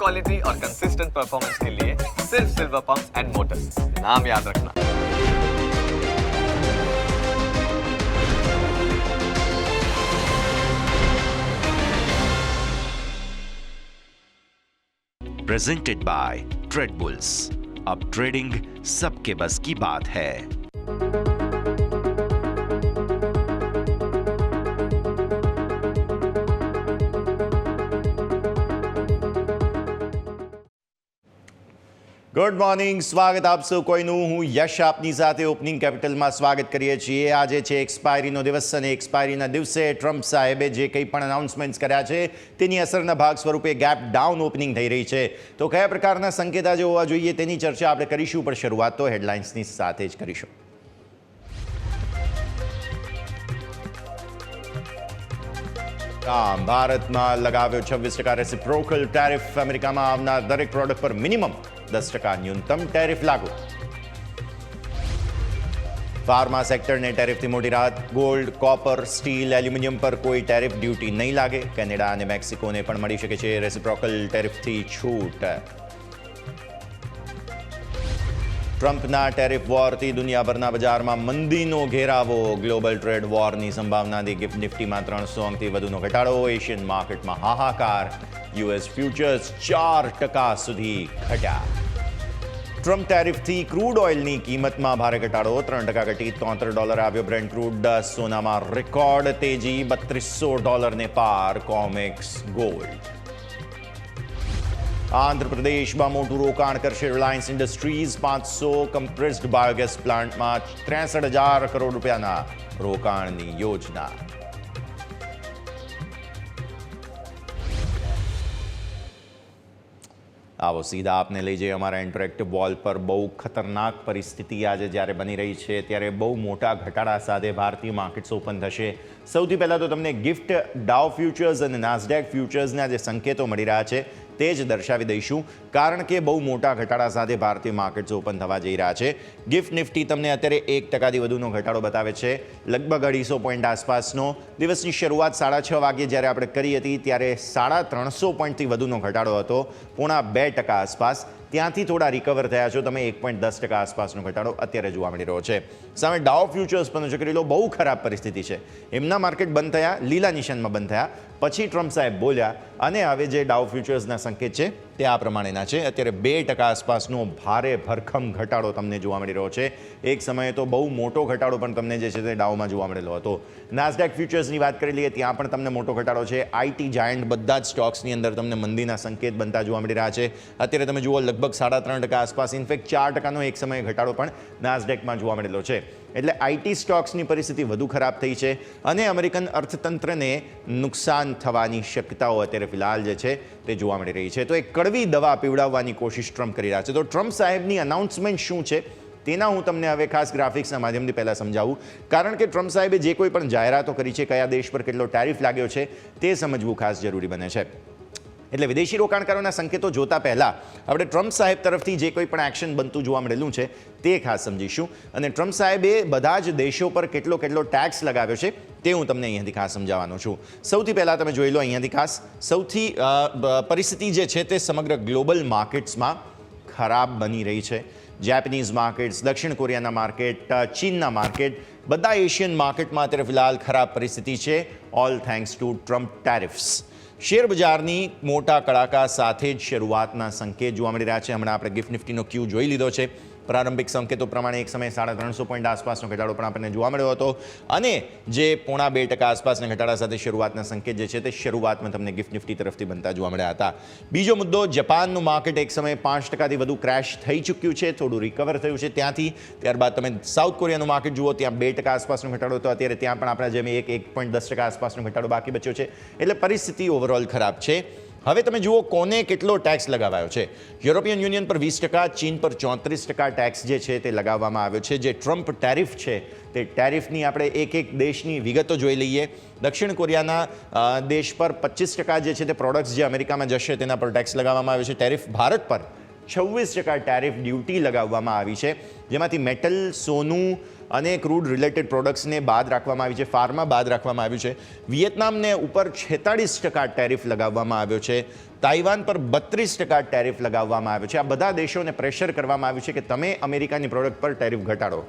Quality और consistent performance के लिए सिर्फ सिल्वर पंप्स एंड मोटर्स, नाम याद रखना। Presented by trade bulls. अब ट्रेडिंग सबके बस की बात है। ગુડ મોર્નિંગ, સ્વાગત આપ સૌ કોઈનું। હું યશ આપની સાથે ઓપનિંગ કેપિટલમાં સ્વાગત કરીએ છીએ। આજે છે એક્સપાયરીનો દિવસ અને એક્સપાયરીના દિવસે ટ્રમ્પ સાહેબે જે કંઈ પણ અનાઉન્સમેન્ટ્સ કર્યા છે તેની અસરના ભાગ સ્વરૂપે ગેપ ડાઉન ઓપનિંગ થઈ રહી છે। તો કયા પ્રકારના સંકેત આજે હોવા જોઈએ તેની ચર્ચા આપણે કરીશું, પણ શરૂઆત તો હેડલાઇન્સની સાથે જ કરીશું। ભારતમાં લગાવ્યો 26% રેસિપ્રોકલ ટેરિફ। અમેરિકામાં આવનાર દરેક પ્રોડક્ટ પર મિનિમમ 10% ન્યૂનતમ ટેરિફ લાગુ। ફાર્મા સેક્ટરને ટેરિફથી મોટી રાહત। ગોલ્ડ, કોપર, સ્ટીલ, એલ્યુમિનિયમ પર કોઈ ટેરિફ ડ્યુટી નહીં લાગે। કેનેડા અને મેક્સિકોને પણ મળી શકે છે રેસિપ્રોકલ ટેરિફથી છૂટ। ટ્રમ્પના ટેરિફ વોરથી દુનિયાભરના બજારમાં મંદીનો ઘેરાવો। ગ્લોબલ ટ્રેડ વોરની સંભાવનાથી ગિફ્ટ નિફ્ટીમાં 300 અંકથી વધુનો ઘટાડો। એશિયન માર્કેટમાં હાહાકાર। યુએસ ફ્યુચર્સ 4% સુધી ઘટ્યા। ટ્રમ્પ ટેરિફથી ક્રૂડ ઓઇલની કિંમતમાં ભારે ઘટાડો। 3% ઘટી $73 આવ્યો બ્રેન્ટ ક્રૂડ। સોનામાં રેકોર્ડ તેજી, $3200 પાર। કોમેક્સ ગોલ્ડ। આંધ્રપ્રદેશમાં મોટું રોકાણ કરશે રિલાયન્સ ઇન્ડસ્ટ્રીઝ। 500 કમ્પ્રેસ્ડ બાયોગેસ પ્લાન્ટમાં 63,000 કરોડ રૂપિયાના રોકાણની યોજના। આવો સીધા આપને લઈ જઈએ અમારા ઇન્ટરેક્ટિવ વોલ પર। બહુ ખતરનાક પરિસ્થિતિ આજે જ્યારે બની રહી છે ત્યારે બહુ મોટા ઘટાડા સાથે ભારતીય માર્કેટ્સ ઓપન થશે। સૌથી પહેલાં તો તમને ગિફ્ટ, ડાઉ ફ્યુચર્સ અને નાસ્ડેક ફ્યુચર્સના જે સંકેતો મળી રહ્યા છે તે જ દર્શાવી દઈશું, કારણ કે બહુ મોટા ઘટાડા સાથે ભારતીય માર્કેટ્સ ઓપન થવા જઈ રહ્યા છે। ગિફ્ટ નિફ્ટી તમને અત્યારે 1%થી વધુનો ઘટાડો બતાવે છે, લગભગ 250 પોઈન્ટ આસપાસનો। દિવસની શરૂઆત 6:30 વાગે જ્યારે આપણે કરી હતી ત્યારે 350 પોઈન્ટથી વધુનો ઘટાડો હતો, 0.5% આસપાસ। ત્યાંથી થોડા રિકવર થયા છો તમે, 1.10% આસપાસનો ઘટાડો અત્યારે જોવા મળી રહ્યો છે। સામે ડાઉ ફ્યુચર્સ પણ જો કરી લો, બહુ ખરાબ પરિસ્થિતિ છે। એમના માર્કેટ બંધ થયા, લીલા નિશાનમાં બંધ થયા, પછી ટ્રમ્પ સાહેબ બોલ્યા અને હવે જે ડાઉ ફ્યુચર્સના સંકેત છે તે આ પ્રમાણેના છે। અત્યારે 2% આસપાસનો ભારે ભરખમ ઘટાડો તમને જોવા મળી રહ્યો છે। એક સમયે તો બહુ મોટો ઘટાડો પણ તમને જે છે તે ડાઉમાં જોવા મળેલો હતો। નાસ્ડેક ફ્યુચર્સની વાત કરી લઈએ, ત્યાં પણ તમને મોટો ઘટાડો છે। આઈટી જાયન્ટ બધા જ સ્ટોક્સની અંદર તમને મંદીના સંકેત બનતા જોવા મળી રહ્યા છે। અત્યારે તમે જુઓ લગભગ 3.5% આસપાસ, ઇનફેક્ટ 4%નો એક સમયે ઘટાડો પણ નાસ્ડેકમાં જોવા મળેલો છે। એટલે આઈટી સ્ટોક્સની પરિસ્થિતિ વધુ ખરાબ થઈ છે અને અમેરિકન અર્થતંત્રને નુકસાન થવાની શક્યતાઓ અત્યારે ફિલહાલ જે છે તે જોવા મળી રહી છે। તો એક કડવી દવા પીવડાવવાની કોશિશ ટ્રમ્પ કરી રહ્યા છે। તો ટ્રમ્પ સાહેબની અનાઉન્સમેન્ટ શું છે તેના હું તમને હવે ખાસ ગ્રાફિક્સના માધ્યમથી પહેલાં સમજાવું, કારણ કે ટ્રમ્પ સાહેબે જે કોઈ પણ જાહેરાતો કરી છે, કયા દેશ પર કેટલો ટેરિફ લાગ્યો છે તે સમજવું ખાસ જરૂરી બને છે। એટલે વિદેશી રોકાણકારોના સંકેતો જોતા પહેલાં આપણે ટ્રમ્પ સાહેબ તરફથી જે કોઈ પણ એક્શન બનતું જોવા મળેલું છે તે ખાસ સમજીશું। અને ટ્રમ્પ સાહેબે બધા જ દેશો પર કેટલો ટેક્સ લગાવ્યો છે તે હું તમને અહીંયાથી ખાસ સમજાવવાનો છું। સૌથી પહેલાં તમે જોઈ લો અહીંયાથી ખાસ સૌથી પરિસ્થિતિ જે છે તે સમગ્ર ગ્લોબલ માર્કેટ્સમાં ખરાબ બની રહી છે। જેપનીઝ માર્કેટ્સ, દક્ષિણ કોરિયાના માર્કેટ, ચીનના માર્કેટ, બધા એશિયન માર્કેટમાં અત્યારે ફિલહાલ ખરાબ પરિસ્થિતિ છે, all thanks to Trump ટેરિફ્સ। Share બજારની મોટા કડાકા સાથે જ શરૂઆતના સંકેત જોવા મળી રહ્યા છે। હમણાં આપણે ગિફ્ટ નિફ્ટીનો ક્યુ જોઈ લીધો છે। પ્રારંભિક સંકેતો પ્રમાણે એક સમયે 350 પોઈન્ટ આસપાસનો ઘટાડો પણ આપણને જોવા મળ્યો હતો અને જે 0.5% આસપાસના ઘટાડા સાથે શરૂઆતના સંકેત જે છે તે શરૂઆતમાં તમને ગિફ્ટ નિફ્ટી તરફથી બનતા જોવા મળ્યા હતા। બીજો મુદ્દો, જપાનનું માર્કેટ એક સમયે 5%થી વધુ ક્રેશ થઈ ચૂક્યું છે, થોડું રિકવર થયું છે ત્યાંથી। ત્યારબાદ તમે સાઉથ કોરિયાનું માર્કેટ જુઓ, ત્યાં 2% આસપાસનો ઘટાડો હતો, અત્યારે ત્યાં પણ આપણા જેમ 1.10% આસપાસનો ઘટાડો બાકી બચ્યો છે। એટલે પરિસ્થિતિ ઓવરઓલ ખરાબ છે। હવે તમે જુઓ કોને કેટલો ટેક્સ લગાવાયો છે। યુરોપિયન યુનિયન પર 20%, ચીન પર 34% ટેક્સ જે છે તે લગાવવામાં આવ્યો છે। જે ટ્રમ્પ ટેરિફ છે તે ટેરિફની આપણે એક દેશની વિગતો જોઈ લઈએ। દક્ષિણ કોરિયાના દેશ પર 25% જે છે તે પ્રોડક્ટ્સ જે અમેરિકામાં જશે તેના પર ટેક્સ લગાવવામાં આવ્યો છે। ટેરિફ ભારત પર 26% ટેરિફ ડ્યુટી લગાવવામાં આવી છે, જેમાંથી મેટલ, સોનું, અને ક્રૂડ રિલેટેડ પ્રોડક્ટ્સને બાદ રાખવામાં આવી છે, ફાર્મા બાદ રાખવામાં આવ્યું છે. વિયેતનામને ઉપર 46% ટેરિફ લગાવવામાં આવ્યો છે. તાઇવાન પર 32% ટેરિફ લગાવવામાં આવ્યો છે. આ બધા દેશોને પ્રેશર કરવામાં આવ્યું છે કે તમે અમેરિકાની પ્રોડક્ટ પર ટેરિફ ઘટાડો.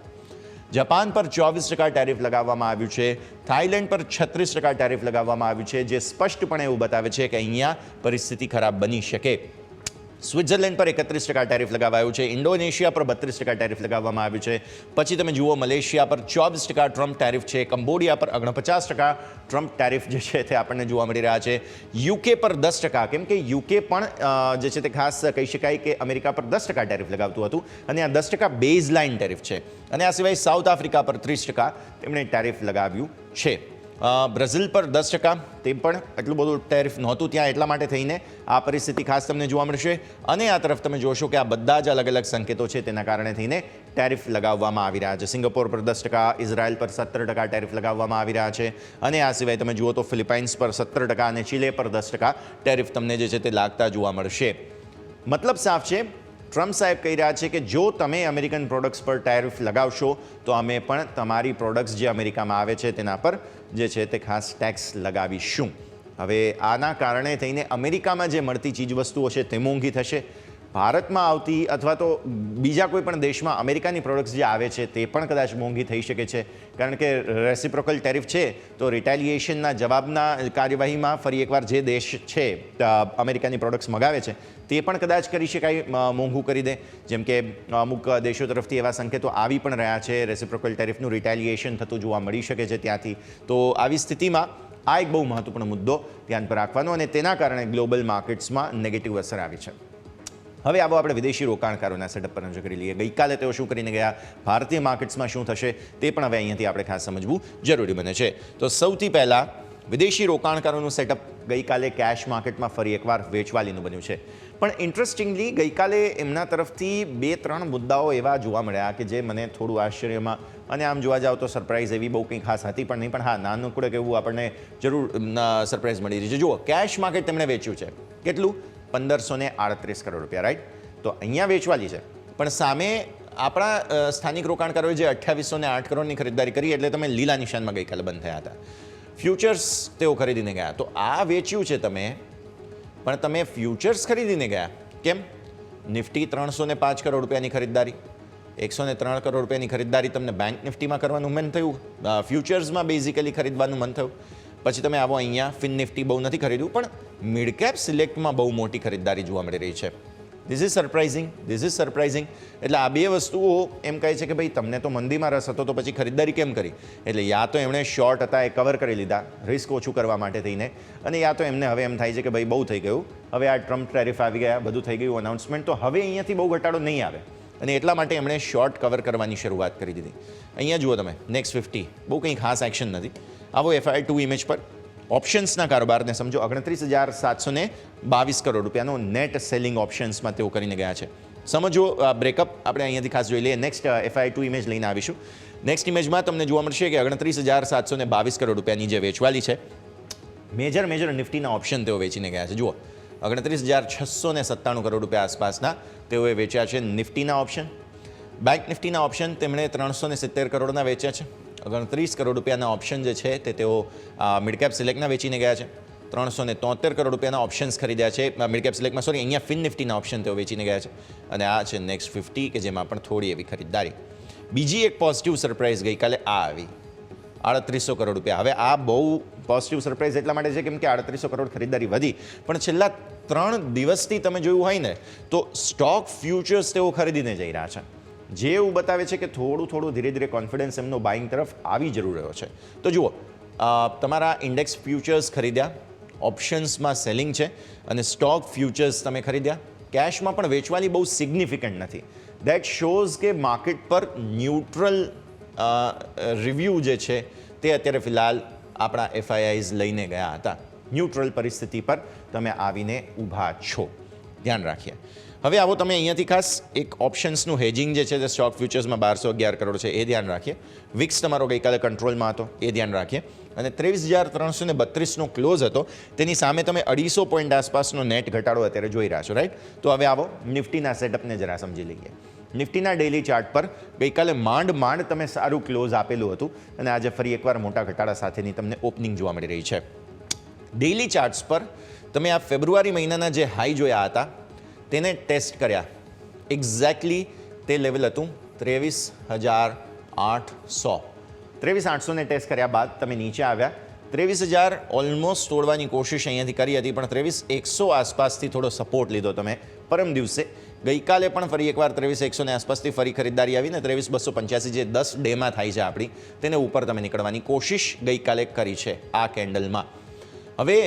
જાપાન પર 24% ટેરિફ લગાવવામાં આવ્યું છે. થાઇલેન્ડ પર 36% ટેરિફ લગાવવામાં આવ્યું છે, જે સ્પષ્ટપણે એવું બતાવે છે કે અહીંયા પરિસ્થિતિ ખરાબ બની શકે. સ્વિટ્ઝરલેન્ડ પર 31% ટેરિફ લગાવાયું છે. ઇન્ડોનેશિયા પર 32% ટેરિફ લગાવવામાં આવ્યું છે. પછી તમે જુઓ મલેશિયા પર 24% ટ્રમ્પ ટેરિફ છે. કંબોડિયા પર 49% ટ્રમ્પ ટેરિફ જે છે તે આપણને જોવા મળી રહ્યા છે. યુકે પર 10%, કેમ કે યુકે પણ જે છે તે ખાસ કહી શકાય કે અમેરિકા પર 10% ટેરિફ લગાવતું હતું અને આ 10% બેઝલાઇન ટેરિફ છે. અને આ સિવાય સાઉથ આફ્રિકા પર 30% તેમણે ટેરિફ લગાવ્યું છે. બ્રાઝિલ પર 10%, તે પણ એટલું બધું ટેરિફ નહોતું ત્યાં, એટલા માટે થઈને આ પરિસ્થિતિ ખાસ તમને જોવા મળશે. અને આ તરફ તમે જોશો કે આ બધા જ અલગ અલગ સંકેતો છે, તેના કારણે થઈને ટેરિફ લગાવવામાં આવી રહ્યા છે. સિંગાપોર પર 10%, ઇઝરાયલ પર 17% ટેરિફ લગાવવામાં આવી રહ્યા છે. અને આ સિવાય તમે જુઓ તો ફિલિપાઇન્સ પર 17% અને ચિલે પર 10% ટેરિફ તમને જે છે તે લાગતા જોવા મળશે. મતલબ સાફ છે, ટ્રમ્પ સાહેબ કહી રહ્યા છે કે જો તમે અમેરિકન પ્રોડક્ટ્સ પર ટેરિફ લગાવશો તો અમે પણ તમારી પ્રોડક્ટ્સ જે અમેરિકામાં આવે છે તેના પર જે છે તે ખાસ ટેક્સ લગાવીશું. હવે આના કારણે થઈને અમેરિકામાં જે મળતી ચીજવસ્તુઓ છે તે મોંઘી થશે. ભારતમાં આવતી અથવા તો બીજા કોઈ પણ દેશમાં અમેરિકાની પ્રોડક્ટ્સ જે આવે છે તે પણ કદાચ મોંઘી થઈ શકે છે, કારણ કે રેસિપ્રોકલ ટેરિફ છે તો રિટેલિએશનના જવાબના કાર્યવાહીમાં ફરી એકવાર જે દેશ છે અમેરિકાની પ્રોડક્ટ્સ મગાવે છે તે પણ કદાચ કરી શકાય મોંઘું કરી દે. જેમ કે અમુક દેશો તરફથી એવા સંકેતો આવી પણ રહ્યા છે, રેસિપ્રોકલ ટેરિફનું રિટેલિએશન થતું જોવા મળી શકે છે ત્યાંથી. તો આવી સ્થિતિમાં આ એક બહુ મહત્વપૂર્ણ મુદ્દો ધ્યાન પર રાખવાનો અને તેના કારણે ગ્લોબલ માર્કેટ્સમાં નેગેટિવ અસર આવી છે. હવે આવો આપણે વિદેશી રોકાણકારોના સેટઅપ પર નજર કરી લઈએ. ગઈકાલે તેઓ શું કરીને ગયા, ભારતીય માર્કેટ્સમાં શું થશે તે પણ હવે અહીંયાથી આપણે ખાસ સમજવું જરૂરી બને છે. તો સૌથી પહેલાં વિદેશી રોકાણકારોનું સેટઅપ ગઈકાલે કેશ માર્કેટમાં ફરી એકવાર વેચવાલીનું બન્યું છે. પણ ઇન્ટરેસ્ટિંગલી ગઈકાલે એમના તરફથી 2-3 મુદ્દાઓ એવા જોવા મળ્યા કે જે મને થોડું આશ્ચર્યમાં અને આમ જોવા જાવ તો સરપ્રાઇઝ એવી બહુ કંઈ ખાસ હતી પણ નહીં, પણ હા નાનું કુડક એવું આપણને જરૂર સરપ્રાઇઝ મળી રહી છે. જુઓ, કેશ માર્કેટ તેમણે વેચ્યું છે કેટલું, 1538 કરોડ રૂપિયા, રાઈટ. તો અહીંયા વેચવાલી છે, પણ સામે આપણા સ્થાનિક રોકાણકારોએ જે 2808 કરોડની ખરીદદારી કરી, એટલે તમે લીલા નિશાનમાં ગઈકાલે બંધ થયા હતા. ફ્યુચર્સ તેઓ ખરીદીને ગયા. તો આ વેચ્યું છે તમે, પણ તમે ફ્યુચર્સ ખરીદીને ગયા કેમ? નિફ્ટી 305 કરોડ રૂપિયાની ખરીદદારી, 103 કરોડ રૂપિયાની ખરીદદારી તમને બેંક નિફ્ટીમાં કરવાનું મન થયું, ફ્યુચર્સમાં બેઝિકલી ખરીદવાનું મન થયું. પછી તમે આવો અહીંયા ફિન નિફ્ટી બહુ નથી ખરીદ્યું, પણ મિડ કેપ સિલેક્ટમાં બહુ મોટી ખરીદદારી જોવા મળી રહી છે. This is surprising. એટલે આ બે વસ્તુઓ એમ કહે છે કે ભાઈ તમને તો મંદીમાં રસ હતો તો પછી ખરીદદારી કેમ કરી? એટલે યા તો એમણે શોર્ટ હતા એ કવર કરી લીધા રિસ્ક ઓછું કરવા માટે થઈને, અને યા તો એમને હવે એમ થાય છે કે ભાઈ બહુ થઈ ગયું, હવે આ ટ્રમ્પ ટેરિફ આવી ગયા, બધું થઈ ગયું અનાઉન્સમેન્ટ, તો હવે અહીંયાથી બહુ ઘટાડો નહીં આવે, અને એટલા માટે એમણે શોર્ટ કવર કરવાની શરૂઆત કરી દીધી. અહીંયા જુઓ તમે નેક્સ્ટ 50, બહુ કંઈ ખાસ એક્શન નથી. આવો FI2 ઇમેજ પર ઓપ્શન્સના કારોબારને સમજો. 29,722 કરોડ રૂપિયાનો નેટ સેલિંગ ઓપ્શન્સમાં તેઓ કરીને ગયા છે. સમજો બ્રેકઅપ આપણે અહીંયાથી ખાસ જોઈ લઈએ. નેક્સ્ટ FI2 ઇમેજ લઈને આવીશું. નેક્સ્ટ ઇમેજમાં તમને જોવા મળશે કે 29,722 કરોડ રૂપિયાની જે વેચવાલી છે, મેજર નિફ્ટીના ઓપ્શન તેઓ વેચીને ગયા છે. જુઓ, 29,697 કરોડ રૂપિયા આસપાસના તેઓએ વેચ્યા છે નિફ્ટીના ઓપ્શન. બેંક નિફ્ટીના ઓપ્શન તેમણે 370 કરોડના વેચ્યા છે. 29 કરોડ રૂપિયાના ઓપ્શન જે છે તે તેઓ મિડકેપ સિલેક્ટના વેચીને ગયા છે. 373 કરોડ રૂપિયાના ઓપ્શન્સ ખરીદ્યા છે મિડકેપ સિલેક્ટમાં, સોરી અહીંયા ફિન નિફ્ટીના ઓપ્શન તેઓ વેચીને ગયા છે. અને આ છે નેક્સ્ટ 50 કે જેમાં પણ થોડી એવી ખરીદદારી. બીજી એક પોઝિટિવ સરપ્રાઇઝ ગઈકાલે આ આવી 3800 કરોડ રૂપિયા. હવે આ બહુ પોઝિટિવ સરપ્રાઇઝ એટલા માટે છે કેમ કે 3800 કરોડ ખરીદદારી વધી, પણ છેલ્લા 3 દિવસથી તમે જોયું હોય ને તો સ્ટોક ફ્યુચર્સ તેઓ ખરીદીને જઈ રહ્યા છે, જે એવું બતાવે છે કે થોડું ધીરે ધીરે કોન્ફિડન્સ એમનો બાઇંગ તરફ આવી જરૂર રહ્યો છે. તો જુઓ, તમારા ઇન્ડેક્સ ફ્યુચર્સ ખરીદ્યા, ઓપ્શન્સમાં સેલિંગ છે, અને સ્ટોક ફ્યુચર્સ તમે ખરીદ્યા. કેશમાં પણ વેચવાલી બહુ સિગ્નિફિકન્ટ નથી. દેટ શોઝ કે માર્કેટ પર ન્યુટ્રલ રિવ્યૂ જે છે તે અત્યારે ફિલહાલ આપણા FIIs લઈને ગયા હતા. ન્યુટ્રલ પરિસ્થિતિ પર તમે આવીને ઊભા છો, ધ્યાન રાખીએ. હવે આવો તમે અહીંયાથી ખાસ એક ઓપ્શન્સનું હેજિંગ જે છે તે સ્ટોક ફ્યુચર્સમાં 1211 કરોડ છે એ ધ્યાન રાખીએ. વિક્સ તમારો ગઈકાલે કંટ્રોલમાં હતો એ ધ્યાન રાખીએ. અને 23,332નો ક્લોઝ હતો, તેની સામે તમે 250 પોઈન્ટ આસપાસનો નેટ ઘટાડો અત્યારે જોઈ રહ્યા છો, રાઈટ. તો હવે આવો નિફ્ટીના સેટઅપને જરા સમજી લઈએ. નિફ્ટીના ડેઇલી ચાર્ટ પર ગઈકાલે માંડ તમે સારું ક્લોઝ આપેલું હતું અને આજે ફરી એકવાર મોટા ઘટાડા સાથેની તમને ઓપનિંગ જોવા મળી રહી છે. ડેઇલી ચાર્ટ્સ પર તમે આ ફેબ્રુઆરી મહિનાના જે હાઈ જોયા હતા તેને ટેસ્ટ કર્યા. એક્ઝેક્ટલી તે લેવલ હતું 23,800. 23,800ને ટેસ્ટ કર્યા બાદ તમે નીચે આવ્યા. 23,000 ઓલમોસ્ટ તોડવાની કોશિશ અહીંયાથી કરી હતી, પણ 23,100 આસપાસથી થોડો સપોર્ટ લીધો તમે પરમ દિવસે. ગઈકાલે પણ ફરી એકવાર 23,100 આસપાસથી ફરી ખરીદારી આવીને 23,285 જે 10 ડેમાં થાય છે આપણી, તેને ઉપર તમે નીકળવાની કોશિશ ગઈકાલે કરી છે આ કેન્ડલમાં. હવે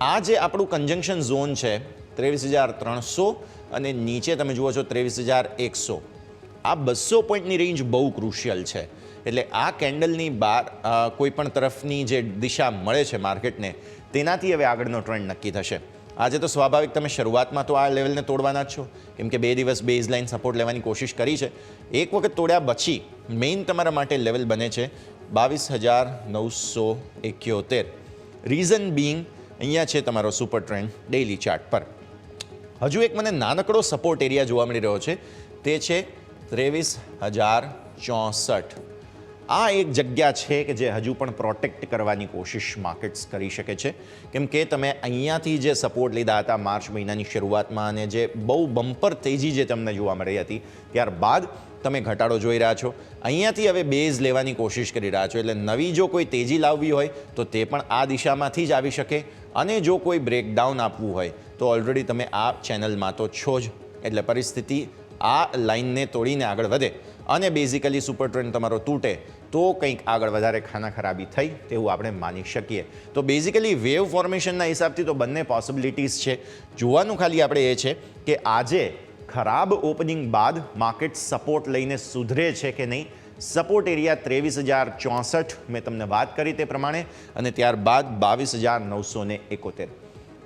આ જે આપણું કન્જંક્શન ઝોન છે 23,300 અને નીચે તમે જુઓ છો 23,100, આ 200 પોઈન્ટની રેન્જ બહુ ક્રુશિયલ છે. એટલે આ કેન્ડલની બહાર કોઈ પણ તરફની જે દિશા મળે છે માર્કેટને, તેનાથી હવે આગળનો ટ્રેન્ડ નક્કી થશે. આજે તો સ્વાભાવિક તમે શરૂઆતમાં તો આ લેવલને તોડવાના જ છો, કેમ કે 2 દિવસ બેઝ લાઇન સપોર્ટ લેવાની કોશિશ કરી છે. એક વખત તોડ્યા પછી મેઇન તમારા માટે લેવલ બને છે 22,971. રીઝન બિંગ અહીંયા છે તમારો સુપર ટ્રેન્ડ ડેઇલી ચાર્ટ પર. હજુ એક મને નાનકડો સપોર્ટ એરિયા જોવા મળી રહ્યો છે, તે છે 23,064. આ એક જગ્યા છે કે જે હજુ પણ પ્રોટેક્ટ કરવાની કોશિશ માર્કેટ્સ કરી શકે છે, કેમ કે તમે અહીંયાથી જે સપોર્ટ લીધા હતા માર્ચ મહિનાની શરૂઆતમાં અને જે બહુ બમ્પર તેજી જે તમને જોવા મળી હતી, ત્યારબાદ તમે ઘટાડો જોઈ રહ્યા છો. અહીંયાથી હવે બેઝ લેવાની કોશિશ કરી રહ્યા છો. એટલે નવી જો કોઈ તેજી લાવવી હોય તો તે પણ આ દિશામાંથી જ આવી શકે, અને જો કોઈ બ્રેકડાઉન આપવું હોય તો ઓલરેડી તમે આ ચેનલમાં તો છો જ. એટલે પરિસ્થિતિ આ લાઇનને તોડીને આગળ વધે અને બેઝિકલી સુપર ટ્રેન્ડ તમારો તૂટે તો કંઈક આગળ વધારે ખાના ખરાબી થઈ તેવું આપણે માની શકીએ. તો બેઝિકલી વેવ ફોર્મેશનના હિસાબથી તો બંને પોસિબિલિટીઝ છે. જોવાનું ખાલી આપણે એ છે કે આજે ખરાબ ઓપનિંગ બાદ માર્કેટ સપોર્ટ લઈને સુધરે છે કે નહીં. સપોર્ટ એરિયા 23,064 મેં તમને વાત કરી તે પ્રમાણે, અને ત્યારબાદ 22,971.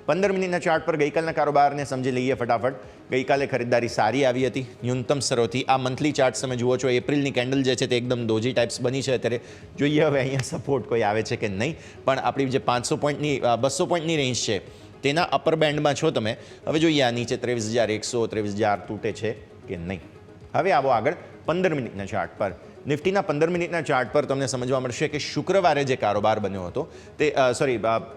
15 મિનિટના ચાર્ટ પર ગઈકાલના કારોબારને સમજી લઈએ ફટાફટ. ગઈકાલે ખરીદારી સારી આવી હતી ન્યૂનતમ સ્તરોથી. આ મંથલી ચાર્ટ તમે જુઓ છો, એપ્રિલની કેન્ડલ જે છે તે એકદમ ડોજી ટાઈપ્સ બની છે. અત્યારે જોઈએ હવે અહીંયા સપોર્ટ કોઈ આવે છે કે નહીં. પણ આપણી જે 500 પોઈન્ટની 200 પોઈન્ટની રેન્જ છે તેના અપર બેન્ડમાં છો તમે. હવે જોઈએ આ નીચે 23,100 23,000 તૂટે છે કે નહીં. હવે આવો આગળ 15 મિનિટના ચાર્ટ પર. નિફ્ટીના 15 મિનિટના ચાર્ટ પર તમને સમજવા મળશે કે શુક્રવારે જે કારોબાર બન્યો હતો તે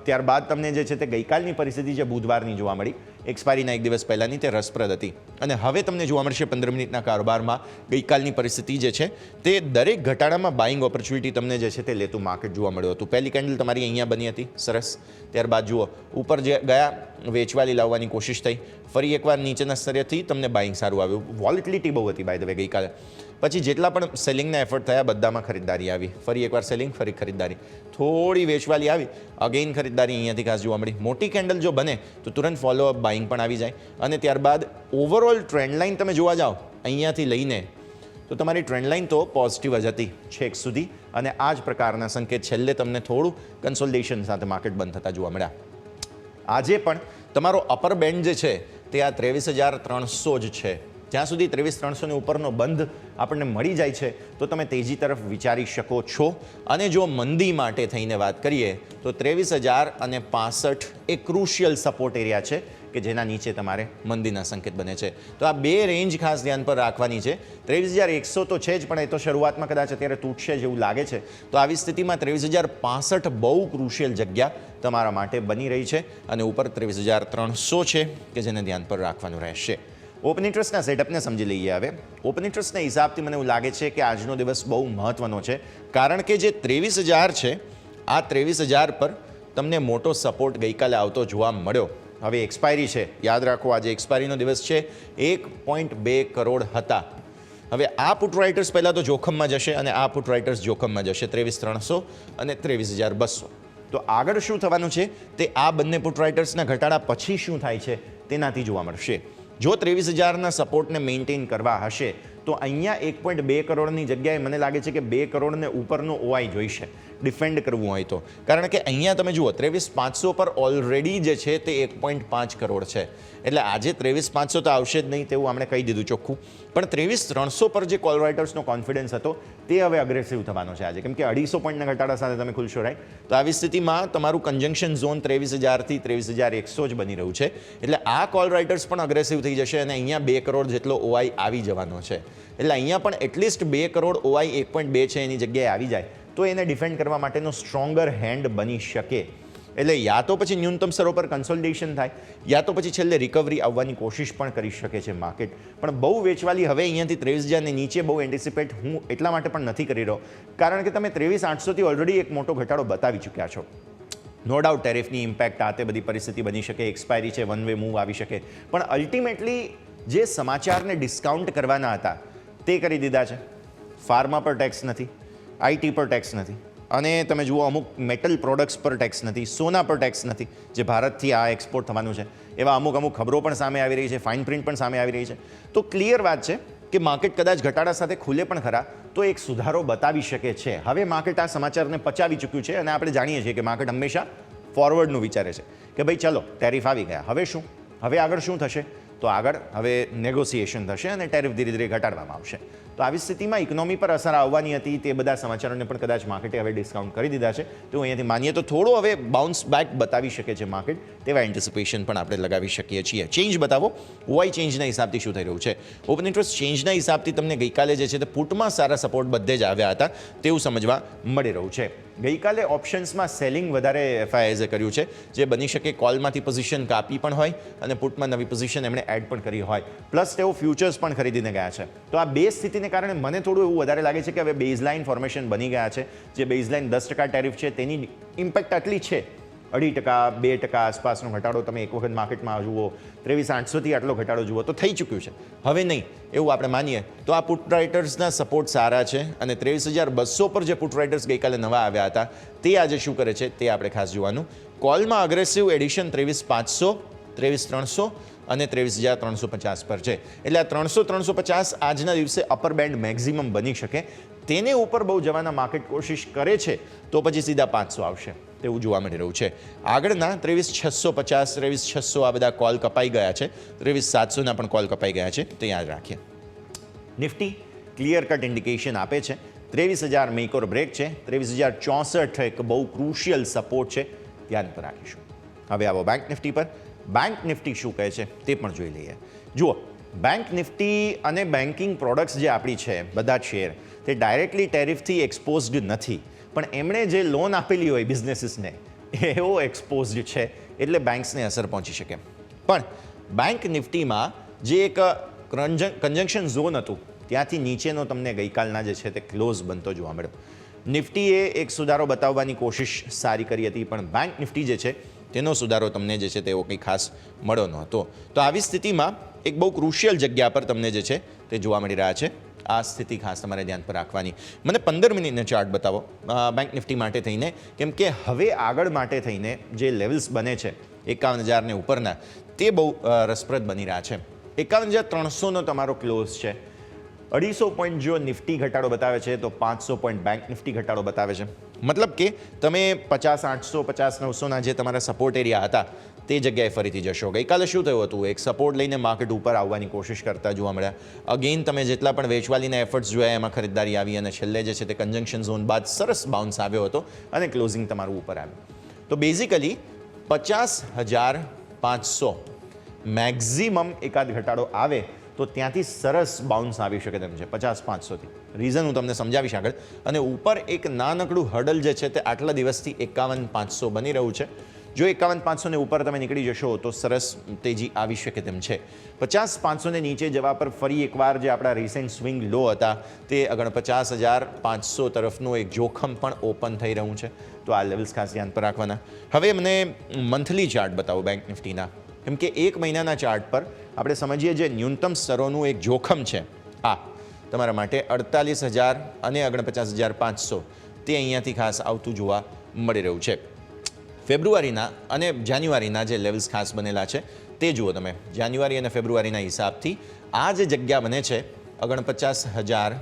ત્યારબાદ તમને જે છે તે ગઈકાલની પરિસ્થિતિ જે બુધવારની જોવા મળી, એક્સપાયરીના એક દિવસ પહેલાંની, તે રસપ્રદ હતી. અને હવે તમને જોવા મળશે 15 મિનિટના કારોબારમાં ગઈકાલની પરિસ્થિતિ જે છે તે દરેક ઘટાડામાં બાઇંગ ઓપોર્ચ્યુનિટી તમને જે છે તે લેતું માર્કેટ જોવા મળ્યું હતું. પહેલી કેન્ડલ તમારી અહીંયા બની હતી, સરસ. ત્યારબાદ જુઓ ઉપર જે ગયા, વેચવાલી લાવવાની કોશિશ થઈ. ફરી એકવાર નીચેના સ્તરેથી તમને બાઇંગ સારું આવ્યું. વોલેટિલિટી બહુ હતી બાય ધ વે ગઈકાલે. પછી જેટલા પણ સેલિંગના એફર્ટ થયા બધામાં ખરીદારી આવી. ફરી એકવાર સેલિંગ, ફરી ખરીદારી, થોડી વેચવાલી આવી, અગેઇન ખરીદારી અહીંયાથી ખાસ જોવા મળી. મોટી કેન્ડલ જો બને તો તુરંત ફોલોઅપ બાઇંગ પણ આવી જાય. અને ત્યારબાદ ઓવરઓલ ટ્રેન્ડ લાઇન તમે જોવા જાઓ અહીંયાથી લઈને તો તમારી ટ્રેન્ડ લાઇન તો પોઝિટિવ જ હતી છેક સુધી. અને આ જ પ્રકારના સંકેત છેલ્લે તમને થોડું કન્સોલિડેશન સાથે માર્કેટ બંધ થતા જોવા મળ્યા. આજે પણ તમારો અપર બેન્ડ જે છે તે આ 23,300 જ છે. જ્યાં સુધી 23,300 ઉપરનો બંધ આપણને મળી જાય છે તો તમે તેજી તરફ વિચારી શકો છો. અને જો મંદી માટે થઈને વાત કરીએ તો 23,065 એ ક્રુશિયલ સપોર્ટ એરિયા છે કે જેના નીચે તમારે મંદીના સંકેત બને છે. તો આ બે રેન્જ ખાસ ધ્યાન પર રાખવાની છે. 23,100 તો છે જ, પણ એ તો શરૂઆતમાં કદાચ અત્યારે તૂટશે જેવું લાગે છે. તો આવી સ્થિતિમાં 23,065 બહુ ક્રુશિયલ જગ્યા તમારા માટે બની રહી છે. અને ઉપર 23,300 છે કે જેને ધ્યાન પર રાખવાનું રહેશે. ઓપન ઇન્ટરેસ્ટના સેટઅપને સમજી લઈએ. હવે ઓપન ઇન્ટરેસ્ટના હિસાબથી મને એવું લાગે છે કે આજનો દિવસ બહુ મહત્ત્વનો છે, કારણ કે જે 23,000 છે આ 23,000 પર તમને મોટો સપોર્ટ ગઈકાલે આવતો જોવા મળ્યો. હવે એક્સપાયરી છે, યાદ રાખો આજે એક્સપાયરીનો દિવસ છે. 1.2 કરોડ હતા. હવે આ પુટ રાઇટર્સ પહેલાં તો જોખમમાં જશે અને આ પુટ રાઇટર્સ જોખમમાં જશે, 23,300 અને 23,200. તો આગળ શું થવાનું છે તે આ બંને પુટ રાઇટર્સના ઘટાડા પછી શું થાય છે તેનાથી જોવા મળશે. જો 23,000ના સપોર્ટને મેન્ટેન કરવા હશે તો અહીંયા 1.2 કરોડની જગ્યાએ મને લાગે છે કે 2 કરોડને ઉપરનો ઓઆઈ જોઈશે. ડિફેન્ડ કરવું હોય તો. કારણ કે અહીંયા તમે જુઓ 23,500 પર ઓલરેડી જે છે તે 1.5 કરોડ છે. એટલે આજે 23,500 તો આવશે જ નહીં તેવું આપણે કહી દીધું ચોખ્ખું. પણ 23,300 પર જે કોલ રાઇટર્સનો કોન્ફિડન્સ હતો તે હવે અગ્રેસિવ થવાનો છે આજે, કેમ કે 250 પોઈન્ટના ઘટાડા સાથે તમે ખુલશો, રાઈટ? તો આવી સ્થિતિમાં તમારું કન્જંક્શન ઝોન 23,000 થી 23,100 જ બની રહ્યું છે. એટલે આ કોલ રાઇટર્સ પણ અગ્રેસિવ થઈ જશે અને અહીંયા 2 કરોડ જેટલો ઓઆઈ આવી જવાનો છે. એટલે અહીંયા પણ એટલીસ્ટ 2 કરોડ ઓઆઈ 1.2 છે એની જગ્યાએ આવી જાય તો એને ડિફેન્ડ કરવા માટેનો સ્ટ્રોંગર હેન્ડ બની શકે. એટલે યા તો પછી ન્યૂનતમ સ્તરો પર કન્સોલિડેશન થાય, યા તો પછી છેલ્લે રિકવરી આવવાની કોશિશ પણ કરી શકે છે માર્કેટ. પણ બહુ વેચવાલી હવે અહીંયાથી 23,000 નીચે બહુ એન્ટિસિપેટ હું એટલા માટે પણ નથી કરી રહ્યો, કારણ કે તમે 23,800 થી ઓલરેડી એક મોટો ઘટાડો બતાવી ચૂક્યા છો. નો ડાઉટ ટેરિફની ઇમ્પેક્ટ આ તે બધી પરિસ્થિતિ બની શકે, એક્સપાયરી છે, વન વે મૂવ આવી શકે, પણ અલ્ટિમેટલી જે સમાચારને ડિસ્કાઉન્ટ કરવાના હતા તે કરી દીધા છે. ફાર્મા પર ટેક્સ નથી, આઈટી પર ટેક્સ નથી, અને તમે જુઓ અમુક મેટલ પ્રોડક્ટ્સ પર ટેક્સ નથી, સોના પર ટેક્સ નથી, જે ભારતથી આ એક્સપોર્ટ થવાનું છે. એવા અમુક ખબરો પણ સામે આવી રહી છે, ફાઇન પ્રિન્ટ પણ સામે આવી રહી છે. તો ક્લિયર વાત છે કે માર્કેટ કદાચ ઘટાડા સાથે ખુલે પણ ખરા તો એક સુધારો બતાવી શકે છે. હવે માર્કેટ આ સમાચારને પચાવી ચૂક્યું છે અને આપણે જાણીએ છીએ કે માર્કેટ હંમેશા ફોરવર્ડનું વિચારે છે કે ભાઈ ચલો ટેરિફ આવી ગયા, હવે શું, હવે આગળ શું થશે? તો આગળ હવે નેગોસિએશન થશે અને ટેરિફ ધીરે ધીરે ઘટાડવામાં આવશે. તો આવી સ્થિતિમાં ઇકોનોમી પર અસર આવવાની હતી તે બધા સમાચારોને પણ કદાચ માર્કેટે હવે ડિસ્કાઉન્ટ કરી દીધા છે. તો અહીંયાથી માનીએ તો થોડો હવે બાઉન્સ બેક બતાવી શકે છે માર્કેટ, તેવા એન્ટિસિપેશન પણ આપણે લગાવી શકીએ છીએ. ચેન્જ બતાવો, ઓઆઈ ચેન્જના હિસાબથી શું થઈ રહ્યું છે? ઓપન ઇન્ટરેસ્ટ ચેન્જના હિસાબથી તમને ગઈકાલે જે છે તે પુટમાં સારા સપોર્ટ બધે જ આવ્યા હતા તેવું સમજવા મળી રહ્યું છે. ગઈકાલે ઓપ્શન્સમાં સેલિંગ વધારે એફઆઈઆઈએ કર્યું છે, જે બની શકે કોલમાંથી પોઝિશન કાપી પણ હોય અને પુટમાં નવી પોઝિશન એમણે એડ પણ કરી હોય, પ્લસ તેઓ ફ્યુચર્સ પણ ખરીદીને ગયા છે. તો આ બે સ્થિતિને કારણે મને થોડું એવું વધારે લાગે છે કે હવે બેઝલાઇન ફોર્મેશન બની ગયા છે. જે બેઝલાઇન 10% ટેરિફ છે તેની ઇમ્પેક્ટ આટલી છે, 2%, 2% આસપાસનો ઘટાડો તમે એક વખત માર્કેટમાં જુઓ, 23,800 થી આટલો ઘટાડો જુઓ તો થઈ ચૂક્યું છે. હવે નહીં એવું આપણે માનીએ તો આ પુટ રાઇટર્સના સપોર્ટ સારા છે અને 23,200 પર જે પુટ રાઇટર્સ ગઈકાલે નવા આવ્યા હતા તે આજે શું કરે છે તે આપણે ખાસ જોવાનું. કોલમાં અગ્રેસિવ એડિશન 23,500, 23,300 અને 23,350 પર છે. એટલે આ 300-350 આજના દિવસે અપર બેન્ડ મેક્સિમમ બની શકે. તેને ઉપર બહુ જવાના માર્કેટ કોશિશ કરે છે તો પછી સીધા 500 આવશે તેવું જોવા મળી રહ્યું છે. આગળના 23,650, 23,600 આ બધા કોલ કપાઈ ગયા છે, 23,700ના પણ કોલ કપાઈ ગયા છે, તો યાદ રાખીએ. નિફ્ટી ક્લિયર કટ ઇન્ડિકેશન આપે છે, 23,000 મેક ઓર બ્રેક છે, 23,064 એક બહુ ક્રુશિયલ સપોર્ટ છે, ધ્યાન પર રાખીશું. હવે આવો બેંક નિફ્ટી પર. બેંક નિફ્ટી શું કહે છે તે પણ જોઈ લઈએ. જુઓ, બેંક નિફ્ટી અને બેન્કિંગ પ્રોડક્ટ્સ જે આપણી છે બધા જ શેર તે ડાયરેક્ટલી ટેરિફથી એક્સપોઝડ નથી, પણ એમણે જે લોન આપેલી હોય બિઝનેસીસને એવો એક્સપોઝડ છે, એટલે બેંક્સને અસર પહોંચી શકે. પણ બેંક નિફ્ટીમાં જે એક કન્જંક્શન ઝોન હતું ત્યાંથી નીચેનો તમને ગઈકાલના જે છે તે ક્લોઝ બનતો જોવા મળ્યો. નિફ્ટીએ એક સુધારો બતાવવાની કોશિશ સારી કરી હતી, પણ બેંક નિફ્ટી જે છે તેનો સુધારો તમને જે છે તેવો કંઈ ખાસ મળ્યો નહોતો. તો આવી સ્થિતિમાં એક બહુ ક્રુશિયલ જગ્યા પર તમને જે છે તે જોવા મળી રહ્યા છે. આ સ્થિતિ ખાસ તમારે ધ્યાન પર રાખવાની. મને 15 મિનિટનો ચાર્ટ બતાવો બેંક નિફ્ટી માટે થઈને, કેમ કે હવે આગળ માટે થઈને જે લેવલ્સ બને છે 51,000 ને ઉપરના તે બહુ રસપ્રદ બની રહ્યા છે. 51,300નો તમારો ક્લોઝ છે. 250 પોઈન્ટ જો નિફ્ટી ઘટાડો બતાવે છે તો 500 પોઈન્ટ બેંક નિફ્ટી ઘટાડો બતાવે છે. મતલબ કે તમે 50,800, 50,900ના જે તમારા સપોર્ટ એરિયા હતા તે જગ્યાએ ફરીથી જશો. ગઈકાલે શું થયું હતું? એક સપોર્ટ લઈને માર્કેટ ઉપર આવવાની કોશિશ કરતા જોવા મળ્યા. અગેન તમે જેટલા પણ વેચવાલીના એફર્ટ્સ જોયા એમાં ખરીદદારી આવી અને છેલ્લે જે છે તે કન્જંક્શન ઝોન બાદ સરસ બાઉન્સ આવ્યો હતો અને ક્લોઝિંગ તમારું ઉપર આવ્યું. તો બેઝિકલી 50,500 મેક્ઝિમમ એકાદ ઘટાડો આવે તો ત્યાંથી સરસ બાઉન્સ આવી શકે તેમ છે 50,500થી. રીઝન હું તમને સમજાવીશ આગળ. અને ઉપર એક નાનકડું હર્ડલ જે છે તે આટલા દિવસથી 51,500 બની રહ્યું છે. જો 51,500 ને ઉપર તમે નીકળી જશો તો સરસ તેજી આવી શકે તેમ છે. 50,500 ને નીચે જવા પર ફરી એકવાર જે આપણા રિસેન્ટ સ્વિંગ લો હતા તે 49,500 તરફનું એક જોખમ પણ ઓપન થઈ રહ્યું છે. તો આ લેવલ્સ ખાસ ધ્યાન પર રાખવાના. હવે મને મંથલી ચાર્ટ બતાવો બેંક નિફ્ટીના, કેમ કે એક મહિનાના ચાર્ટ પર આપણે સમજીએ જે ન્યૂનતમ સ્તરોનું એક જોખમ છે આ તમારા માટે 48,000 અને 49,500 તે અહીંયાથી ખાસ આવતું જોવા મળી રહ્યું છે. ફેબ્રુઆરીના અને જાન્યુઆરીના જે લેવલ્સ ખાસ બનેલા છે તે જુઓ તમે. જાન્યુઆરી અને ફેબ્રુઆરીના હિસાબથી આ જે જગ્યા બને છે 49,000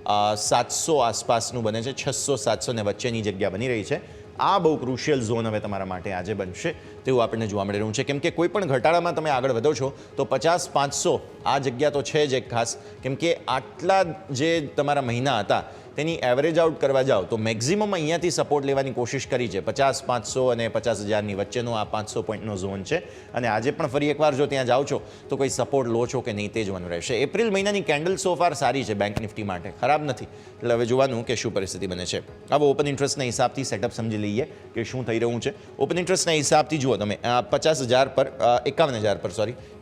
700 આસપાસનું બને છે, 600-700 ને વચ્ચેની જગ્યા બની રહી છે. આ બહુ ક્રુશિયલ ઝોન હવે તમારા માટે આજે બનશે તેવું આપણને જોવા મળી રહ્યું છે, કેમ કે કોઈ પણ ઘટાડામાં તમે આગળ વધો છો તો 50-500 આ જગ્યા તો છે જ એક ખાસ, કેમ કે આટલા જે તમારા મહિના હતા તેની એવરેજ આઉટ કરવા જાઓ તો મેક્ઝિમમ અહીંયાથી સપોર્ટ લેવાની કોશિશ કરી છે. 50-500 અને 50,000ની વચ્ચેનો આ 500 પોઈન્ટનો ઝોન છે અને આજે પણ ફરી એકવાર જો ત્યાં જાઓ છો તો કોઈ સપોર્ટ લો છો કે નહીં તે જોવાનું રહેશે. એપ્રિલ મહિનાની કેન્ડલ સો ફાર સારી છે બેંક નિફ્ટી માટે, ખરાબ નથી. એટલે હવે જોવાનું કે શું પરિસ્થિતિ બને છે. હવે ઓપન ઇન્ટરેસ્ટના હિસાબથી સેટઅપ સમજી લઈએ કે શું થઈ રહ્યું છે. ઓપન ઇન્ટરેસ્ટના હિસાબથી જુઓ તમે 50,000 પર 51,000 પર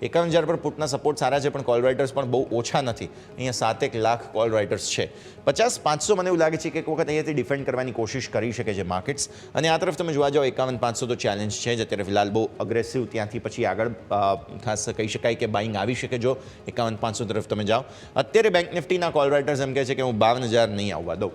51,000 પર પુટના સપોર્ટ સારા છે, પણ કોલ રાઇટર્સ પણ બહુ ઓછા નથી. અહીંયા 7 લાખ કોલ રાઇટર્સ છે. 50-500 મને એવું લાગે છે કે એક વખત અહીંયાથી ડિફેન્ડ કરવાની કોશિશ કરી શકે છે માર્કેટ્સ. અને આ તરફ તમે જોવા જાઓ 51-500 તો ચેલેન્જ છે જ અત્યારે ફિલહાલ બહુ અગ્રેસિવ. ત્યાંથી પછી આગળ ખાસ કહી શકાય કે બાઇંગ આવી શકે જો 51-500 તરફ તમે જાઓ. અત્યારે બેંક નિફ્ટીના કોલ રાઇટર્સ એમ કહે છે કે હું 52,000 નહીં આવવા દઉં.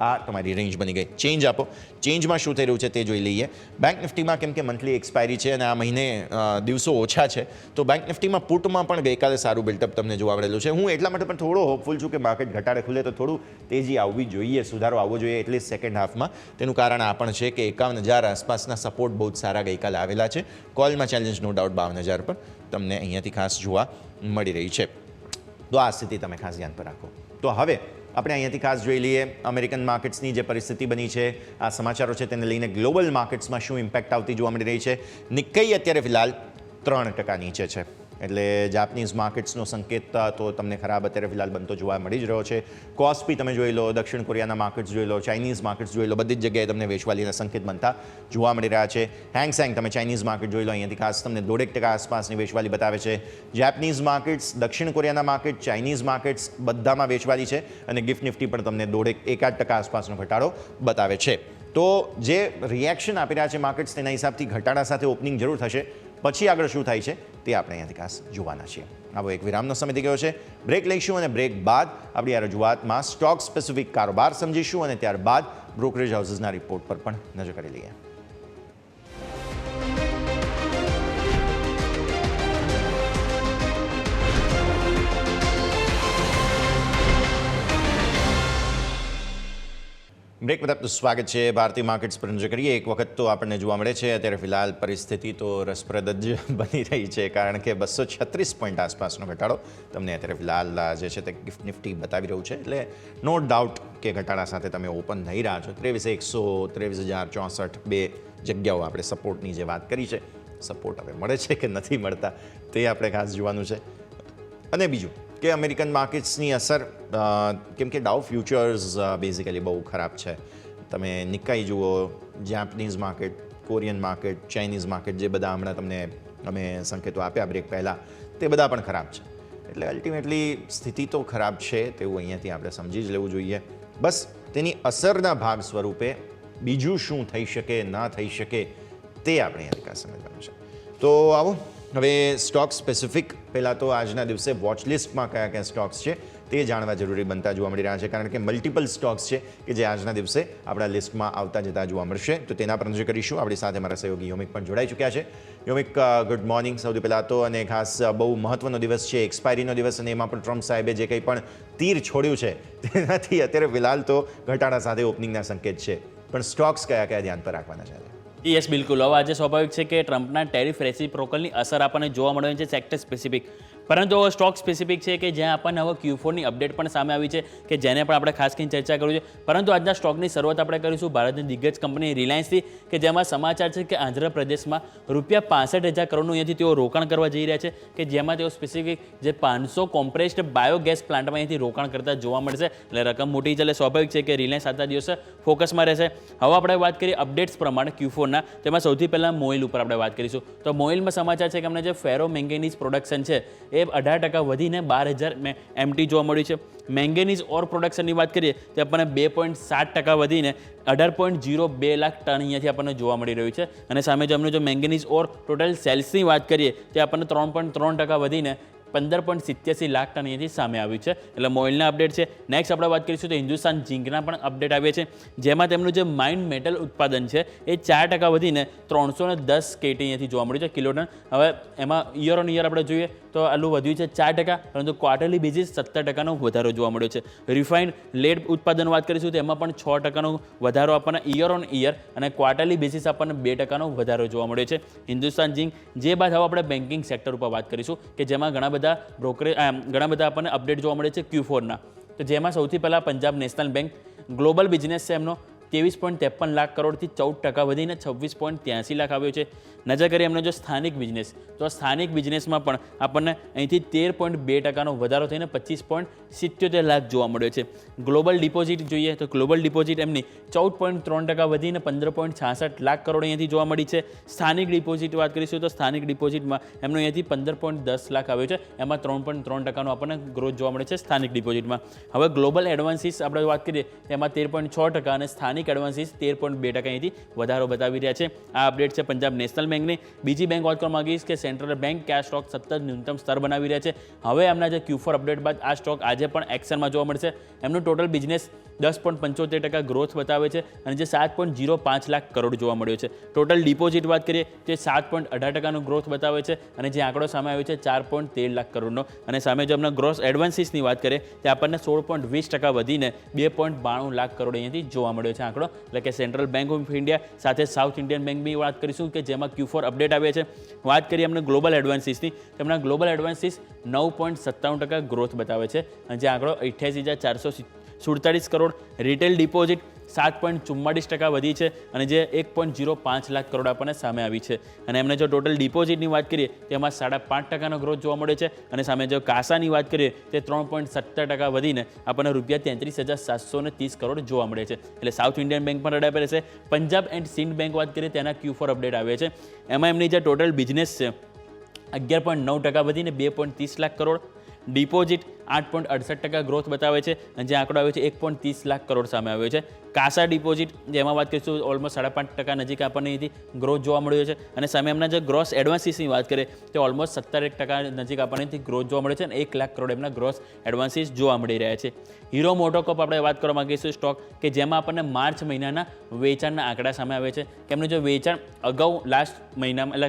આ તમારી રેન્જ બની ગઈ. ચેન્જ આપો. ચેન્જમાં શું થઈ રહ્યું છે તે જોઈ લઈએ. બેંક નિફ્ટીમાં કેમ કે મંથલી એક્સપાયરી છે અને આ મહિને દિવસો ઓછા છે તો બેંક નિફ્ટીમાં પુટમાં પણ ગઈકાલે સારું બિલ્ટઅપ તમને જોવા મળેલું છે. હું એટલા માટે પણ થોડો હોપફુલ છું કે માર્કેટ ઘટાડે ખુલે તો થોડું તેજી આવવી જોઈએ, સુધારો આવવો જોઈએ એટલીસ્ટ સેકન્ડ હાફમાં. તેનું કારણ આ પણ છે કે 51,000 આસપાસના સપોર્ટ બહુ જ સારા ગઈકાલે આવેલા છે. કોલમાં ચેલેન્જ નો ડાઉટ 52,000 પર તમને અહીંયાથી ખાસ જોવા મળી રહી છે. તો આ સ્થિતિ તમે ખાસ ધ્યાન પર રાખો. તો હવે આપણે અહીંયાથી ખાસ જોઈ લઈએ અમેરિકન માર્કેટ્સની જે પરિસ્થિતિ બની છે, આ સમાચારો છે તેને લઈને ગ્લોબલ માર્કેટ્સમાં શું ઇમ્પેક્ટ આવતી જોવા મળી રહી છે. નિક્કેઈ અત્યારે ફિલહાલ 3% નીચે છે, એટલે જાપાનીઝ માર્કેટ્સનો સંકેત તો તમને ખરાબ અત્યારે ફિલહાલ બનતો જોવા મળી જ રહ્યો છે. કોસ્પી તમે જોઈ લો, દક્ષિણ કોરિયાના માર્કેટ્સ જોઈ લો, ચાઇનીઝ માર્કેટ્સ જોઈ લો, બધી જ જગ્યાએ તમને વેચવાલીના સંકેત બનતા જોવા મળી રહ્યા છે. હેંગસેંગ તમે ચાઇનીઝ માર્કેટ જોઈ લો, અહીંયાથી ખાસ તમને 1.5% આસપાસની વેચવાલી બતાવે છે. જાપાનીઝ માર્કેટ્સ, દક્ષિણ કોરિયાના માર્કેટ, ચાઇનીઝ માર્કેટ્સ બધામાં વેચવાલી છે અને ગિફ્ટ નિફ્ટી પણ તમને 1.5% આસપાસનો ઘટાડો બતાવે છે. તો જે રિએક્શન આપી રહ્યા છે માર્કેટ્સ તેના હિસાબથી ઘટાડા સાથે ઓપનિંગ જરૂર થશે. પછી આગળ શું થાય છે તે આપણે અહીંયાથી ખાસ જોવાના છીએ. આવો એક વિરામનો સમય થઈ ગયો છે. બ્રેક લઈશું અને બ્રેક બાદ આપણી આ રજૂઆતમાં સ્ટોક સ્પેસિફિક કારોબાર સમજીશું અને ત્યારબાદ બ્રોકરેજ હાઉસીસના રિપોર્ટ પર પણ નજર કરી લઈએ. બ્રેક બાદ આપનું સ્વાગત છે. ભારતીય માર્કેટ્સ પર નજર કરીએ. એક વખત તો આપણને જોવા મળે છે અત્યારે ફિલહાલ પરિસ્થિતિ તો રસપ્રદ જ બની રહી છે, કારણ કે 236 પોઈન્ટ આસપાસનો ઘટાડો તમને અત્યારે ફિલહાલ જે છે તે ગિફ્ટ નિફ્ટી બતાવી રહ્યું છે. એટલે નો ડાઉટ કે ઘટાડા સાથે તમે ઓપન થઈ રહ્યા છો. 23,100, 23,064 બે જગ્યાઓ આપણે સપોર્ટની જે વાત કરી છે, સપોર્ટ હવે મળે છે કે નથી મળતા તે આપણે ખાસ જોવાનું છે. અને બીજું કે અમેરિકન માર્કેટ્સની અસર, કેમ કે ડાઉ ફ્યુચર્સ બેઝિકલી બહુ ખરાબ છે. તમે નિક્કાઈ જુઓ, Japanese market, Korean market, Chinese market, જે બધા હમણાં તમને અમે સંકેતો આપ્યા બ્રેક પહેલાં, તે બધા પણ ખરાબ છે. એટલે અલ્ટિમેટલી સ્થિતિ તો ખરાબ છે તેવું અહીંયાથી આપણે સમજી જ લેવું જોઈએ. બસ તેની અસરના ભાગ સ્વરૂપે બીજું શું થઈ શકે, ના થઈ શકે તે આપણે અહીંયાથી સમજવાનું છે. તો આવો હવે સ્ટોક સ્પેસિફિક પહેલાં તો આજના દિવસે વોચ લિસ્ટમાં કયા કયા સ્ટોક્સ છે તે જાણવા જરૂરી બનતા જોવા મળી રહ્યા છે, કારણ કે મલ્ટિપલ સ્ટોક્સ છે કે જે આજના દિવસે આપણા લિસ્ટમાં આવતા જતા જોવા મળશે. તો તેના પર નજર કરીશું. આપણી સાથે મારા સહયોગી યોમિક પણ જોડાઈ ચૂક્યા છે. યોમિક, ગુડ મોર્નિંગ સૌથી પહેલાં તો. અને ખાસ બહુ મહત્વનો દિવસ છે, એક્સપાયરીનો દિવસ, અને એમાં પણ ટ્રમ્પ સાહેબે જે કંઈ પણ તીર છોડ્યું છે તેનાથી અત્યારે ફિલહાલ તો ઘટાડા સાથે ઓપનિંગના સંકેત છે, પણ સ્ટોક્સ કયા કયા ધ્યાન પર રાખવાના છે? યસ, બિલકુલ. હવે આજે સ્વાભાવિક છે કે ટ્રમ્પના ટેરિફ રેસિપ્રોકલની અસર આપણને જોવા મળે છે સેક્ટર સ્પેસિફિક, પરંતુ હવે સ્ટોક સ્પેસિફિક છે કે જ્યાં આપણને હવે Q4ની અપડેટ પણ સામે આવી છે કે જેને પણ આપણે ખાસ કરીને ચર્ચા કરવી છે. પરંતુ આજના સ્ટોકની શરૂઆત આપણે કરીશું ભારતની દિગ્ગજ કંપની રિલાયન્સથી, કે જેમાં સમાચાર છે કે આંધ્રપ્રદેશમાં ₹65,000 કરોડનું અહીંયાથી તેઓ રોકાણ કરવા જઈ રહ્યા છે, કે જેમાં તેઓ સ્પેસિફિક જે 500 કોમ્પ્રેસ્ડ બાયોગેસ પ્લાન્ટમાં અહીંયાથી રોકાણ કરતા જોવા મળશે. એટલે રકમ મોટી છે, એટલે સ્વાભાવિક છે કે રિલાયન્સ આજના દિવસે ફોકસમાં રહેશે. હવે આપણે વાત કરીએ અપડેટ્સ પ્રમાણે Q4ના, તેમાં સૌથી પહેલાં મોઇલ ઉપર આપણે વાત કરીશું. તો મોઇલમાં સમાચાર છે કે અમને જે ફેરો મેંગેનીઝ પ્રોડક્શન છે એ 18% વધીને 12,000 MT જોવા મળ્યું છે. મેંગેનીઝ ઓર પ્રોડક્શનની વાત કરીએ તો આપણને 2.7% વધીને 18.02 લાખ ટન અહીંયાથી આપણને જોવા મળી રહ્યું છે. અને સામે જો અમને જો મેંગેનીઝ ઓર ટોટલ સેલ્સની વાત કરીએ તો આપણને 3.3% વધીને 15.87 લાખ ટન અહીંયાથી સામે આવ્યું છે. એટલે મોઇલના અપડેટ છે. નેક્સ્ટ આપણે વાત કરીશું તો હિન્દુસ્તાન ઝિંકના પણ અપડેટ આવ્યા છે, જેમાં તેમનું જે માઇન્ડ મેટલ ઉત્પાદન છે એ 4% વધીને 310 KT અહીંયાથી જોવા મળ્યું છે કિલોટન. હવે એમાં યર ઓન યર આપણે જોઈએ તો આટલું વધ્યું છે 4%, પરંતુ ક્વાર્ટરલી બેઝિસ 17% વધારો જોવા મળ્યો છે. રિફાઇન્ડ લેડ ઉત્પાદન વાત કરીશું તો એમાં પણ 6% વધારો આપણને યર ઓન યર અને ક્વાર્ટરલી બેઝિસ આપણને 2% વધારો જોવા મળ્યો છે. હિન્દુસ્તાન ઝિંક જે બાદ હવે આપણે બેન્કિંગ સેક્ટર ઉપર વાત કરીશું કે જેમાં ઘણા બધા આપણને અપડેટ જોવા મળે છે Q4ના. તો જેમાં સૌથી પહેલાં Punjab national bank global business છે એમનો 23.53 લાખ કરોડથી 14% વધીને 26.83 લાખ આવ્યો છે. નજર કરીએ એમનો જો સ્થાનિક બિઝનેસ, તો સ્થાનિક બિઝનેસમાં પણ આપણને અહીંથી 13.2% વધારો થઈને 25.77 લાખ જોવા મળ્યો છે. ગ્લોબલ ડિપોઝિટ જોઈએ તો ગ્લોબલ ડિપોઝિટ એમની 14.3% વધીને 15.66 લાખ કરોડ અહીંયાથી જોવા મળી છે. સ્થાનિક ડિપોઝિટ વાત કરીશું તો સ્થાનિક ડિપોઝિટમાં એમનો અહીંયાથી 15.10 લાખ આવ્યો છે, એમાં 3.3% આપણને ગ્રોથ જોવા મળે છે સ્થાનિક ડિપોઝિટમાં. હવે ગ્લોબલ એડવાન્સીસ આપણે વાત કરીએ તેમાં 13.6% અને સ્થાનિક એડવાન્સીસ 13.2% અહીંથી વધારો બતાવી રહ્યા છે. આ અપડેટ છે પંજાબ નેશનલ બેંકની. બીજી બેંક વાત કરવા માંગીશ કે સેન્ટ્રલ બેંક કે આ સ્ટોક સતત ન્યૂનતમ સ્તર બનાવી રહ્યા છે. હવે એમના જે Q4 અપડેટ બાદ આ સ્ટોક આજે પણ એક્શનમાં જોવા મળશે. એમનું ટોટલ બિઝનેસ 10.75% ગ્રોથ બતાવે છે અને જે 7.05 લાખ કરોડ જોવા મળ્યો છે. ટોટલ ડિપોઝિટ વાત કરીએ તો 7.18% ગ્રોથ બતાવે છે અને જે આંકડો સામે આવ્યો છે 4.13 લાખ કરોડનો. અને સામે જો એમના ગ્રોસ એડવાન્સીસની વાત કરીએ તો આપણને 16.20% વધીને 2.92 લાખ કરોડ અહીંયાથી જોવા મળ્યો છે આંકડો. એટલે કે સેન્ટ્રલ બેંક ઓફ ઇન્ડિયા સાથે સાઉથ ઇન્ડિયન બેંકની વાત કરીશું કે જેમાં Q4 અપડેટ આવ્યા છે. વાત કરીએ અમને ગ્લોબલ એડવાન્સીસની, તેમના ગ્લોબલ એડવાન્સીસ 9.97% ગ્રોથ બતાવે છે અને જે આંકડો 88,447 કરોડ. રિટેલ ડિપોઝિટ 7.44% વધી છે અને જે 1.05 લાખ કરોડ આપણને સામે આવી છે. અને એમને જો ટોટલ ડિપોઝિટની વાત કરીએ તેમાં 5.5% ગ્રોથ જોવા મળે છે અને સામે જો કાસાની વાત કરીએ તે 3.70% વધીને આપણને ₹33,730 કરોડ જોવા મળે છે. એટલે સાઉથ ઇન્ડિયન બેંક પણ રડાઈ પર રહેશે. પંજાબ એન્ડ સિંધ બેંક વાત કરીએ તેના Q4 અપડેટ આવે છે. એમાં એમની જે ટોટલ બિઝનેસ છે 11.9% વધીને 2.30 લાખ કરોડ. ડિપોઝિટ 8.68% ગ્રોથ બતાવે છે અને જે આંકડો આવ્યો છે 1.30 લાખ કરોડ સામે આવ્યો છે. કાસા ડિપોઝિટ જેમાં વાત કરીશું ઓલમોસ્ટ 5.5% નજીક આપણને અહીંથી ગ્રોથ જોવા મળ્યો છે અને સામે એમના જે ગ્રોસ એડવાન્સીસની વાત કરીએ તો ઓલમોસ્ટ 17% નજીક આપણને અહીંથી ગ્રોથ જોવા મળે છે અને 1 લાખ કરોડ એમના ગ્રોસ એડવાન્સીસ જોવા મળી રહ્યા છે. હીરો મોટોકોપ આપણે વાત કરવા માંગીશું સ્ટોક કે જેમાં આપણને માર્ચ મહિનાના વેચાણના આંકડા સામે આવે છે કે એમનું જે વેચાણ અગાઉ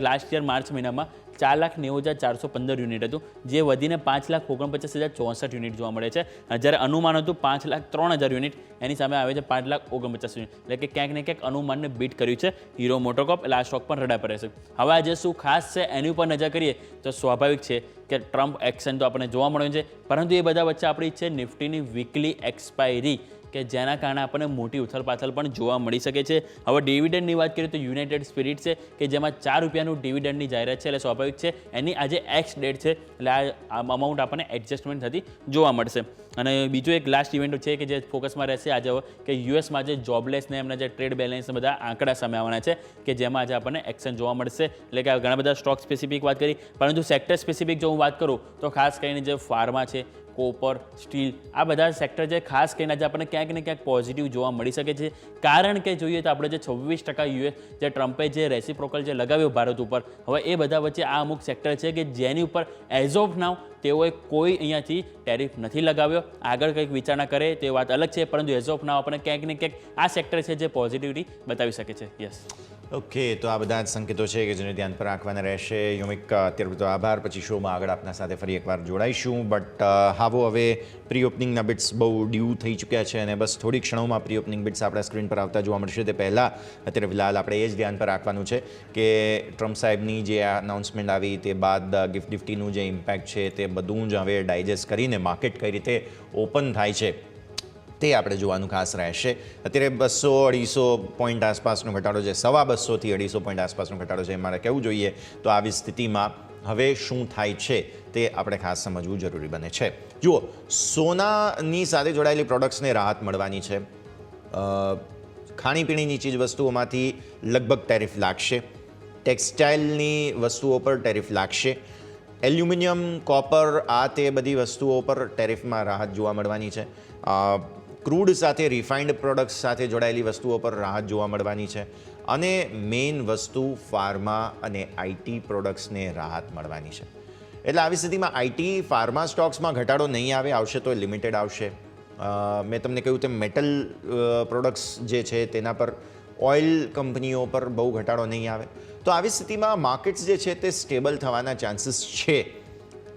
લાસ્ટ યર માર્ચ મહિનામાં 4,90,415 યુનિટ હતું, જે વધીને 5,49,064 યુનિટ જોવા મળે છે. જ્યારે અનુમાન હતું 5,03,000 યુનિટ, એની સામે આવે છે 5,49,000 યુનિટ. એટલે કે ક્યાંક ને ક્યાંક અનુમાનને બીટ કર્યું છે હીરો મોટોકોપ. એટલે આ સ્ટોક પણ રડા પર રહેશે. હવે આજે શું ખાસ છે એની ઉપર નજર કરીએ તો સ્વાભાવિક છે કે ટ્રમ્પ એક્શન તો આપણને જોવા મળ્યું છે, પરંતુ એ બધા વચ્ચે આપણી છે નિફ્ટીની વીકલી એક્સપાયરી કે જેના કારણે આપણને મોટી ઉથલપાથલ પણ જોવા મળી શકે છે. હવે ડિવિડન્ડની વાત કરીએ તો યુનાઇટેડ સ્પિરિટ છે કે જેમાં ₹4 ડિવિડન્ડની જાહેરાત છે. એટલે સ્વાભાવિક છે એની આજે એક્સ ડેટ છે, એટલે આ અમાઉન્ટ આપણને એડજસ્ટમેન્ટ થતી જોવા મળશે. અને બીજો એક લાસ્ટ ઇવેન્ટ છે કે જે ફોકસમાં રહેશે આજે કે યુએસમાં જે જોબલેસને એમના જે ટ્રેડ બેલેન્સ બધા આંકડા સામે આવવાના છે કે જેમાં આજે આપણને એક્શન જોવા મળશે. એટલે કે ઘણા બધા સ્ટોક સ્પેસિફિક વાત કરી, પરંતુ સેક્ટર સ્પેસિફિક જો હું વાત કરું તો ખાસ કરીને જે ફાર્મા છે, કોપર, સ્ટીલ, આ બધા સેક્ટર છે ખાસ કરીને આજે આપણને ક્યાંક ને ક્યાંક પોઝિટિવ જોવા મળી શકે છે. કારણ કે જોઈએ તો આપણે જે 26% યુએસ જે ટ્રમ્પે જે રેસિપ્રોકલ જે લગાવ્યો ભારત ઉપર, હવે એ બધા વચ્ચે આ અમુક સેક્ટર છે કે જેની ઉપર એઝ ઓફ નાઉ તેઓએ કોઈ અહીંયાથી ટેરિફ નથી લગાવ્યો. આગળ કંઈક વિચારણા કરે તે વાત અલગ છે, પરંતુ એઝ ઓફ નાઉ આપણને ક્યાંક ને ક્યાંક આ સેક્ટર છે જે પોઝિટિવિટી બતાવી શકે છે. યસ, ઓકે, તો આ બધા જ સંકેતો છે કે જેને ધ્યાન પર રાખવાના રહેશે. યોમિક, અત્યાર બધો આભાર. પછી શોમાં આગળ આપના સાથે ફરી એકવાર જોડાઈશું. બટ હાવો હવે પ્રી ઓપનિંગના બિટ્સ બહુ ડ્યુ થઈ ચૂક્યા છે અને બસ થોડી ક્ષણોમાં પ્રી ઓપનિંગ બિટ્સ આપણા સ્ક્રીન પર આવતા જોવા મળશે. તે પહેલાં અત્યારે ફિલહાલ આપણે એ જ ધ્યાન પર રાખવાનું છે કે ટ્રમ્પ સાહેબની જે અનાઉન્સમેન્ટ આવી તે બાદ ગિફ્ટ નિફ્ટીનું જે ઇમ્પેક્ટ છે તે બધું જ હવે ડાયજેસ્ટ કરીને માર્કેટ કઈ રીતે ઓપન થાય છે તે આપણે જોવાનું ખાસ રહેશે. અત્યારે 200-250 પોઈન્ટ આસપાસનો ઘટાડો છે, 250 થી 250 પોઈન્ટ આસપાસનો ઘટાડો છે મારે કહેવું જોઈએ. તો આવી સ્થિતિમાં હવે શું થાય છે તે આપણે ખાસ સમજવું જરૂરી બને છે. જુઓ, સોનાની સાથે જોડાયેલી પ્રોડક્ટ્સને રાહત મળવાની છે. ખાણીપીણીની ચીજ વસ્તુઓમાંથી લગભગ ટેરિફ લાગશે. ટેક્સટાઇલની વસ્તુઓ પર ટેરિફ લાગશે. એલ્યુમિનિયમ, કોપર, આ તે બધી વસ્તુઓ પર ટેરિફમાં રાહત જોવા મળવાની છે. ક્રૂડ સાથે રિફાઇન્ડ પ્રોડક્ટ્સ સાથે જોડાયેલી વસ્તુઓ પર રાહત જોવા મળવાની છે. અને મેઇન વસ્તુ ફાર્મા અને આઈટી પ્રોડક્ટ્સને રાહત મળવાની છે. એટલે આવી સ્થિતિમાં આઈટી ફાર્મા સ્ટોક્સમાં ઘટાડો નહીં આવે, આવશે તો લિમિટેડ આવશે. મેં તમને કહ્યું તેમ મેટલ પ્રોડક્ટ્સ જે છે તેના પર, ઓઇલ કંપનીઓ પર બહુ ઘટાડો નહીં આવે. તો આવી સ્થિતિમાં માર્કેટ્સ જે છે તે સ્ટેબલ થવાના ચાન્સીસ છે.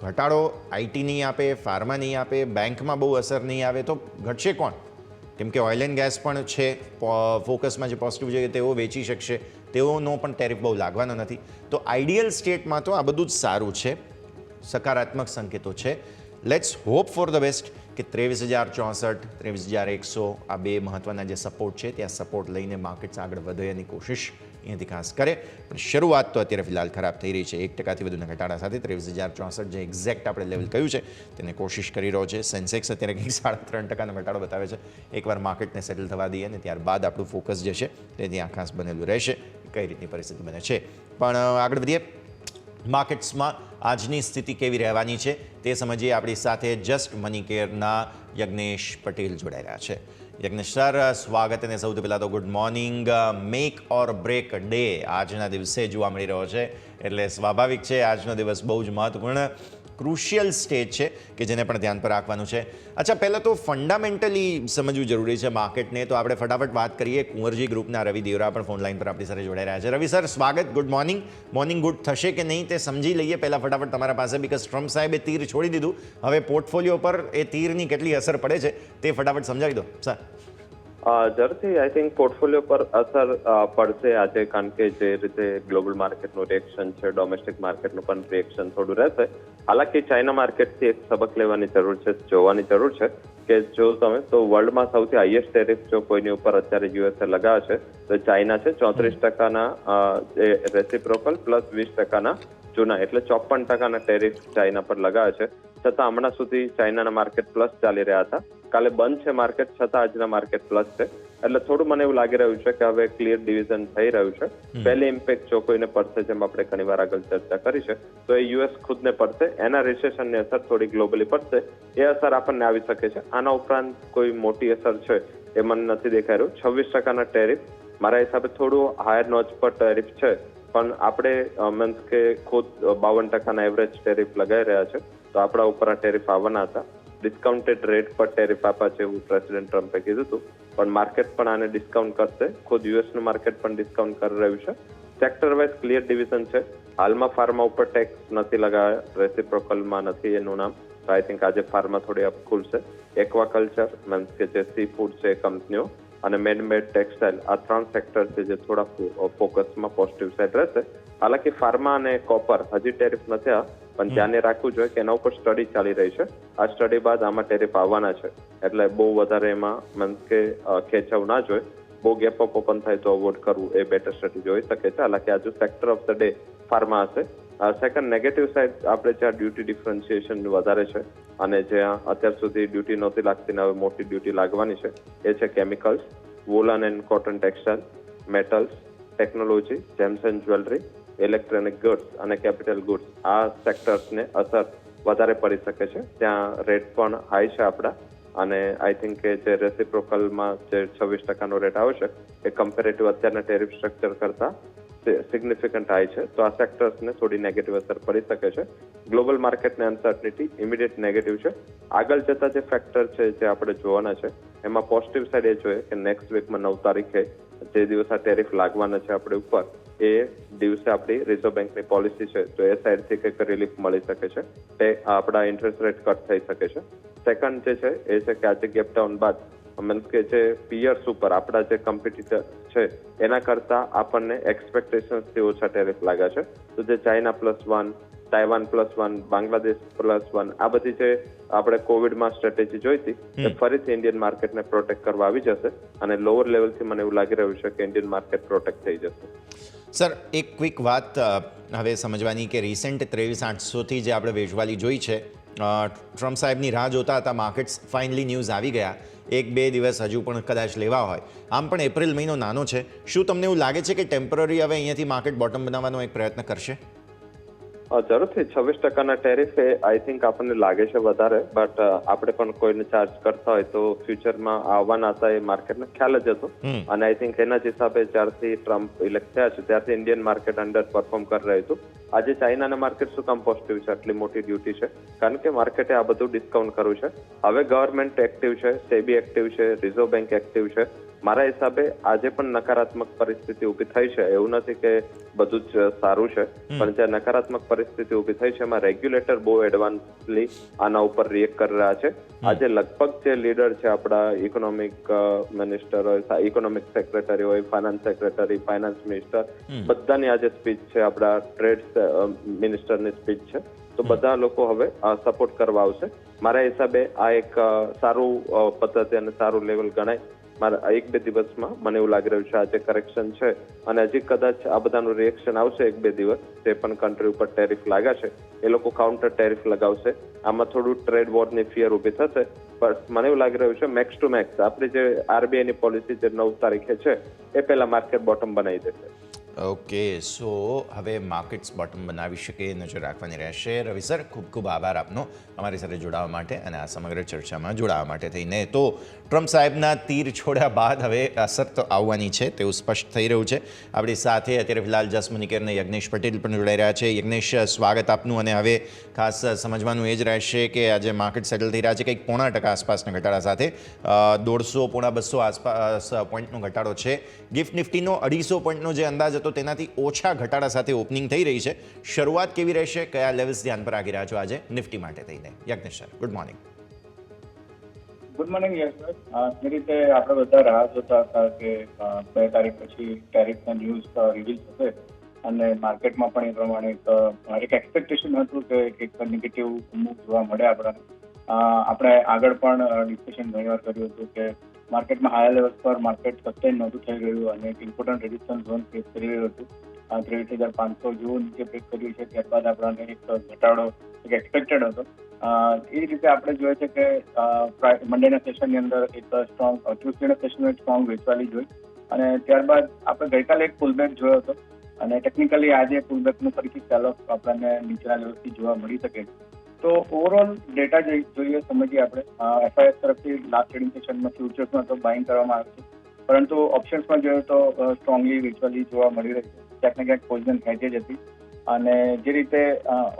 ઘટાડો આઈટી નહીં આપે, ફાર્મા નહીં આપે, બેંકમાં બહુ અસર નહીં આવે તો ઘટશે કોણ? કેમ કે ઓઇલ એન્ડ ગેસ પણ છે ફોકસમાં, જે પોઝિટિવ છે તેઓ વેચી શકશે, તેઓનો પણ ટેરિફ બહુ લાગવાનો નથી. તો આઈડિયલ સ્ટેટમાં તો આ બધું જ સારું છે, સકારાત્મક સંકેતો છે. Let's hope for the best કે 23,064, 23,100 આ બે મહત્ત્વના જે સપોર્ટ છે ત્યાં સપોર્ટ લઈને માર્કેટ્સ આગળ વધે એની કોશિશ અહીંયાથી ખાસ કરે. પણ શરૂઆત તો અત્યારે ફિલહાલ ખરાબ થઈ રહી છે. 1%થી વધુના ઘટાડા સાથે 23,064 જે એક્ઝેક્ટ આપણે લેવલ કહ્યું છે તેને કોશિશ કરી રહ્યો છે. સેન્સેક્સ અત્યારે કંઈક 3.5% ઘટાડો બતાવે છે. એકવાર માર્કેટને સેટલ થવા દઈએ અને ત્યારબાદ આપણું ફોકસ જે છે તે ત્યાં ખાસ બનેલું રહેશે, કઈ રીતની પરિસ્થિતિ બને છે. પણ આગળ વધીએ, માર્કેટ્સમાં આજની સ્થિતિ કેવી રહેવાની છે તે સમજીએ. આપણી સાથે જસ્ટ મની કેરના યજ્ઞેશ પટેલ જોડાયેલા છે. યજ્ઞેશ સર, સ્વાગત. અને સૌથી પહેલાં તો ગુડ મોર્નિંગ. મેક ઓર બ્રેક ડે આજના દિવસે જોવા મળી રહ્યો છે, એટલે સ્વાભાવિક છે આજનો દિવસ બહુ જ મહત્વપૂર્ણ ક્રુશિયલ સ્ટેજ છે કે જેને પણ ધ્યાન પર રાખવાનું છે. અચ્છા, પહેલાં તો ફંડામેન્ટલી સમજવું જરૂરી છે માર્કેટને, તો આપણે ફટાફટ વાત કરીએ. કુંવરજી ગ્રુપના રવિ દેવરા પણ ફોન લાઈન પર આપણી સાથે જોડાઈ રહ્યા છે. રવિ સર, સ્વાગત. Good morning. મોર્નિંગ ગુડ થશે કે નહીં તે સમજી લઈએ પહેલાં ફટાફટ તમારા પાસે, બીકોઝ ટ્રમ્પ સાહેબે તીર છોડી દીધું. હવે પોર્ટફોલિયો પર એ તીરની કેટલી અસર પડે છે તે ફટાફટ સમજાવી દો સર. જરૂરથી આઈ થિંક પોર્ટફોલિયો પર અસર પડશે આજે, કારણ કે જે રીતે ગ્લોબલ માર્કેટનું રિએક્શન છે, ડોમેસ્ટિક માર્કેટનું પણ રિએક્શન થોડું રહેશે. હાલાકી ચાઇના માર્કેટથી એક સબક લેવાની જરૂર છે, જોવાની જરૂર છે કે જો તમે તો વર્લ્ડમાં સૌથી હાઈએસ્ટ ટેરિફ જો કોઈની ઉપર અત્યારે યુએસએ લગાવે છે તો ચાઇના છે. 34% જે રેસિપ્રોકલ પ્લસ 20% જૂના, એટલે 54% ટેરિફ ચાઇના પર લગાવે છે. છતાં હમણાં સુધી ચાઇનાના માર્કેટ પ્લસ ચાલી રહ્યા હતા. કાલે બંધ છે માર્કેટ, છતાં આજના માર્કેટ પ્લસ છે. એટલે થોડું મને એવું લાગી રહ્યું છે કે હવે ક્લિયર ડિવિઝન થઈ રહ્યું છે. પહેલી ઇમ્પેક્ટ જો કોઈને પડશે, જેમ આપણે ઘણીવાર આગળ ચર્ચા કરી છે, તો એ યુએસ ખુદને પડશે. એના રિસેશનની અસર થોડી ગ્લોબલી પડશે, એ અસર આપણને આવી શકે છે. આના ઉપરાંત કોઈ મોટી અસર છે એ મને નથી દેખાઈ રહ્યું. 26% ટેરિફ મારા હિસાબે થોડું હાયર નોચ પર ટેરિફ છે, પણ આપણે મીન્સ કે ખુદ 52% એવરેજ ટેરિફ લગાવી રહ્યા છે, તો આપણા ઉપર આ ટેરિફ આવવાના હતા. ડિસ્કાઉન્ટેડ રેટ પર ટેરિફ આપ્યા છે એવું પ્રેસિડેન્ટ ટ્રમ્પે કીધું હતું, પણ માર્કેટ પણ આને ડિસ્કાઉન્ટ કરશે. ખુદ યુએસનું માર્કેટ પણ ડિસ્કાઉન્ટ કરી રહ્યું છે. સેક્ટર વાઇઝ ક્લિયર ડિવિઝન છે. હાલમાં ફાર્મા ઉપર ટેક્સ નથી લગાવ્યા, રેસિપ્રોકલમાં નથી એનું નામ, તો આઈ થિંક આજે ફાર્મા થોડી અપ ખુલશે. એક્વાકલ્ચર મીન્સ કે જે સી ફૂડ છે કંપનીઓ અને મેડ ટેક્સટાઇલ, આ 3 સેક્ટર છે જે થોડા ફોકસમાં પોઝિટિવ સાઇડ રહેશે. હાલાકી ફાર્મા અને કોપર હજી ટેરિફ નથી આ, પણ ધ્યાને રાખવું જોઈએ કે એના ઉપર સ્ટડી ચાલી રહી છે. આ સ્ટડી બાદ આમાં ટેરિફ આવવાના છે, એટલે બહુ વધારે એમાં મીન્સ કે ખેંચાવ ના જોઈએ. બહુ ગેપ અપ ઓપન થાય તો અવોઇડ કરવું એ બેટર સ્ટ્રેટેજી હોઈ શકે છે. હાલાકી આજુ sector of the day pharma હશે. સેકન્ડ નેગેટિવ સાઇડ આપણે જ્યાં ડ્યુટી ડિફરન્શિએશન વધારે છે અને જ્યાં અત્યાર સુધી ડ્યુટી નહોતી લાગતી ને હવે મોટી ડ્યુટી લાગવાની છે, એ છે chemicals, woollen and cotton textile, metals, technology, gems and jewellery, electronic goods અને કેપિટલ ગુડ્સ. આ સેક્ટર્સને અસર વધારે પડી શકે છે. ત્યાં રેટ પણ હાઈ છે આપણા, અને આઈ થિંક કે જે રેસિપ્રોકલમાં જે 26%નો રેટ આવશે એ કમ્પેરેટિવ અત્યારના ટેરિફ સ્ટ્રક્ચર કરતા સિગ્નિફિકન્ટ હાઈ છે, તો આ સેક્ટર્સને થોડી નેગેટિવ અસર પડી શકે છે. ગ્લોબલ માર્કેટની અનસર્ટનિટી ઇમિડિયેટ નેગેટિવ છે. આગળ જતા જે ફેક્ટર છે જે આપણે જોવાના છે એમાં પોઝિટિવ સાઈડ એ જોઈએ કે નેક્સ્ટ વીકમાં 9 તારીખે જે દિવસ આ ટેરિફ લાગવાના છે આપણે ઉપર, એ દિવસે આપણી રિઝર્વ બેંકની પોલિસી છે, તો એ સાઈડથી કંઈક રિલીફ મળી શકે છે. તે આપણા ઇન્ટરેસ્ટ રેટ કટ થઈ શકે છે. સેકન્ડ જે છે એ છે કે આજે ગેપ ડાઉન બાદ મીન્સ કે જે પિયર્સ ઉપર આપણા જે કોમ્પિટિટર છે એના કરતા આપણને એક્સપેક્ટેશન્સથી ઓછા ટેરિફ લાગ્યા છે. તો જે ચાઇના +1, તાઇવાન +1, બાંગ્લાદેશ +1, આ બધી જે આપણે કોવિડમાં સ્ટ્રેટેજી જોઈ હતી એ ફરીથી ઇન્ડિયન માર્કેટને પ્રોટેક્ટ કરવા આવી જશે, અને લોઅર લેવલથી મને એવું લાગી રહ્યું છે કે ઇન્ડિયન માર્કેટ પ્રોટેક્ટ થઈ જશે. સર, એક ક્વિક વાત હવે સમજવાની કે રિસેન્ટ 23,800થી જે આપણે વેચવાલી જોઈ છે, ટ્રમ્પ સાહેબની રાહ જોતા હતા માર્કેટ્સ, ફાઇનલી ન્યૂઝ આવી ગયા. 1-2 દિવસ હજુ પણ કદાચ લેવા હોય. આમ પણ એપ્રિલ મહિનો નાનો છે. શું તમને એવું લાગે છે કે ટેમ્પરરી હવે અહીંયાથી માર્કેટ બોટમ બનાવવાનો એક પ્રયત્ન કરશે? જરૂરથી 26%ના ટેરિફ એ આઈ થિંક આપણને લાગે છે વધારે, બટ આપણે પણ કોઈને ચાર્જ કરતા હોય તો ફ્યુચરમાં આવવાના હતા એ માર્કેટને ખ્યાલ જ હતો, અને આઈ થિંક એના જ હિસાબે જ્યારથી ટ્રમ્પ ઇલેક્ટ થયા છે ત્યારથી ઇન્ડિયન માર્કેટ અંડર પરફોર્મ કરી રહ્યું હતું. આજે ચાઇનાના માર્કેટ શું કામ પોઝિટિવ છે, આટલી મોટી ડ્યુટી છે, કારણ કે માર્કેટે આ બધું ડિસ્કાઉન્ટ કર્યું છે. હવે ગવર્મેન્ટ એક્ટિવ છે, સેબી એક્ટિવ છે, રિઝર્વ બેંક એક્ટિવ છે, મારા હિસાબે આજે પણ નકારાત્મક પરિસ્થિતિ ઊભી થઈ છે. એવું નથી કે બધું જ સારું છે, પણ જે નકારાત્મક પરિસ્થિતિ ઊભી થઈ છે એમાં રેગ્યુલેટર બહુ એડવાન્સલી આના ઉપર રિએક્ટ કરી રહ્યા છે. આજે લગભગ જે લીડર છે આપણા ઇકોનોમિક મિનિસ્ટર હોય, ઇકોનોમિક સેક્રેટરી હોય, ફાઇનાન્સ સેક્રેટરી, ફાઇનાન્સ મિનિસ્ટર, બધાની આજે સ્પીચ છે, આપણા ટ્રેડ મિનિસ્ટરની સ્પીચ છે. તો બધા લોકો હવે સપોર્ટ કરવા આવશે. મારા હિસાબે આ એક સારું પદ્ધતિ અને સારું લેવલ ગણાય. મારા 1-2 દિવસમાં મને એવું લાગી રહ્યું છે આજે કરેક્શન છે અને હજી કદાચ આ બધાનું રિએક્શન આવશે 1-2 દિવસ. જે પણ કન્ટ્રી ઉપર ટેરિફ લાગ્યા છે એ લોકો કાઉન્ટર ટેરિફ લગાવશે. આમાં થોડું ટ્રેડ વોરની ફિયર ઊભી થશે, પણ મને એવું લાગી રહ્યું છે મેક્સ ટુ મેક્સ આપણી જે આરબીઆઈની પોલિસી જે 9 તારીખે છે એ પહેલા માર્કેટ બોટમ બનાવી દેશે. ઓકે, સો હવે માર્કેટ્સ બોટમ બનાવી શકે એ નજર રાખવાની રહેશે. રવિ સર, ખૂબ ખૂબ આભાર આપનો અમારી સાથે જોડાવા માટે અને આ સમગ્ર ચર્ચામાં જોડાવા માટે થઈને. તો ટ્રમ્પ સાહેબના તીર છોડ્યા બાદ હવે અસર તો આવવાની છે તેવું સ્પષ્ટ થઈ રહ્યું છે. આપણી સાથે અત્યારે ફિલહાલ જસમુનિકેર અને યજ્ઞેશ પટેલ પણ જોડાઈ રહ્યા છે. યજ્ઞેશ, સ્વાગત આપનું. અને હવે ખાસ સમજવાનું એ જ રહેશે કે આજે માર્કેટ સેટલ થઈ રહ્યા છે કંઈક 0.5% આસપાસના ઘટાડા સાથે, 150-200 આસપાસ પોઈન્ટનો ઘટાડો છે. ગિફ્ટ નિફ્ટીનો 250 પોઈન્ટનો જે અંદાજ હતો તેનાથી ઓછા ઘટાડા સાથે ઓપનિંગ થઈ રહી છે. શરૂઆત કેવી રહેશે, કયા લેવલ્સ ધ્યાન પર રાખી રહ્યા છો આજે નિફ્ટી માટે થઈને? Yagnesh sir, good morning. Good morning યશભાઈ. જે રીતે આપણે બધા રાહ જોતા હતા કે 2 તારીખ પછી ટેરિફના ન્યૂઝ રિવીલ થશે અને માર્કેટમાં પણ એ પ્રમાણે એક એક્સપેક્ટેશન હતું કે એક નેગેટિવ મૂવ જોવા મળે આપણને. આપણે આગળ પણ ડિસ્કશન ઘણીવાર કર્યું હતું કે માર્કેટમાં હાયર લેવલ પર માર્કેટ સસ્ટેન નહોતું થઈ રહ્યું અને એક ઇમ્પોર્ટન્ટ રેઝિસ્ટન્સ ઝોન ફેસ કરી રહ્યું હતું. 23,500 જેવું નીચે બ્રેક કર્યું છે. ત્યારબાદ આપણને એક ઘટાડો એક એક્સપેક્ટેડ હતો. એ રીતે આપણે જોઈએ છે કે મંડેના સેશનની અંદર એક સ્ટ્રોંગ, ટ્યુઝડેના સેશનમાં એક સ્ટ્રોંગ વેચવાલી જોઈ અને ત્યારબાદ આપણે ગઈકાલે એક પુલબેક જોયો હતો અને ટેકનિકલી આજે પુલબેકનું ફરીથી સેલ-ઓફ આપણને નીચેના લેવલથી જોવા મળી શકે છે. તો ઓવરઓલ ડેટા જોઈએ સમજીએ આપણે. એફઆઈએસ તરફથી લાસ્ટ ટ્રેડિંગ સેશનમાં ફ્યુચર્સમાં તો બાઇંગ કરવામાં આવે છે, પરંતુ ઓપ્શન્સમાં જોઈએ તો સ્ટ્રોંગલી વેચવાલી જોવા મળી રહી છે. ક્યાંક ને ક્યાંક પોઝિશન હેજેજ હતી અને જે રીતે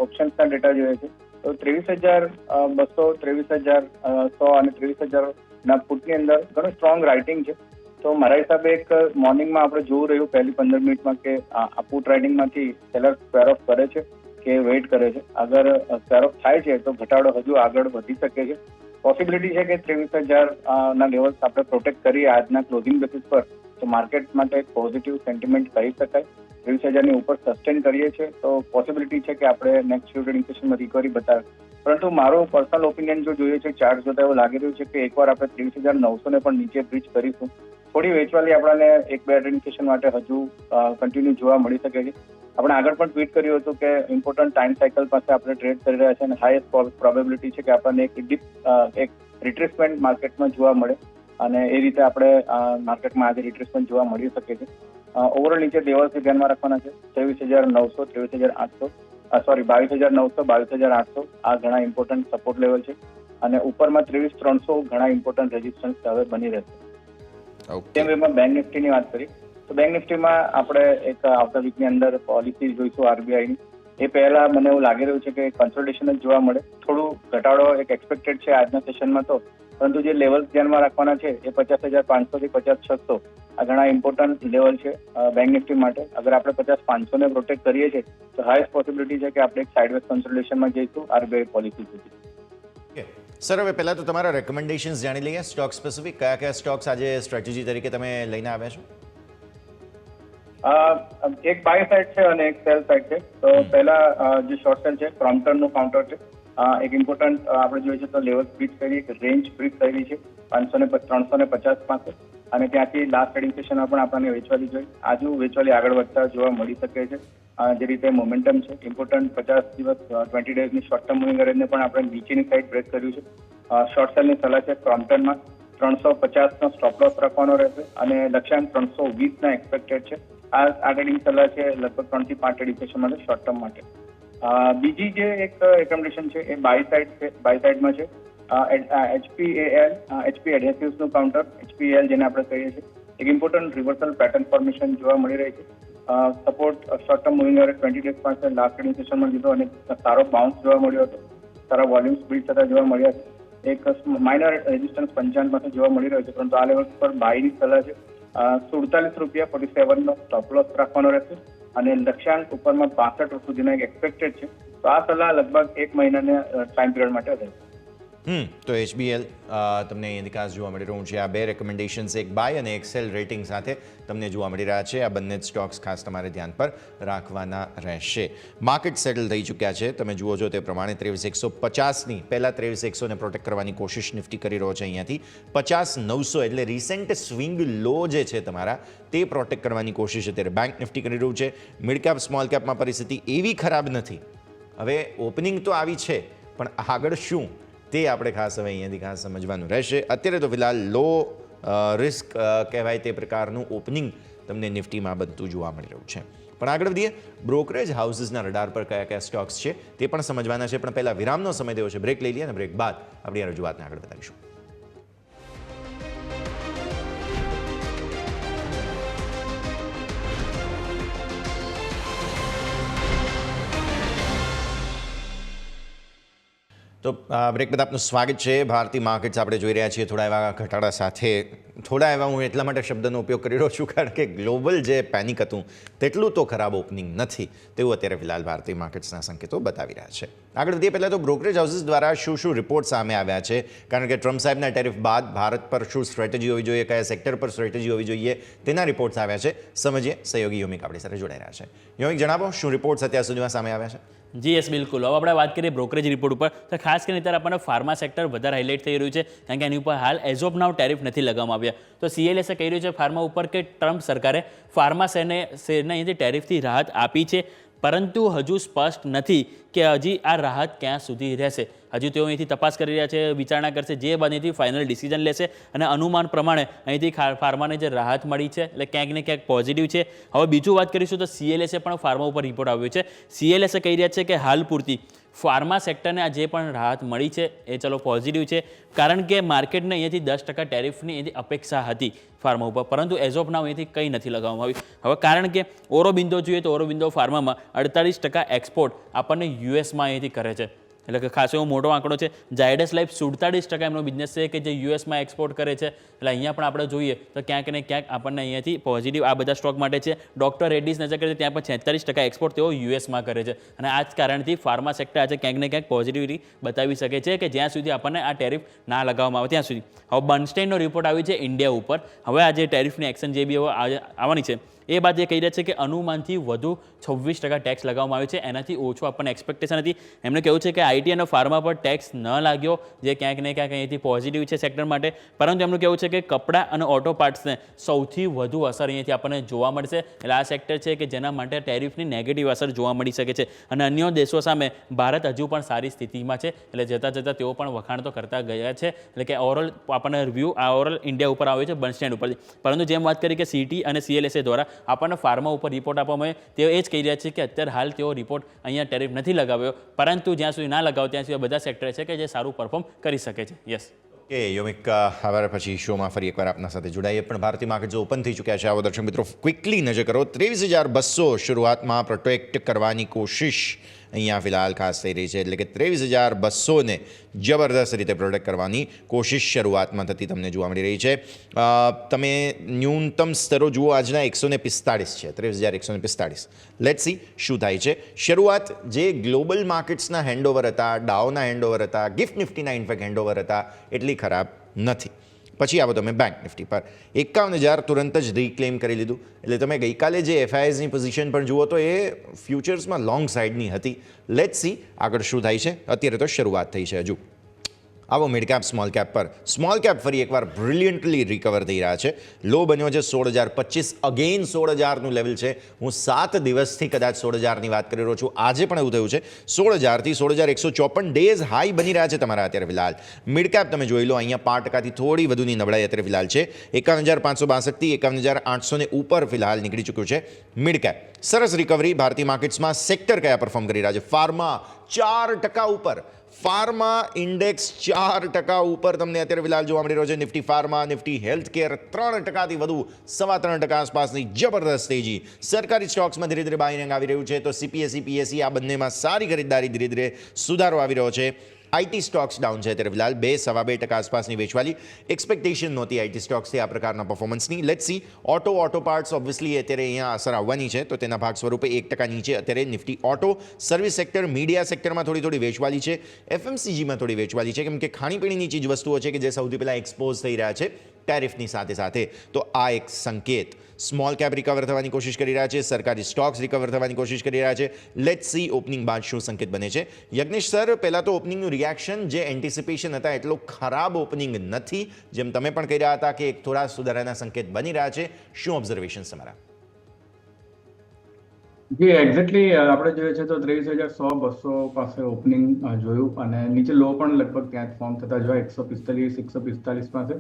ઓપ્શન્સના ડેટા જોઈએ છે તો 23,200, 23,100 અને 23,000ના પુટની અંદર ઘણું સ્ટ્રોંગ રાઇટિંગ છે. તો મારા હિસાબે એક મોર્નિંગમાં આપણે જોવું રહ્યું પહેલી 15 મિનિટમાં કે આ પુટ રાઇટિંગમાંથી સેલર સ્ક્વેર ઓફ કરે છે કે વેઇટ કરે છે. અગર સ્ક્વેર ઓફ થાય છે તો ઘટાડો હજુ આગળ વધી શકે છે. પોસિબિલિટી છે કે 23,000ના લેવલ્સ આપણે પ્રોટેક્ટ કરીએ આજના ક્લોઝિંગ બેસિસ પર તો માર્કેટ માટે એક પોઝિટિવ સેન્ટિમેન્ટ કહી શકાય. 23,000ની ઉપર સસ્ટેન કરીએ છીએ તો પોસિબિલિટી છે કે આપણે નેક્સ્ટ ફ્યુ ટ્રેડિંગ સેશનમાં રિકવરી બતાવે. પરંતુ મારો પર્સનલ ઓપિનિયન જો જોઈએ છે ચાર્ટ જોતા એવું લાગી રહ્યું છે કે એકવાર આપણે 23,900ને પણ નીચે બ્રીચ કરીશું. થોડી વેચવાલી આપણને 1-2 ટ્રેડિંગ સેશન માટે હજુ કન્ટિન્યુ જોવા મળી શકે છે. આપણે આગળ પણ ટ્વીટ કર્યું હતું કે ઇમ્પોર્ટન્ટ ટાઈમ સાયકલ પાસે આપણે ટ્રેડ કરી રહ્યા છે અને હાઈએસ્ટ પ્રોબેબિલિટી છે કે આપણને એક ડીપ એક રિટ્રેસમેન્ટ માર્કેટમાં જોવા મળે અને એ રીતે આપણે માર્કેટમાં આજે રિટ્રેસમેન્ટ જોવા મળી શકે છે. ઓવરઓલ નીચે લેવલ્સ ધ્યાનમાં રાખવાના છે. 23,900, 23,800, 22,900, 22,800 આ ઘણા ઇમ્પોર્ટન્ટ સપોર્ટ લેવલ છે અને ઉપરમાં 23,300 ઘણા ઇમ્પોર્ટન્ટ રેઝિસ્ટન્સ હવે બની રહેશે. તેમ એમાં બેંક નિફ્ટીની વાત કરી તો બેંક નિફ્ટીમાં આપણે એક આવતા વીકની અંદર પોલિસી જોઈશું આરબીઆઈની. એ પહેલા મને એવું લાગી રહ્યું છે કે કન્સોલિડેશન જ જોવા મળે. થોડું ઘટાડો એક એક્સપેક્ટેડ છે આજના સેશનમાં તો, પરંતુ જે લેવલ્સ ધ્યાનમાં રાખવાના છે એ 50,500 થી 50,600 આ ઘણા ઇમ્પોર્ટન્ટ લેવલ છે બેંક નિફ્ટી માટે. અગર આપણે 50,500ને પ્રોટેક્ટ કરીએ છીએ તો હાઈએસ્ટ પોસિબિલિટી છે કે આપણે એક સાઇડવેઝ કન્સોલિડેશનમાં જઈશું આરબીઆઈ પોલિસી સુધી. સર, હવે પહેલાં તો તમારા રેકમેન્ડેશન્સ જાણી લઈએ. સ્ટોક સ્પેસિફિક કયા સ્ટોક્સ આજે સ્ટ્રેટેજી તરીકે તમે લઈને આવ્યા છો? એક બાય સાઇડ છે અને એક સેલ સાઇડ છે. તો પહેલા જે શોર્ટ સેલ છે ક્રોમ્પટનનું કાઉન્ટર છે. એક ઇમ્પોર્ટન્ટ આપણે જોઈએ છે તો લેવલ બ્રીચ કરી એક રેન્જ બ્રીચ થયેલી છે 350 પાસે અને ત્યાંથી લાસ્ટ ટ્રેડિંગ સેશનમાં પણ આપણને વેચવાલી જોઈ. આજુ વેચવાલી આગળ વધતા જોવા મળી શકે છે. જે રીતે મોમેન્ટમ છે ઇમ્પોર્ટન્ટ 50 દિવસ 20 ડેઝની શોર્ટ ટર્મ મૂવિંગ એવરેજને પણ આપણે નીચેની સાઈડ બ્રેક કર્યું છે. શોર્ટ સેલની સલાહ છે ક્રોમ્પટનમાં 350નો સ્ટોપ લોસ રાખવાનો રહેશે અને લક્ષ્યાંક 320ના એક્સપેક્ટેડ છે. આ ટ્રેડિંગ સલાહ છે લગભગ 3 થી 5 ટ્રેડિંગ સેશન માટે શોર્ટ ટર્મ માટે. બીજી જે એક રેકમેન્ડેશન છે એ બાય સાઇડમાં છે એચપી એડહેસિવ્સનું કાઉન્ટર એચપીએલ જેને આપણે કહીએ છીએ. એક ઇમ્પોર્ટન્ટ રિવર્સલ પેટર્ન ફોર્મેશન જોવા મળી રહી છે. Support short term moving average 20 days પાસે લાસ્ટ ટ્રેડિંગ સેશનમાં લીધો અને સારો બાઉન્સ જોવા મળ્યો હતો. સારા વોલ્યુમ્સ બિલ્ડ થતા જોવા મળ્યા છે. એક માઇનર રેઝિસ્ટન્સ 55 પાસે જોવા મળી રહ્યો છે, પરંતુ આ લેવલ પર બાયની સલાહ છે. 47 રૂપિયા 47 નો સ્ટોપ લોસ રાખવાનો રહેશે અને લક્ષ્યાંક ઉપરમાં 62 સુધીનો એક એક્સપેક્ટેડ છે. તો આ સલાહ લગભગ 1 મહિનાના ટાઈમ પિરિયડ માટે રહેશે. તો HBL તમને અહીંયાથી ખાસ જોવા મળી રહ્યું છે. આ બે રેકમેન્ડેશન્સ, એક બાય અને એક સેલ રેટિંગ સાથે તમને જોવા મળી રહ્યા છે. આ બંને જ સ્ટોક્સ ખાસ તમારે ધ્યાન પર રાખવાના રહેશે. માર્કેટ સેટલ થઈ ચૂક્યા છે, તમે જુઓ છો તે પ્રમાણે 23,150ની પહેલાં 23,100ને પ્રોટેક્ટ કરવાની કોશિશ નિફ્ટી કરી રહ્યો છે. અહીંયાથી 50,900 એટલે રિસેન્ટ સ્વિંગ લો જે છે તમારા તે પ્રોટેક્ટ કરવાની કોશિશ અત્યારે બેંક નિફ્ટી કરી રહ્યું છે. મિડ કેપ સ્મોલ કેપમાં પરિસ્થિતિ એવી ખરાબ નથી. હવે ઓપનિંગ તો આવી છે, પણ આગળ શું તે આપણે ખાસ હવે અહીંયાથી ખાસ સમજવાનું રહેશે. અત્યારે તો ફિલહાલ લો રિસ્ક કહેવાય તે પ્રકારનું ઓપનિંગ તમને નિફ્ટીમાં બનતું જોવા મળી રહ્યું છે. પણ આગળ વધીએ, બ્રોકરેજ હાઉસીસના રડાર પર કયા કયા સ્ટોક્સ છે તે પણ સમજવાના છે. પણ પહેલાં વિરામનો સમય થયો છે, બ્રેક લઈ લઈએ અને બ્રેક બાદ આપણી આ રજૂઆતને આગળ વધારીશું. તો બ્રેક બાદ આપનું સ્વાગત છે. ભારતીય માર્કેટ્સ આપણે જોઈ રહ્યા છીએ થોડા એવા ઘટાડા સાથે. થોડા એવા હું એટલા માટે શબ્દનો ઉપયોગ કરી રહ્યો છું કારણ કે ગ્લોબલ જે પેનિક હતું તેટલું તો ખરાબ ઓપનિંગ નથી તેવું અત્યારે ફિલહાલ ભારતીય માર્કેટ્સના સંકેતો બતાવી રહ્યા છે. આગળ વધીએ પહેલાં તો બ્રોકરેજ હાઉસીસ દ્વારા શું રિપોર્ટ સામે આવ્યા છે, કારણ કે ટ્રમ્પ સાહેબના ટેરિફ બાદ ભારત પર શું સ્ટ્રેટેજી હોવી જોઈએ, કયા સેક્ટર પર સ્ટ્રેટેજી હોવી જોઈએ, તેના રિપોર્ટ્સ આવ્યા છે. સમજીએ. સહયોગી યોમિક આપણી સાથે જોડાઈ રહ્યા છે. યોમિક, જણાવો શું રિપોર્ટ્સ અત્યાર સુધીમાં સામે આવ્યા છે? જી યસ, બિલકુલ. હવે આપણે વાત કરીએ બ્રોકરેજ રિપોર્ટ ઉપર, તો ખાસ કરીને અત્યારે આપણને ફાર્મા સેક્ટર વધારે હાઇલાઇટ થઈ રહ્યું છે, કારણ કે એની ઉપર હાલ એઝ ઓફ નાઉ ટેરિફ નથી લગાવવામાં આવ્યા. તો CLSએ કહી રહ્યું છે ફાર્મા ઉપર કે ટ્રમ્પ સરકારે ફાર્મા શેરને અહીંયાથી ટેરિફથી રાહત આપી છે, પરંતુ હજુ સ્પષ્ટ નથી કે હજી આ રાહત ક્યાં સુધી રહેશે. હજુ તેઓ અહીંથી તપાસ કરી રહ્યા છે, વિચારણા કરશે, જે બાદ અહીંથી ફાઇનલ ડિસિઝન લેશે અને અનુમાન પ્રમાણે અહીંથી ફાર્માને જે રાહત મળી છે એટલે ક્યાંક ને ક્યાંક પોઝિટિવ છે. હવે બીજું વાત કરીશું તો CLSએ પણ ફાર્મા ઉપર રિપોર્ટ આવ્યો છે. CLSએ કહી રહ્યા છે કે હાલ પૂરતી ફાર્મા સેક્ટરને આ જે પણ રાહત મળી છે એ ચલો પોઝિટિવ છે, કારણ કે માર્કેટને અહીંયાથી 10% ટેરિફની એની અપેક્ષા હતી ફાર્મા ઉપર, પરંતુ એઝ ઓફ નાવ અહીંથી કંઈ નથી લગાવવામાં આવ્યું. હવે કારણ કે ઓરોબિંદો જોઈએ તો ઓરોબિંદો ફાર્મામાં 48% એક્સપોર્ટ આપણને યુએસમાં અહીંથી કરે છે, એટલે કે ખાસો એવો મોટો આંકડો છે. ઝાયડસ લાઇફ 47% એમનો બિઝનેસ છે કે જે યુએસમાં એક્સપોર્ટ કરે છે, એટલે અહીંયા પણ આપણે જોઈએ તો ક્યાંક ને ક્યાંક આપણને અહીંયાથી પોઝિટિવ આ બધા સ્ટોક માટે છે. ડૉક્ટર રેડ્ડીઝ નજર કરીએ ત્યાં પણ 46% એક્સપોર્ટ તેઓ યુએસમાં કરે છે, અને આ જ કારણથી ફાર્મા સેક્ટર આજે ક્યાંક ને ક્યાંક પોઝિટિવિટી બતાવી શકે છે કે જ્યાં સુધી આપણને આ ટેરિફ ના લગાવવામાં આવે ત્યાં સુધી. હવે બર્નસ્ટેઇનનો રિપોર્ટ આવ્યો છે ઇન્ડિયા ઉપર. હવે આ જે ટેરિફની એક્શન જે બી હવે આવવાની છે એ બાદ એ કહી રહ્યા છે કે અનુમાનથી વધુ 26% ટેક્સ લગાવવામાં આવ્યો છે, એનાથી ઓછો આપણને એક્સપેક્ટેશન હતી. એમણે કહ્યું છે કે આઈટી અને ફાર્મા પર ટેક્સ ન લાગ્યો, જે ક્યાંક ને ક્યાંક અહીંયાથી પોઝિટિવ છે સેક્ટર માટે, પરંતુ એમનું કહેવું છે કે કપડાં અને ઓટો પાર્ટ્સને સૌથી વધુ અસર અહીંયાથી આપણને જોવા મળશે. એટલે આ સેક્ટર છે કે જેના માટે ટેરિફની નેગેટિવ અસર જોવા મળી શકે છે, અને અન્ય દેશો સામે ભારત હજુ પણ સારી સ્થિતિમાં છે, એટલે જતાં જતાં તેઓ પણ વખાણ તો કરતા ગયા છે. એટલે કે ઓવરઓલ આપણને રિવ્યૂ આ ઓવરઓલ ઇન્ડિયા ઉપર આવ્યો છે બર્નસ્ટેઇન ઉપરથી, પરંતુ જેમ વાત કરી કે CT અને CLSA દ્વારા આપણને ફાર્મા ઉપર રિપોર્ટ આપવામાં આવે, તેઓ એ જ કહી રહ્યા છે કે અત્યારે હાલ તેઓ રિપોર્ટ અહીંયા ટેરિફ નથી લગાવ્યો, પરંતુ જ્યાં સુધી ના લગાવો ત્યાં સુધી બધા સેક્ટર છે કે જે સારું પરફોર્મ કરી શકે છે. યસ. ઓકે યોમિક, હવે પછી શોમાં ફરી એકવાર આપના સાથે જોડાઈએ. પણ ભારતીય માર્કેટ જો ઓપન થઈ ચૂક્યા છે, આવો દર્શક મિત્રો ક્વિકલી નજર કરો. 23,200 શરૂઆતમાં પ્રોટેક્ટ કરવાની કોશિશ અહીંયા ફિલહાલ ખાસ થઈ રહી છે, એટલે કે 23,200ને જબરદસ્ત રીતે પ્રોટેક્ટ કરવાની કોશિશ શરૂઆતમાં થતી તમને જોવા મળી રહી છે. તમે ન્યૂનતમ સ્તરો જુઓ, આજના 145 છે, 23,145. લેટ્સ સી શું થાય છે. શરૂઆત જે ગ્લોબલ માર્કેટ્સના હેન્ડઓવર હતા, ડાઉના હેન્ડઓવર હતા, ગિફ્ટ નિફ્ટીના ઇનફેક્ટ હેન્ડઓવર હતા, એટલી ખરાબ નથી. પછી આવો તમે બેંક નિફ્ટી પર 51,000 તુરંત જ રીક્લેમ કરી લીધું. એટલે તમે ગઈકાલે જે FISની પોઝિશન પણ જુઓ તો એ ફ્યુચર્સમાં લોંગ સાઇડની હતી. લેટ્સ સી આગળ શું થાય છે. અત્યારે તો શરૂઆત થઈ છે હજુ. આવો મિડ કેપ સ્મોલ કેપ પર. સ્મોલ કેપ ફરી એકવાર બ્રિલિયન્ટલી રિકવર થઈ રહ્યા છે. લો બન્યો છે 16,025, અગેન 16,000નું લેવલ છે. હું 7 દિવસથી કદાચ 16,000ની વાત કરી રહ્યો છું, આજે પણ એવું થયું છે. 16,000થી 16,154 ડેઝ હાઈ બની રહ્યા છે તમારા અત્યારે ફિલહાલ. મિડ કેપ તમે જોઈ લો, અહીંયા 5%થી થોડી વધુની નબળાઈ અત્યારે ફિલહાલ છે. 51,562થી 51,800 ને ઉપર ફિલહાલ નીકળી ચૂક્યું છે મિડ કેપ. સરસ રિકવરી ભારતીય માર્કેટ્સમાં. સેક્ટર કયા પરફોર્મ કરી રહ્યા છે? ફાર્મા 4% ઉપર. ફાર્મા ઇન્ડેક્સ 4% ઉપર તમને અત્યારે ફિલહાલ જોવા મળી રહ્યો છે. Nifty pharma, Nifty health care 3%થી વધુ 3.25% આસપાસની જબરદસ્ત તેજી. સરકારી સ્ટોક્સમાં ધીરે ધીરે બાયિંગ આવી રહ્યું છે, તો CPSE, PSE આ બંનેમાં સારી ખરીદદારી, ધીરે ધીરે સુધારો આવી રહ્યો છે. આઈટી સ્ટોક્સ ડાઉન છે ત્યારે ફિલહાલ 2-2.5% આસપાસની વેચવાલી. એક્સપેક્ટેશન નહોતી આઈટી સ્ટોક્સથી આ પ્રકારના પરફોર્મન્સની. Let's see. Auto parts obviously અત્યારે અહીંયા અસર આવવાની છે, તો તેના ભાગ સ્વરૂપે 1% નીચે અત્યારે Nifty auto. Service sector, media સેક્ટરમાં થોડી વેચવાલી છે. એફએમસીજીમાં થોડી વેચવાલી છે, કેમ કે ખાણીપીણીની ચીજ વસ્તુઓ છે કે જે સૌથી પહેલાં એક્સપોઝ થઈ રહ્યા છે ટેરિફની સાથે. તો આ એક સંકેત. સ્મોલ કેપ રિકવર થવાની કોશિશ કરી રહ્યા છે, સરકારી સ્ટોક્સ રિકવર થવાની કોશિશ કરી રહ્યા છે. લેટ્સ સી ઓપનિંગ બાદ શું સંકેત બને છે. યજ્ઞેશ સર, પહેલાં તો ઓપનિંગનું રિએક્શન જે એન્ટિસિપેશન હતા એટલો ખરાબ ઓપનિંગ નથી, જેમ તમે પણ કહી રહ્યા હતા કે એક થોડા સુધારાના સંકેત બની રહ્યા છે. શું ઓબ્ઝર્વેશન તમારા? જી એક્ઝેક્ટલી આપણે જોઈએ છે તો 23,100-200 પાસે ઓપનિંગ જોયું અને નીચે લો પણ લગભગ ત્યાં જ ફોર્મ થતા જોયા 145-145 પાસે.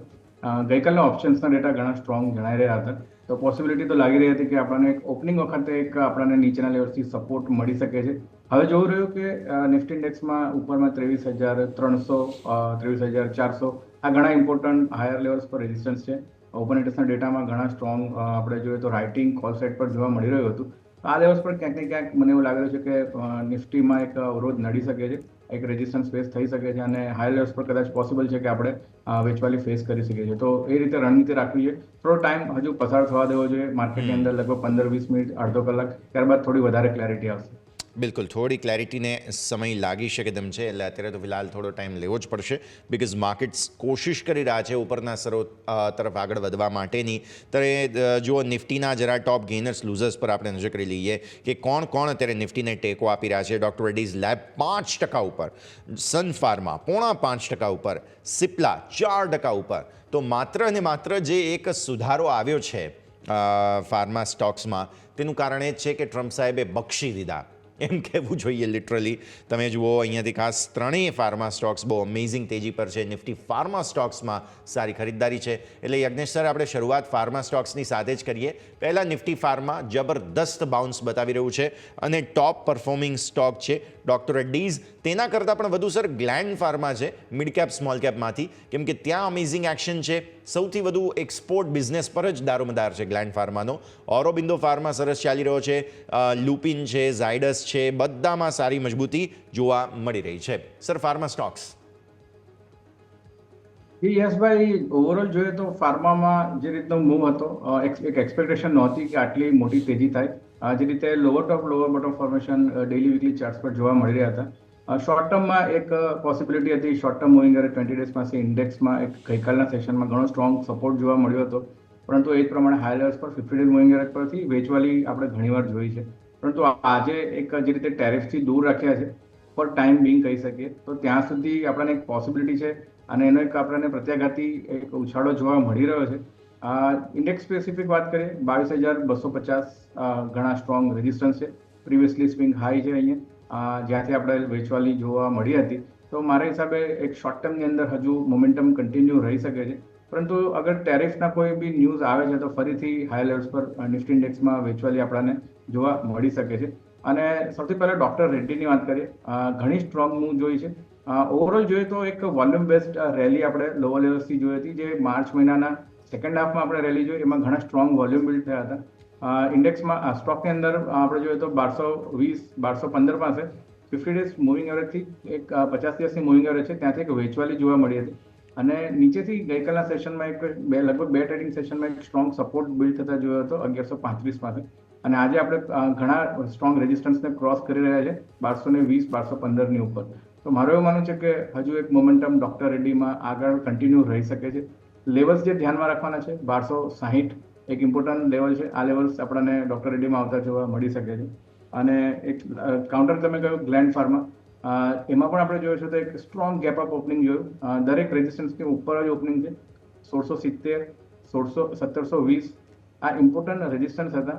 ગઈકાલના ઓપ્શન્સના ડેટા ઘણા સ્ટ્રોંગ જણાઈ રહ્યા હતા, તો પોસિબિલિટી તો લાગી રહી હતી કે આપણને ઓપનિંગ વખતે આપણને નીચેના લેવલથી સપોર્ટ મળી શકે છે. હવે જોવું રહ્યું કે નિફ્ટી ઇન્ડેક્સમાં ઉપરમાં 23,300, 23,400 આ ઘણા ઇમ્પોર્ટન્ટ હાયર લેવલ્સ પર રેઝિસ્ટન્સ છે. ઓપન ઇન્ટરેસ્ટના ડેટામાં ઘણા સ્ટ્રોંગ આપણે જોઈએ તો રાઇટિંગ કોલ સાઇડ પર જોવા મળી રહ્યું હતું. આ લેવલ્સ પર ક્યાંક ને ક્યાંક મને એવું લાગી રહ્યું છે કે નિફ્ટીમાં એક અવરોધ નડી શકે છે, એક રેઝિસ્ટન્સ ફેસ થઈ શકે છે અને હાઈ લેવલ્સ પર કદાચ પોસિબલ છે કે આપણે વેચવાલી ફેસ કરી શકીએ છીએ. તો એ રીતે રણનીતિ રાખવી જોઈએ. થોડો ટાઈમ હજુ પસાર થવા દેવો જોઈએ માર્કેટની અંદર, લગભગ 15-20 મિનિટ, અડધો કલાક, ત્યારબાદ થોડી વધારે ક્લેરિટી આવશે. બિલકુલ, થોડી ક્લેરિટીને સમય લાગી શકે તેમ છે, એટલે અત્યારે તો ફિલહાલ થોડો ટાઈમ લેવો જ પડશે, બિકોઝ માર્કેટ્સ કોશિશ કરી રહ્યા છે ઉપરના સ્તરો તરફ આગળ વધવા માટેની. ત્યારે જો નિફ્ટીના જરા ટોપ ગેનર્સ લૂઝર્સ પર આપણે નજર કરી લઈએ કે કોણ અત્યારે નિફ્ટીને ટેકો આપી રહ્યા છે. ડોક્ટર રેડ્ડીઝ લેબ 5% ઉપર, સન ફાર્મા 0.5% ઉપર, સિપ્લા 4% ઉપર. તો માત્ર અને માત્ર જે એક સુધારો આવ્યો છે ફાર્મા સ્ટોક્સમાં, તેનું કારણ એ જ છે કે ટ્રમ્પ સાહેબે બક્ષી દીધા એમ કહેવું જોઈએ લિટરલી. તમે જુઓ અહીંયાથી ખાસ ત્રણેય ફાર્મા સ્ટોક્સ બહુ અમેઝિંગ તેજી પર છે. નિફ્ટી ફાર્મા સ્ટોક્સમાં સારી ખરીદદારી છે. એટલે યજ્ઞેશ સર, આપણે શરૂઆત ફાર્મા સ્ટોક્સની સાથે જ કરીએ. પહેલાં નિફ્ટી ફાર્મા જબરદસ્ત બાઉન્સ બતાવી રહ્યું છે અને ટોપ પરફોર્મિંગ સ્ટોક છે ડોક્ટર રેડ્ડીઝ. તેના કરતાં પણ વધુ સર ગ્લેન્ડ ફાર્મા છે મિડ કેપ સ્મોલ કેપમાંથી, કેમ કે ત્યાં અમેઝિંગ એક્શન છે. સૌથી વધુ એક્સપોર્ટ બિઝનેસ પર જ દારોમદાર છે ગ્લેન્ડ ફાર્માનો. ઓરોબિંદો ફાર્મા સરસ ચાલી રહ્યો છે, લુપિન છે, ઝાયડસ છે, બધામાં સારી મજબૂતી જોવા મળી રહી છે. Sir, pharma stocks. યશભાઈ, ઓવરઓલ જોઈએ તો ફાર્મામાં જે રીતનો મૂવ હતો, એક એક્સપેક્ટેશન નહોતી કે આટલી મોટી તેજી થાય. જે રીતે lower top lower bottom formation daily weekly charts પર જોવા મળી રહ્યા હતા. શોર્ટ ટર્મમાં એક પોસિબિલિટી હતી, short term moving average 20 days પાસે ઇન્ડેક્સમાં એક ગઈકાલના સેશનમાં ઘણો સ્ટ્રોંગ સપોર્ટ જોવા મળ્યો હતો, પરંતુ એ જ પ્રમાણે હાઈ લેવલ્સ પર 50 ડેઝ મૂવિંગ એવરેજ પરથી વેચવાલી આપણે ઘણીવાર જોઈ છે. પરંતુ આજે એક જે રીતે ટેરિફથી દૂર રાખ્યા છે ફોર ટાઈમ બિંગ કહી શકીએ, તો ત્યાં સુધી આપણને એક પોસિબિલિટી છે અને એનો એક આપણને પ્રત્યાઘાતી એક ઉછાળો જોવા મળી રહ્યો છે. ઇન્ડેક્સ સ્પેસિફિક વાત કરીએ, 22,250 ઘણા સ્ટ્રોંગ રેઝિસ્ટન્સ છે. પ્રિવિયસલી સ્વિંગ હાઈ છે અહીંયા, જ્યાંથી આપણે વેચવાલી જોવા મળી હતી. તો મારા હિસાબે એક શોર્ટ ટર્મની અંદર હજુ મોમેન્ટમ કન્ટિન્યુ રહી શકે છે. પરંતુ અગર ટેરિફના કોઈ બી ન્યૂઝ આવે છે તો ફરીથી હાઈ લેવલ્સ પર નિફ્ટી ઇન્ડેક્સમાં વેચવાલી આપણને જોવા મળી શકે છે. અને સૌથી પહેલાં ડોક્ટર રેડ્ડીની વાત કરીએ, ઘણી સ્ટ્રોંગ મૂવ જોઈ છે. ઓવરઓલ જોઈએ તો એક વોલ્યુમ બેસ્ડ રેલી આપણે લોઅર લેવલ્સથી જોઈ હતી, જે માર્ચ મહિનાના સેકન્ડ હાફમાં આપણે રેલી જોઈ, એમાં ઘણા સ્ટ્રોંગ વોલ્યુમ બિલ્ડ થયા હતા. ઇન્ડેક્સમાં સ્ટોકની અંદર આપણે જોઈએ તો 1220-1215 પાસે 50 ડેઝ મૂવિંગ એવરેજથી એક 50 દિવસની મૂવિંગ એવરેજ છે, ત્યાંથી એક વેચવાલી જોવા મળી હતી. અને નીચેથી ગઈકાલના સેશનમાં લગભગ બે ટ્રેડિંગ સેશનમાં એક સ્ટ્રોંગ સપોર્ટ બિલ્ડ થતા જોયો હતો 1135 પાસે. અને આજે આપણે ઘણા સ્ટ્રોંગ રેઝિસ્ટન્સને ક્રોસ કરી રહ્યા છે 1220-1215ની ઉપર. તો મારું એવું માનવું છે કે હજુ એક મોમેન્ટમ ડોક્ટર રેડ્ડીમાં આગળ કન્ટિન્યુ રહી શકે છે. લેવલ્સ જે ધ્યાનમાં રાખવાના છે, 1260 એક ઇમ્પોર્ટન્ટ લેવલ છે. આ લેવલ્સ આપણને ડોક્ટર રેડ્ડીમાં આવતા જોવા મળી શકે છે. અને એક કાઉન્ટર તમે કહ્યું ગ્લેન્ડ ફાર્મા, એમાં પણ આપણે જોયું છે તો એક સ્ટ્રોંગ ગેપ અપ ઓપનિંગ જોયું. દરેક રેઝિસ્ટન્સની ઉપર જ ઓપનિંગ છે. 1670, 1720 આ ઇમ્પોર્ટન્ટ રેઝિસ્ટન્સ હતા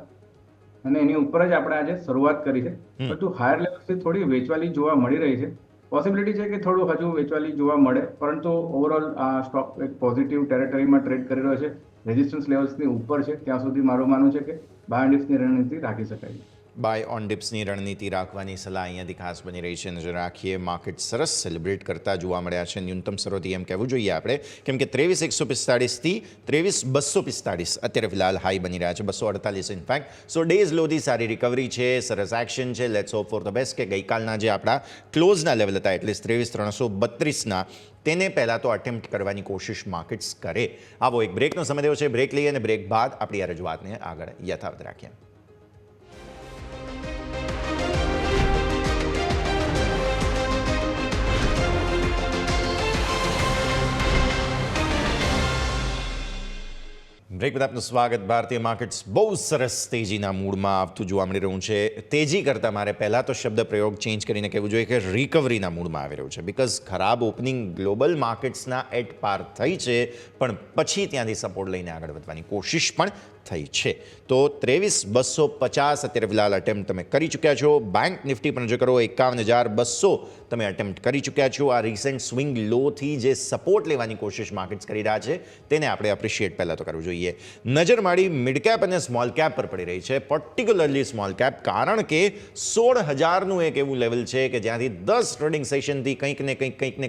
અને એની ઉપર જ આપણે આજે શરૂઆત કરી છે. પરંતુ હાયર લેવલથી થોડી વેચવાલી જોવા મળી રહી છે. પોસિબિલિટી છે કે થોડું હજુ વેચવાલી જોવા મળે, પરંતુ ઓવરઓલ આ સ્ટોક એક પોઝિટિવ ટેરેટરીમાં ટ્રેડ કરી રહ્યો છે. રેઝિસ્ટન્સ લેવલ્સની ઉપર છે, ત્યાં સુધી મારું માનવું છે કે બાય ઇન્ડેક્સની રણનીતિ રાખી શકાય. બાય ઓન ડિપ્સની રણનીતિ રાખવાની સલાહ અહીંયાથી ખાસ બની રહી છે. નજર રાખીએ, માર્કેટ સરસ સેલિબ્રેટ કરતા જોવા મળ્યા છે. ન્યૂનતમ સ્તરોથી એમ કહેવું જોઈએ આપણે, કેમ કે 23,145થી 23,245 અત્યારે ફિલહાલ હાઈ બની રહ્યા છે, 248 ઇનફેક્ટ. સો ડેઝ લોથી સારી રિકવરી છે, સરસ એક્શન છે. Let's hope for the best કે ગઈકાલના જે આપણા ક્લોઝના લેવલ હતા એટલીસ્ટ 23,332ના તેને પહેલાં તો અટેમ્પ્ટ કરવાની કોશિશ માર્કેટ્સ કરે. આવો એક બ્રેકનો સમય થયો છે. બ્રેક લઈએ અને બ્રેક બાદ આપણી આ રજૂઆતને આગળ યથાવત રાખીએ. બ્રેક બાદ આપનું સ્વાગત. ભારતીય માર્કેટ્સ બહુ સરસ તેજીના મૂડમાં આવતું જોવા મળી રહ્યું છે. તેજી કરતાં મારે પહેલાં તો શબ્દ પ્રયોગ ચેન્જ કરીને કહેવું જોઈએ કે રિકવરીના મૂડમાં આવી રહ્યું છે. બિકોઝ ખરાબ ઓપનિંગ ગ્લોબલ માર્કેટ્સના એટ પાર થઈ છે, પણ પછી ત્યાંથી સપોર્ટ લઈને આગળ વધવાની કોશિશ પણ થઈ છે. તો 23,250 અત્યારે ફિલહાલ અટેમ્પ્ટ તમે કરી ચૂક્યા છો. બેંક નિફ્ટી પણ જો કરો 51,200 તમે અટેમ્પ્ટ કરી ચૂક્યા છો. આ રિસેન્ટ સ્વિંગ લોથી જે સપોર્ટ લેવાની કોશિશ માર્કેટ્સ કરી રહ્યા છે તેને આપણે એપ્રિશિએટ પહેલાં તો કરવું જોઈએ. નજર મારી મિડ કેપ અને સ્મોલ કેપ પર પડી રહી છે, પર્ટિક્યુલરલી સ્મોલ કેપ, કારણ કે 16,000નું એક એવું લેવલ છે કે જ્યાંથી 10 ટ્રેડિંગ સેશનથી કંઈક ને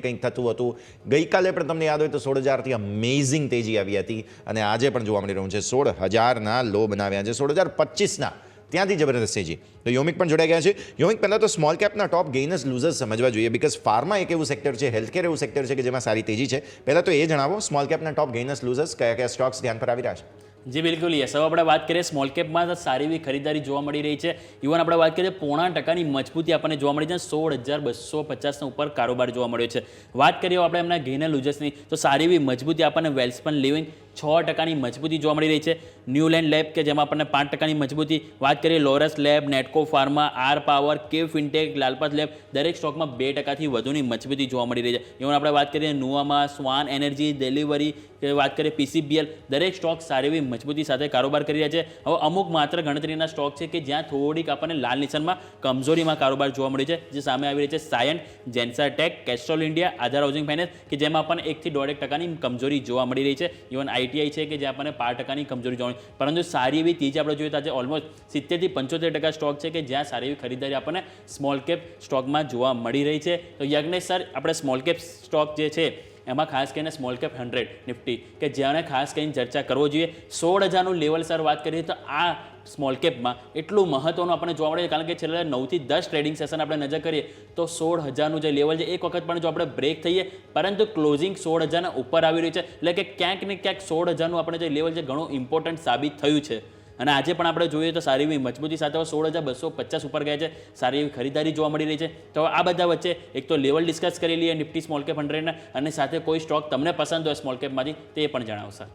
કંઈક થતું હતું. ગઈકાલે પણ તમને યાદ હોય તો 16,000થી અમેઝિંગ તેજી આવી હતી અને આજે પણ જોવા મળી રહ્યું છે 16,000ના લો બનાવ્યા છે, 16,025ના ત્યાંથી જબરદસ્ત તેજી. તો યોમિક પણ જોડાઈ ગયા છે. યોમિક, પહેલાં તો સ્મોલ કેપના ટોપ ગેઇનર્સ લૂઝર્સ સમજવા જોઈએ, બિકોઝ ફાર્મા એક એવું સેક્ટર છે, હેલ્થકેર એવું સેક્ટર છે કે જેમાં સારી તેજી છે. પહેલાં તો એ જણાવો, સ્મોલ કેપના ટોપ ગેઇનર્સ લૂઝર્સ કયા કયા સ્ટોક્સ ધ્યાન પર આવી રહ્યા છે? જી બિલકુલ, યસ. હવે આપણે વાત કરીએ સ્મોલ કેપમાં સારી એવી ખરીદારી જોવા મળી રહી છે. ઇવન આપણે વાત કરીએ 0.5% મજબૂતી આપણને જોવા મળી છે. 16,250ના ઉપર કારોબાર જોવા મળ્યો છે. વાત કરીએ આપણે એમના ગેઇનર લૂઝર્સની, તો સારી એવી મજબૂતી આપણને વેલ્સપન લિવિંગ 6%ની મજબૂતી જોવા મળી રહી છે. ન્યૂલેન્ડ લેબ કે જેમાં આપણને 5%ની મજબૂતી. વાત કરીએ Laurus lab, નેટકો pharma, R power, કે ફિનટેક, લાલપાત લેબ, દરેક સ્ટોકમાં 2%થી વધુની મજબૂતી જોવા મળી રહી છે. ઇવન આપણે વાત કરીએ નુઆમા, સ્વાન એનર્જી, ડિલિવરી, વાત કરીએ પીસીબીએલ, દરેક સ્ટોક સારી એવી મજબૂતી સાથે કારોબાર કરી રહ્યા છે. હવે અમુક માત્ર ગણતરીના સ્ટોક છે કે જ્યાં થોડીક આપણને લાલ નિશાનમાં કમજોરીમાં કારોબાર જોવા મળી છે, જે સામે આવી રહી છે સાયન્ટ, જેન્સર ટેક, કેસ્ટ્રોલ ઇન્ડિયા, આધાર હાઉસિંગ ફાઇનાન્સ કે જેમાં આપણને 1થી 1.5%ની કમજોરી જોવા મળી રહી છે. ઇવન આઈટીઆઈ છે કે જ્યાં આપણને 5%ની કમજોરી જોવા મળી, પરંતુ સારી એવી તેજી આપણે જોઈએ તો આજે ઓલમોસ્ટ 70થી 75% સ્ટોક છે કે જ્યાં સારી એવી ખરીદારી આપણને સ્મોલ કેપ સ્ટોકમાં જોવા મળી રહી છે. તો યજ્ઞેશ સર, આપણે સ્મોલ કેપ સ્ટોક જે છે એમાં ખાસ કરીને સ્મોલ કેપ 100 નિફ્ટી કે જેને ખાસ કરીને ચર્ચા કરવો જોઈએ. 16,000નું લેવલ સર વાત કરીએ તો આ સ્મોલ કેપમાં એટલું મહત્વનું આપણને જોવા મળે છે, કારણ કે છેલ્લા 9થી 10 ટ્રેડિંગ સેશન આપણે નજર કરીએ તો 16,000નું જે લેવલ છે એક વખત પણ જો આપણે બ્રેક થઈએ, પરંતુ ક્લોઝિંગ 16,000ના ઉપર આવી રહ્યું છે, એટલે કે ક્યાંક ને ક્યાંક 16,000નું આપણે જે લેવલ છે ઘણું ઇમ્પોર્ટન્ટ સાબિત થયું છે. અને આજે પણ આપણે જોઈએ તો સારી એવી મજબૂતી સાથે 16,250 ઉપર ગયા છે, સારી એવી ખરીદારી જોવા મળી રહી છે. તો આ બધા વચ્ચે એક તો લેવલ ડિસ્કસ કરી લઈએ નિફ્ટી સ્મોલ કેપ 100ના, અને સાથે કોઈ સ્ટોક તમને પસંદ હોય સ્મોલ કેપમાંથી તે પણ જણાવશો.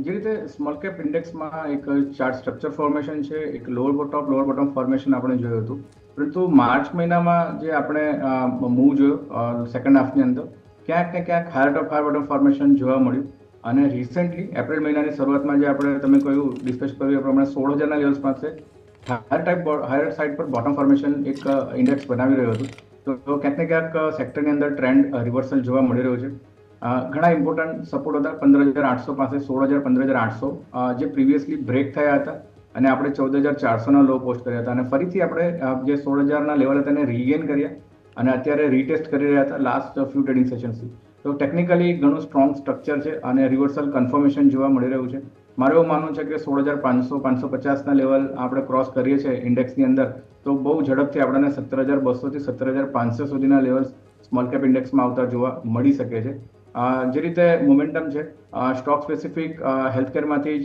જે રીતે સ્મોલ કેપ ઇન્ડેક્સમાં એક ચાર્ટ સ્ટ્રક્ચર ફોર્મેશન છે, એક લોઅર બોટમ ફોર્મેશન આપણે જોયું હતું, પરંતુ માર્ચ મહિનામાં જે આપણે મૂવ જોયો સેકન્ડ હાફની અંદર, ક્યાંક ને ક્યાંક હાયર ટોપ હાયર બોટમ ફોર્મેશન જોવા મળ્યું. અને રિસેન્ટલી એપ્રિલ મહિનાની શરૂઆતમાં જે આપણે તમે કહ્યું ડિસ્કસ કર્યું એ પ્રમાણે 16,000ના લેવલ્સ પાસે હાયર સાઇડ પર બોટમ ફોર્મેશન એક ઇન્ડેક્સ બનાવી રહ્યું હતું. તો ક્યાંક ને ક્યાંક સેક્ટરની અંદર ટ્રેન્ડ રિવર્સલ જોવા મળી રહ્યું છે. ઘણા ઇમ્પોર્ટન્ટ સપોર્ટ હતા 15,800 પાસે, 16,000, 15,800 જે પ્રીવિયસલી બ્રેક થયા હતા અને આપણે 14,400ના લો પોસ્ટ કર્યા હતા, અને ફરીથી આપણે જે 16,000ના લેવલ હતા એને રીગેન કર્યા અને અત્યારે રીટેસ્ટ કરી રહ્યા હતા લાસ્ટ ફ્યુ ટ્રેડિંગ સેશન્સથી. તો ટેકનિકલી ઘણું સ્ટ્રોંગ સ્ટ્રક્ચર છે અને રિવર્સલ કન્ફર્મેશન જોવા મળી રહ્યું છે. મારું એવું માનવું છે કે 16,500-550ના લેવલ આપણે ક્રોસ કરીએ છીએ ઇન્ડેક્સની અંદર, તો બહુ ઝડપથી આપણને 17,200થી 17,500 સુધીના લેવલ સ્મોલ કેપ ઇન્ડેક્સમાં આવતા જોવા મળી શકે છે. જે રીતે મોમેન્ટમ છે સ્ટોક સ્પેસિફિક હેલ્થકેરમાંથી જ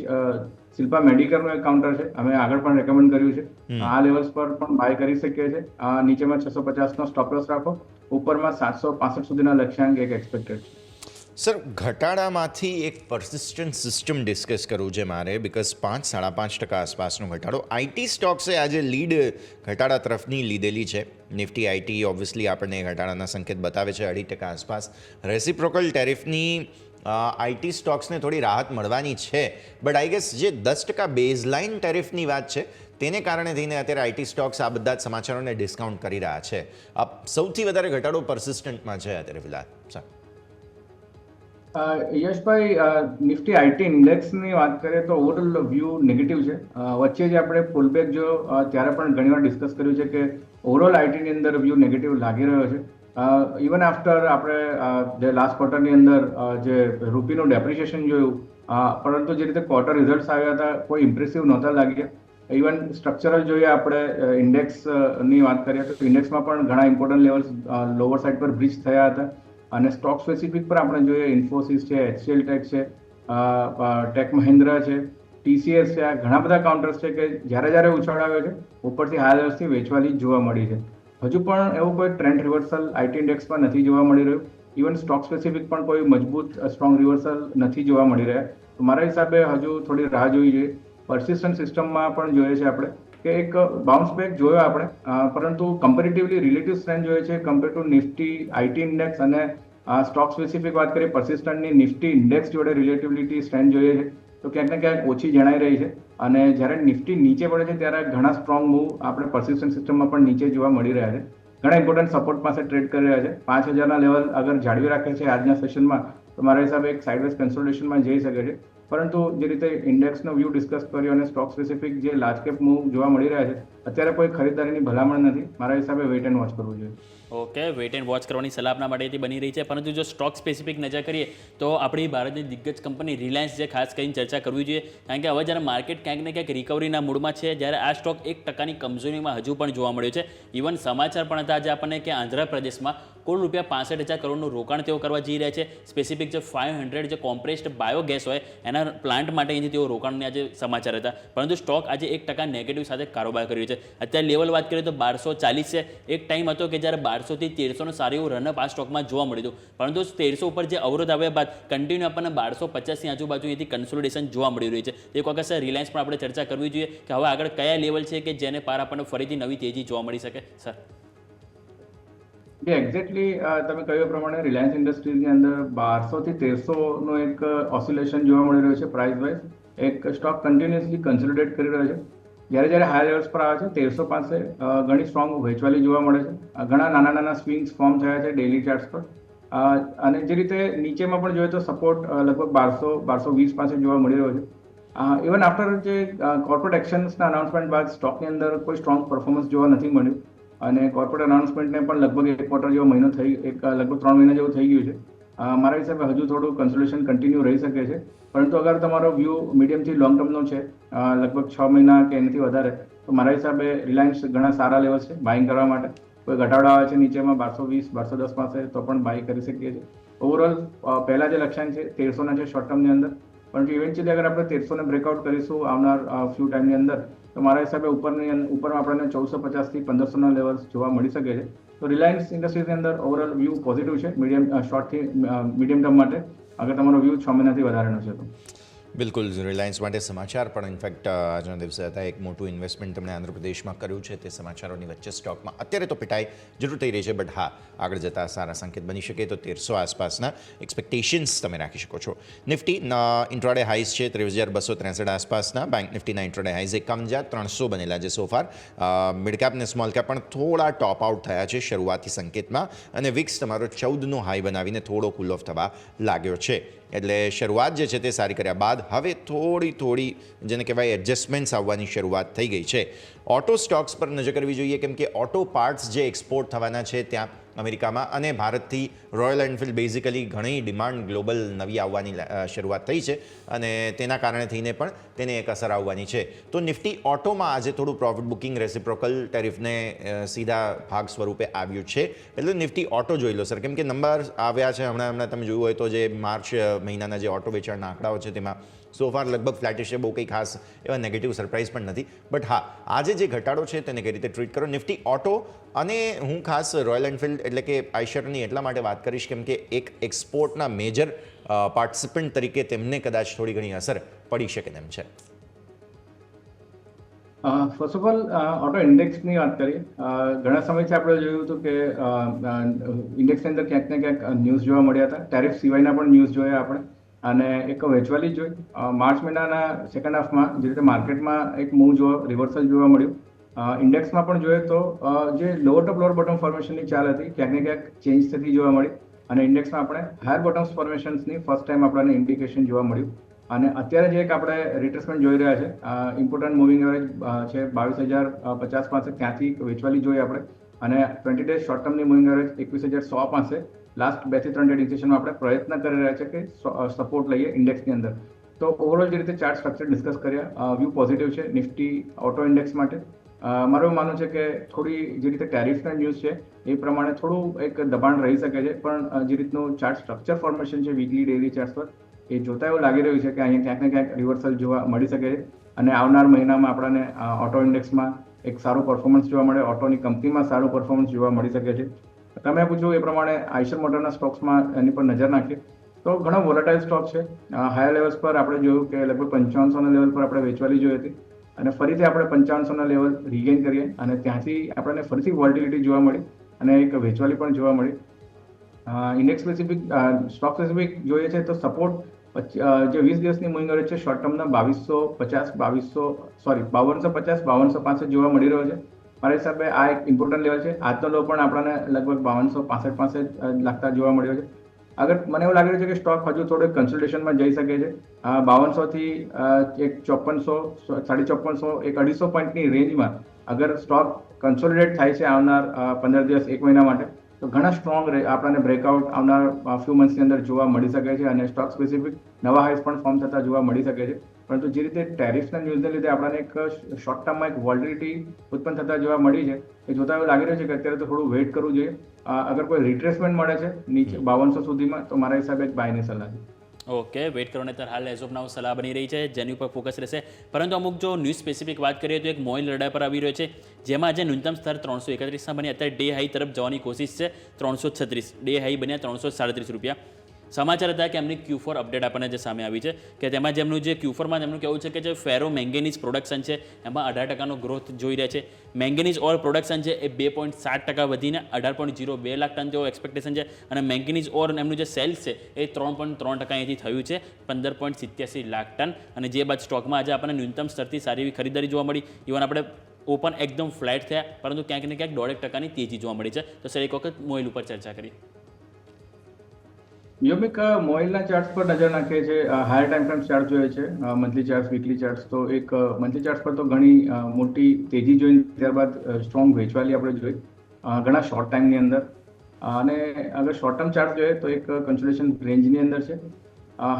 શિલ્પા મેડિકલનું એક કાઉન્ટર છે, અમે આગળ પણ રેકમેન્ડ કર્યું છે. આ લેવલ્સ પર પણ બાય કરી શકીએ છીએ. નીચેમાં 650નો સ્ટોપ લોસ રાખો, ઉપરમાં 765 સુધીના લક્ષ્યાંક એક એક્સપેક્ટેડ છે. સર, ઘટાડામાંથી એક પરસિસ્ટન્ટ સિસ્ટમ ડિસ્કસ કરવું છે મારે, બિકોઝ 5-5.5% આસપાસનો ઘટાડો આઈટી સ્ટોક્સે આજે લીડ ઘટાડા તરફની લીધેલી છે. નિફ્ટી આઈટી ઓબ્વિયસલી આપણને ઘટાડાના સંકેત બતાવે છે 2% આસપાસ. રેસિપ્રોકલ ટેરિફની આઈટી સ્ટોક્સને થોડી રાહત મળવાની છે, બટ આઈ ગેસ જે 10% બેઝલાઇન ટેરિફની વાત છે તેને કારણે થઈને અત્યારે આઈટી સ્ટોક્સ આ બધા જ સમાચારોને ડિસ્કાઉન્ટ કરી રહ્યા છે. સૌથી વધારે ઘટાડો પરસિસ્ટન્ટમાં છે અત્યારે ફિલહાલ. યશભાઈ, નિફ્ટી આઈટી ઇન્ડેક્સની વાત કરીએ તો ઓવરઓલ વ્યૂ નેગેટિવ છે. વચ્ચે જે આપણે પુલબેક જો ત્યારે પણ ઘણીવાર ડિસ્કસ કર્યું છે કે ઓવરઓલ આઈટીની અંદર વ્યૂ નેગેટિવ લાગી રહ્યો છે. ઇવન આફ્ટર આપણે જે લાસ્ટ ક્વાર્ટરની અંદર જે રૂપીનું ડેપ્રિસિએશન જોયું, પરંતુ જે રીતે ક્વાર્ટર રિઝલ્ટ્સ આવ્યા હતા કોઈ ઇમ્પ્રેસિવ નહોતા લાગ્યા. ઇવન સ્ટ્રક્ચરલ જોઈએ આપણે ઇન્ડેક્સની વાત કરીએ તો ઇન્ડેક્સમાં પણ ઘણા ઇમ્પોર્ટન્ટ લેવલ્સ લોઅર સાઇડ પર બ્રીચ થયા હતા. અને સ્ટોક સ્પેસિફિક પર આપણે જોઈએ ઇન્ફોસિસ છે, HCL ટેક છે, ટેક મહિન્દ્રા છે, TCS છે, આ ઘણા બધા કાઉન્ટર્સ છે કે જ્યારે ઉછાળ આવ્યો છે ઉપરથી હાઈ લેવલ્સથી વેચવાલી જોવા મળી છે. હજુ પણ એવું કોઈ ટ્રેન્ડ રિવર્સલ આઈટી ઇન્ડેક્સમાં નથી જોવા મળી રહ્યું. ઇવન સ્ટોક સ્પેસિફિક પણ કોઈ મજબૂત સ્ટ્રોંગ રિવર્સલ નથી જોવા મળી રહ્યા. તો મારા હિસાબે હજુ થોડી રાહ જોવી જોઈએ. પરસિસ્ટન્ટ સિસ્ટમમાં પણ જોઈએ છે આપણે કે એક બાઉન્સ બેક જોયો આપણે, પરંતુ કમ્પેરેટિવલી રિલેટિવ સ્ટ્રેન્થ જોઈએ છે compare to Nifty IT index અને સ્ટોક સ્પેસિફિક વાત કરીએ પરસિસ્ટન્ટની નિફ્ટી ઇન્ડેક્સ જોડે રિલેટિવિટી સ્ટ્રેન્થ જોઈએ છે તો ક્યાંક ને ક્યાંક ઓછી જણાઈ રહી છે. અને જ્યારે નિફ્ટી નીચે પડે છે ત્યારે ઘણા સ્ટ્રોંગ મૂવ આપણે પરસિસ્ટન્ટ સિસ્ટમમાં પણ નીચે જોવા મળી રહ્યા છે. ઘણા ઇમ્પોર્ટન્ટ સપોર્ટ પાસે ટ્રેડ કરી રહ્યા છે. 5000ના લેવલ અગર જાળવી રાખે છે આજના સેશનમાં તો મારા હિસાબે એક સાઇડવેઝ કન્સોલિડેશનમાં જઈ શકે છે. પરંતુ જે રીતે ઇન્ડેક્સનો વ્યૂ ડિસ્કસ કર્યો અને સ્ટોક સ્પેસિફિક જે લાર્જ કેપ મૂવ જોવા મળી રહ્યા છે અત્યારે કોઈ ખરીદારીની ભલામણ નથી. મારા હિસાબે વેઇટ એન્ડ વોચ કરવું જોઈએ. ઓકે, વેઇટ એન્ડ વોચ કરવાની સલાહ આપના માટેથી બની રહી છે. પરંતુ જો સ્ટોક સ્પેસિફિક નજર કરીએ તો આપણી ભારતની દિગ્ગજ કંપની રિલાયન્સ જે ખાસ કરીને ચર્ચા કરવી જોઈએ, કારણ કે હવે જ્યારે માર્કેટ ક્યાંક ને ક્યાંક રિકવરીના મૂડમાં છે, જ્યારે આ સ્ટોક 1% કમજોરીમાં હજુ પણ જોવા મળ્યો છે. ઇવન સમાચાર પણ હતા આજે આપણને કે આંધ્રપ્રદેશમાં કુલ રૂપિયા 65,000 કરોડનું રોકાણ તેઓ કરવા જઈ રહ્યા છે. સ્પેસિફિક જે 500 જે કોમ્પ્રેસ્ડ બાયોગેસ હોય એના પ્લાન્ટ માટે અહીંથી તેઓ રોકાણના આજે સમાચાર હતા. પરંતુ સ્ટોક આજે 1% નેગેટિવ સાથે કારોબાર કરી રહ્યો છે. અત્યારે લેવલ વાત કરીએ તો 1240 છે. એક ટાઈમ હતો કે જ્યારે 1200 થી 1300નું સારું એવું રનઅપ આ સ્ટોકમાં જોવા મળ્યું હતું. પરંતુ 1300 ઉપર જે અવરોધ આવ્યા બાદ કન્ટિન્યુ આપણને 1250ની આજુબાજુ અહીંથી કન્સોલિડેશન જોવા મળી રહ્યું છે. એક વખત સર રિલાયન્સ પણ આપણે ચર્ચા કરવી જોઈએ કે હવે આગળ કયા લેવલ છે કે જેને પાર આપણને ફરીથી નવી તેજી જોવા મળી શકે. સર એક્ઝેક્ટલી તમે કહ્યું પ્રમાણે રિલાયન્સ ઇન્ડસ્ટ્રીઝની અંદર 1200 થી 1300નો એક ઓસિલેશન જોવા મળી રહ્યો છે પ્રાઇસ વાઇઝ. એક સ્ટોક કન્ટિન્યુઅસલી કન્સોલિડેટ કરી રહ્યો છે. જ્યારે હાઈ લેવલ્સ પર આવે છે 1300 પાસે ઘણી સ્ટ્રોંગ વેચવાલી જોવા મળે છે. ઘણા નાના સ્વિંગ્સ ફોર્મ થયા છે ડેઇલી ચાર્ટ્સ પર. અને જે રીતે નીચેમાં પણ જોઈએ તો સપોર્ટ લગભગ 1220 પાસે જોવા મળી રહ્યો છે. ઇવન આફ્ટર જે કોર્પોરેટ એક્શન્સના અનાઉન્સમેન્ટ બાદ સ્ટોકની અંદર કોઈ સ્ટ્રોંગ પરફોર્મન્સ જોવા નથી મળ્યું. અને કોર્પોરેટ અનાઉન્સમેન્ટને પણ લગભગ એક ક્વાર્ટર જેવો મહિનો લગભગ 3 મહિના જેવું થઈ ગયું છે. મારા હિસાબે હજુ થોડું કન્સોલિડેશન કન્ટિન્યુ રહી શકે છે. પરંતુ અગર તમારો વ્યૂ મીડિયમથી લોંગ ટર્મનો છે લગભગ 6 મહિના કે એનાથી વધારે તો મારા હિસાબે રિલાયન્સ ઘણા સારા લેવલ છે બાઇંગ કરવા માટે. કોઈ ઘટાડો આવે છે નીચેમાં 1220 1210 પાસે તો પણ બાય કરી શકીએ છીએ. ઓવરઓલ પહેલા જે લક્ષ્યાંક છે 1300ના છે શોર્ટ ટર્મની અંદર. પરંતુ ઇવેન્ચ્યુઅલી અગર આપણે 1300ને બ્રેકઆઉટ કરીશું આવનાર ફ્યુ ટાઈમની અંદર તો મારા હિસાબે ઉપરમાં આપણને 1450 થી 1500ના લેવલ્સ જોવા મળી શકે છે. તો રિલાયન્સ ઇન્ડસ્ટ્રીઝની અંદર ઓવરઓલ વ્યૂ પોઝિટિવ છે શોર્ટથી મીડિયમ ટર્મ માટે અગર તમારો વ્યૂ 6 મહિનાથી વધારેનો છે તો. બિલકુલ, રિલાયન્સ માટે સમાચાર પણ ઇનફેક્ટ આજના દિવસે હતા. એક મોટું ઇન્વેસ્ટમેન્ટ તેમણે આંધ્રપ્રદેશમાં કર્યું છે તે સમાચારોની વચ્ચે સ્ટોકમાં અત્યારે તો પિટાઈ જરૂર થઈ રહી છે. બટ હા, આગળ જતાં સારા સંકેત બની શકે તો 1300 આસપાસના એક્સપેક્ટેશન્સ તમે રાખી શકો છો. નિફ્ટી ઇન્ટ્રાડે હાઈસ છે 23,263 આસપાસના. બેંક નિફ્ટીના ઇન્ટ્રાડે હાઈસ 51,300 બનેલા છે સોફાર. મિડ કેપ અને સ્મોલ કેપ પણ થોડા ટોપ આઉટ થયા છે શરૂઆતી સંકેતમાં. અને વિક્સ તમારો 14નો હાઈ બનાવીને થોડો કુલ ઓફ થવા લાગ્યો છે. એટલે શરૂઆત જે છે તે સારી કર્યા બાદ હવે થોડી જેને કહેવાય એડજસ્ટમેન્ટ્સ આવવાની શરૂઆત થઈ ગઈ છે. ઓટો સ્ટોક્સ પર નજર કરવી જોઈએ કેમ કે ઓટો પાર્ટ્સ જે એક્સપોર્ટ થવાના છે ત્યાં અમેરિકામાં અને ભારતથી રોયલ એનફિલ્ડ બેઝિકલી ઘણી ડિમાન્ડ ગ્લોબલ નવી આવવાની શરૂઆત થઈ છે અને તેના કારણે થઈને પણ તેને એક અસર આવવાની છે. તો નિફ્ટી ઓટોમાં આજે થોડું પ્રોફિટ બુકિંગ રેસિપ્રોકલ ટેરિફને સીધા ભાગ સ્વરૂપે આવ્યું છે. એટલે નિફ્ટી ઓટો જોઈ લો સર, કેમ કે નંબર આવ્યા છે હમણાં તમે જોયું હોય તો જે માર્ચ મહિનાના જે ઓટો વેચાણના આંકડાઓ છે તેમાં સોફાર લગભગ ફ્લેટિશ છે. બહુ કંઈ ખાસ એવા નેગેટિવ સરપ્રાઇઝ પણ નથી. બટ હા, આજે જે ઘટાડો છે તેને કઈ રીતે ટ્રીટ કરો નિફ્ટી ઓટો. અને હું ખાસ રોયલ એનફિલ્ડ એટલે કે આઈશરની એટલા માટે વાત કરીશ કેમ કે એક એક્સપોર્ટના મેજર પાર્ટિસિપન્ટ તરીકે તેમને કદાચ થોડી ઘણી અસર પડી શકે તેમ છે. ફર્સ્ટ ઓફ ઓલ ઓટો ઇન્ડેક્સની વાત કરીએ. ઘણા સમયથી આપણે જોયું હતું કે ઇન્ડેક્સની અંદર ક્યાંક ને ક્યાંક ન્યૂઝ જોવા મળ્યા હતા. ટેરિફ સિવાયના પણ ન્યૂઝ જોયા આપણે અને એક વેચવાલી જોઈ. માર્ચ મહિનાના સેકન્ડ હાફમાં જે રીતે માર્કેટમાં એક મૂવ રિવર્સલ જોવા મળ્યું. ઇન્ડેક્સમાં પણ જોઈએ તો જે લોઅર ટોપ લોઅર બોટમ ફોર્મેશનની ચાલ હતી ક્યાંક ને ક્યાંક ચેન્જ થતી જોવા મળી. અને ઇન્ડેક્સમાં આપણે હાયર બોટમ્સ ફોર્મેશન્સની ફર્સ્ટ ટાઈમ આપણને ઇન્ડિકેશન જોવા મળ્યું. અને અત્યારે જે એક આપણે રિટ્રેસમેન્ટ જોઈ રહ્યા છે, ઇમ્પોર્ટન્ટ મૂવિંગ એવરેજ છે 22,050 પાસે, ત્યાંથી વેચવાલી જોઈએ આપણે. અને 20 ડેઝ શોર્ટ ટર્મની મૂવિંગ એવરેજ 21,100 પાસે લાસ્ટ 2 થી 3 ડે સેશનમાં આપણે પ્રયત્ન કરી રહ્યા છે કે સપોર્ટ લઈએ ઇન્ડેક્સની અંદર. તો ઓવરઓલ જે રીતે ચાર્ટ સ્ટ્રક્ચર ડિસ્કસ કર્યા, વ્યૂ પોઝિટિવ છે નિફ્ટી ઓટો ઇન્ડેક્સ માટે. મારું માનવું છે કે થોડી જે રીતે ટેરિફના ન્યૂઝ છે એ પ્રમાણે થોડું એક દબાણ રહી શકે છે, પણ જે રીતનું ચાર્ટ સ્ટ્રક્ચર ફોર્મેશન છે વીકલી ડેઇલી ચાર્ટ પર, એ જોતા એવું લાગી રહ્યું છે કે અહીંયા ક્યાંક ને ક્યાંક રિવર્સલ જોવા મળી શકે છે. અને આવનાર મહિનામાં આપણને ઓટો ઇન્ડેક્સમાં એક સારું પરફોર્મન્સ જોવા મળે, ઓટોની કંપનીમાં સારું પરફોર્મન્સ જોવા મળી શકે છે. તમે પૂછ્યું એ પ્રમાણે આઈશર મોટરના સ્ટોક્સમાં એની પર નજર નાખીએ તો ઘણો વોલેટાઇલ સ્ટોક છે. હાયર લેવલ્સ પર આપણે જોયું કે લગભગ 5500ના લેવલ પર આપણે વેચવાલી જોઈ હતી, અને ફરીથી આપણે 5500ના લેવલ રિગેઇન કરીએ અને ત્યાંથી આપણને ફરીથી વોલ્ટિલિટી જોવા મળી અને એક વેચવાલી પણ જોવા મળી. ઇન્ડેક્સ સ્પેસિફિક, સ્ટોક સ્પેસિફિક જોઈએ છે તો સપોર્ટ જે 20 દિવસની મૂવિંગ એવરેજ છે શોર્ટ ટર્મના 5250 જોવા મળી રહ્યો છે. મારા હિસાબે આ એક ઇમ્પોર્ટન્ટ લેવલ છે. આજનો લો પણ આપણને લગભગ 5265 પાસે લાગતા જોવા મળ્યો છે. અગર મને એવું લાગી રહ્યું છે કે સ્ટોક હજુ થોડું કન્સોલિડેશનમાં જઈ શકે છે. 5200 થી એક 5400, 5450, એક 250 પોઈન્ટની રેન્જમાં અગર સ્ટોક કન્સોલિડેટ થાય છે આવનાર 15 દિવસ, 1 મહિના માટે, તો ઘણા સ્ટ્રોંગ આપણને બ્રેકઆઉટ આવનાર ફ્યુ મંથ્સની અંદર જોવા મળી શકે છે અને સ્ટોક સ્પેસિફિક નવા હાઈસ પણ ફોર્મ થતા જોવા મળી શકે છે. પરંતુ જે રીતે ટેરિફના ન્યૂઝને લીધે આપણને એક શોર્ટ ટર્મમાં એક વોલ્ટિલિટી ઉત્પન્ન થતા જોવા મળી છે, એ જોતા એવું લાગી રહ્યું છે કે અત્યારે તો થોડું વેઇટ કરવું જોઈએ. અગર કોઈ રિટ્રેસમેન્ટ મળે છે નીચે 5200 સુધીમાં, તો મારા હિસાબે એક બાયની સલાહ છે. ઓકે, વેઇટ કરવાને ત્યારે હાલ એઝ ઓફ નાઉ સલાહ બની રહી છે, જેની ઉપર ફોકસ રહેશે. પરંતુ અમુક જો ન્યૂઝ સ્પેસિફિક વાત કરીએ તો એક મોઇલ રડાર પર આવી રહ્યો છે, જેમાં આજે ન્યૂનતમ સ્તર 331ના બની અત્યારે ડે હાઈ તરફ જવાની કોશિશ છે. 336 ડે હાઈ બન્યા 337 રૂપિયા. સમાચાર હતા કે એમની Q4 અપડેટ આપણને જે સામે આવી છે કે તેમાં જેમનું જે Q4માં તેમનું કહેવું છે કે જે ફેરો મેંગેનીઝ પ્રોડક્શન છે એમાં 18% ગ્રોથ જોઈ રહ્યા છે. મેંગેનીઝ ઓર પ્રોડક્શન છે એ 2.7% વધીને 18.02 લાખ ટન જેવો એક્સપેક્ટેશન છે. અને મેંગેનીઝ ઓર એમનું જે સેલ્સ છે એ 3.3% અહીંથી થયું છે, 15.87 લાખ ટન. અને જે બાદ સ્ટોકમાં આજે આપણને ન્યૂનતમ સ્તરથી સારી એવી ખરીદારી જોવા મળી. ઇવન આપણે ઓપન એકદમ ફ્લેટ થયા, પરંતુ ક્યાંક ને ક્યાંક 1.5%ની તેજી જોવા મળી છે. તો સર એક વખત મોઇલ ઉપર ચર્ચા કરી. યોમિક મોઇલના ચાર્ટ્સ પર નજર નાખીએ છીએ. હાયર ટાઈમ ફ્રેમ ચાર્ટ જોઈએ છે, મંથલી ચાર્ટ્સ, વીકલી ચાર્ટ્સ. તો એક મંથલી ચાર્ટ્સ પર તો ઘણી મોટી તેજી જોઈને ત્યારબાદ સ્ટ્રોંગ વેચવાલી આપણે જોઈ ઘણા શોર્ટ ટાઈમની અંદર. અને અગર શોર્ટ ટર્મ ચાર્ટ જોઈએ તો એક કન્સોલિડેશન રેન્જની અંદર છે.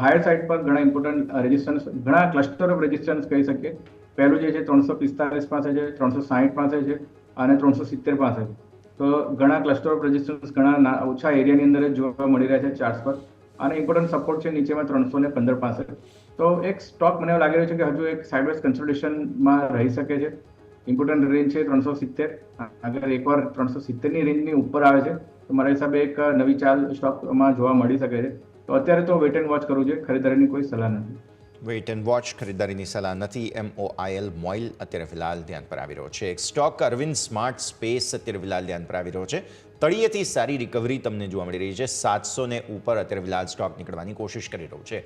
હાયર સાઇડ પર ઘણા ઇમ્પોર્ટન્ટ રેઝિસ્ટન્સ, ઘણા ક્લસ્ટર ઓફ રેઝિસ્ટન્સ કહી શકીએ. પહેલું જે છે 345 પાસે છે, 360 પાસે છે અને 370 પાસે છે. તો ઘણા ક્લસ્ટર ઓફ રેઝિસ્ટન્સ ઘણા ઓછા એરિયાની અંદર જ જોવા મળી રહ્યા છે ચાર્ટ્સ પર. અને ઇમ્પોર્ટન્ટ સપોર્ટ છે નીચેમાં 315 પાસે. તો એક સ્ટોક મને એવું લાગી રહ્યું છે કે હજુ એક સાઇડવેઝ કન્સોલિડેશનમાં રહી શકે છે. ઇમ્પોર્ટન્ટ રેન્જ છે 370. અગર એકવાર 370ની રેન્જની ઉપર આવે છે તો મારા હિસાબે એક નવી ચાલ સ્ટોકમાં જોવા મળી શકે છે. તો અત્યારે તો વેટ એન્ડ વોચ કરવું જોઈએ, ખરીદારીની કોઈ સલાહ નથી. વેઇટ એન્ડ વોચ, ખરીદારીની સલાહ નથી. MOIL મોઇલ અત્યારે ફિલહાલ ધ્યાન પર આવી રહ્યો છે. એક સ્ટોક અરવિંદ સ્માર્ટ સ્પેસ અત્યારે ફિલહાલ ધ્યાન પર આવી રહ્યો છે. તળિયેથી સારી રિકવરી તમને જોવા મળી રહી છે. 700 ને ઉપર અત્યારે ફિલહાલ સ્ટોક નીકળવાની કોશિશ કરી રહ્યું છે.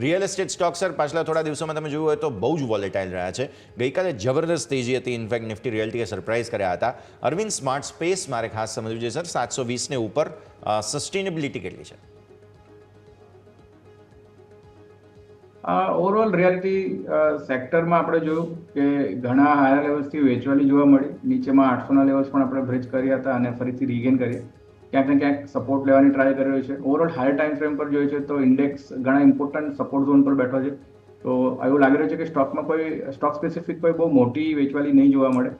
રિયલ એસ્ટેટ સ્ટોક સર પાછલા થોડા દિવસોમાં તમે જોયું હોય તો બહુ જ વોલેટાઇલ રહ્યા છે. ગઈકાલે જબરદસ્ત તેજી હતી. ઇનફેક્ટ નિફ્ટી રિયલ્ટીએ સરપ્રાઇઝ કર્યા હતા. અરવિંદ સ્માર્ટ સ્પેસ મારે ખાસ સમજવું છે સર, 720 ને ઉપર સસ્ટેનેબિલિટી કેટલી છે? ઓવરઓલ રિયાલિટી સેક્ટરમાં આપણે જોયું કે ઘણા હાયર લેવલ્સથી વેચવાલી જોવા મળી. નીચેમાં 800ના લેવલ્સ પણ આપણે બ્રેચ કર્યા હતા અને ફરીથી રીગેન કરીએ. ક્યાંક ને ક્યાંક સપોર્ટ લેવાની ટ્રાય કરી રહ્યો છે. ઓવરઓલ હાયર ટાઈમ ફ્રેમ પર જોઈએ છે તો ઇન્ડેક્સ ઘણા ઇમ્પોર્ટન્ટ સપોર્ટ ઝોન પર બેઠો છે. તો એવું લાગી રહ્યું છે કે સ્ટોકમાં કોઈ સ્ટોક સ્પેસિફિક કોઈ બહુ મોટી વેચવાલી નહીં જોવા મળે.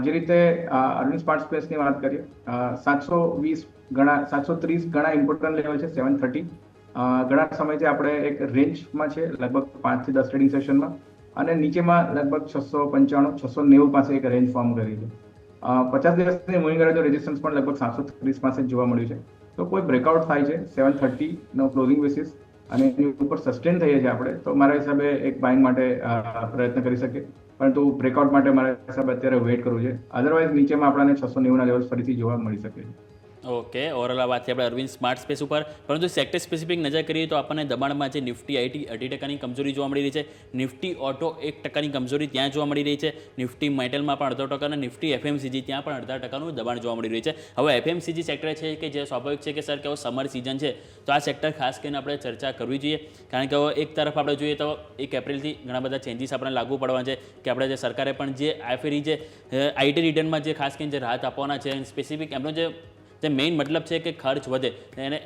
જે રીતે અરવિંદ સ્માર્ટ સ્પેસની વાત કરીએ, 720 ઘણા, 730 ઘણા ઇમ્પોર્ટન્ટ લેવલ છે, 730 ઘણા સમયથી આપણે એક રેન્જમાં છે લગભગ 5 થી 10 ટ્રેડિંગ સેશનમાં. અને નીચેમાં લગભગ 695, 690 પાસે એક રેન્જ ફોર્મ કરી છે. 50 દિવસની મૂવિંગ એવરેજ રેઝિસ્ટન્સ પણ લગભગ 730 પાસે જોવા મળ્યું છે. તો કોઈ બ્રેકઆઉટ થાય છે 730નો ક્લોઝિંગ બેસિસ અને એની ઉપર સસ્ટેન થઈએ છીએ આપણે, તો મારા હિસાબે એક બાઇંગ માટે પ્રયત્ન કરી શકીએ. પરંતુ બ્રેકઆઉટ માટે મારા હિસાબે અત્યારે વેઇટ કરવું છે. અધરવાઇઝ નીચેમાં આપણને 690ના લેવલ ફરીથી જોવા મળી શકે છે. ઓકે, ઓવરઓલ આ વાત છે આપણે અરવિંદ સ્માર્ટ સ્પેસ ઉપર. પરંતુ સેક્ટર સ્પેસિફિક નજર કરીએ તો આપણને દબાણમાં જે નિફ્ટી આઈટી 2.5% કમજોરી જોવા મળી રહી છે, નિફ્ટી ઓટો 1% કમજોરી ત્યાં જોવા મળી રહી છે, નિફ્ટી મેટલમાં પણ 0.5% અને નિફ્ટી એફએમસીજી ત્યાં પણ 0.5% દબાણ જોવા મળી રહ્યું છે. હવે એફએમસીજી સેક્ટર છે કે જે સ્વાભાવિક છે કે સર કેવો સમર સિઝન છે તો આ સેક્ટર ખાસ કરીને આપણે ચર્ચા કરવી જોઈએ, કારણ કે હવે એક તરફ આપણે જોઈએ તો 1 એપ્રિલથી ઘણા બધા ચેન્જીસ આપણે લાગુ પડવાના છે કે આપણે જે સરકારે પણ જે આ ફેરી જે આઈટી રિટર્નમાં જે ખાસ કરીને જે રાહત આપવાના છે સ્પેસિફિક એમનો જે મેઇન મતલબ છે કે ખર્ચ વધે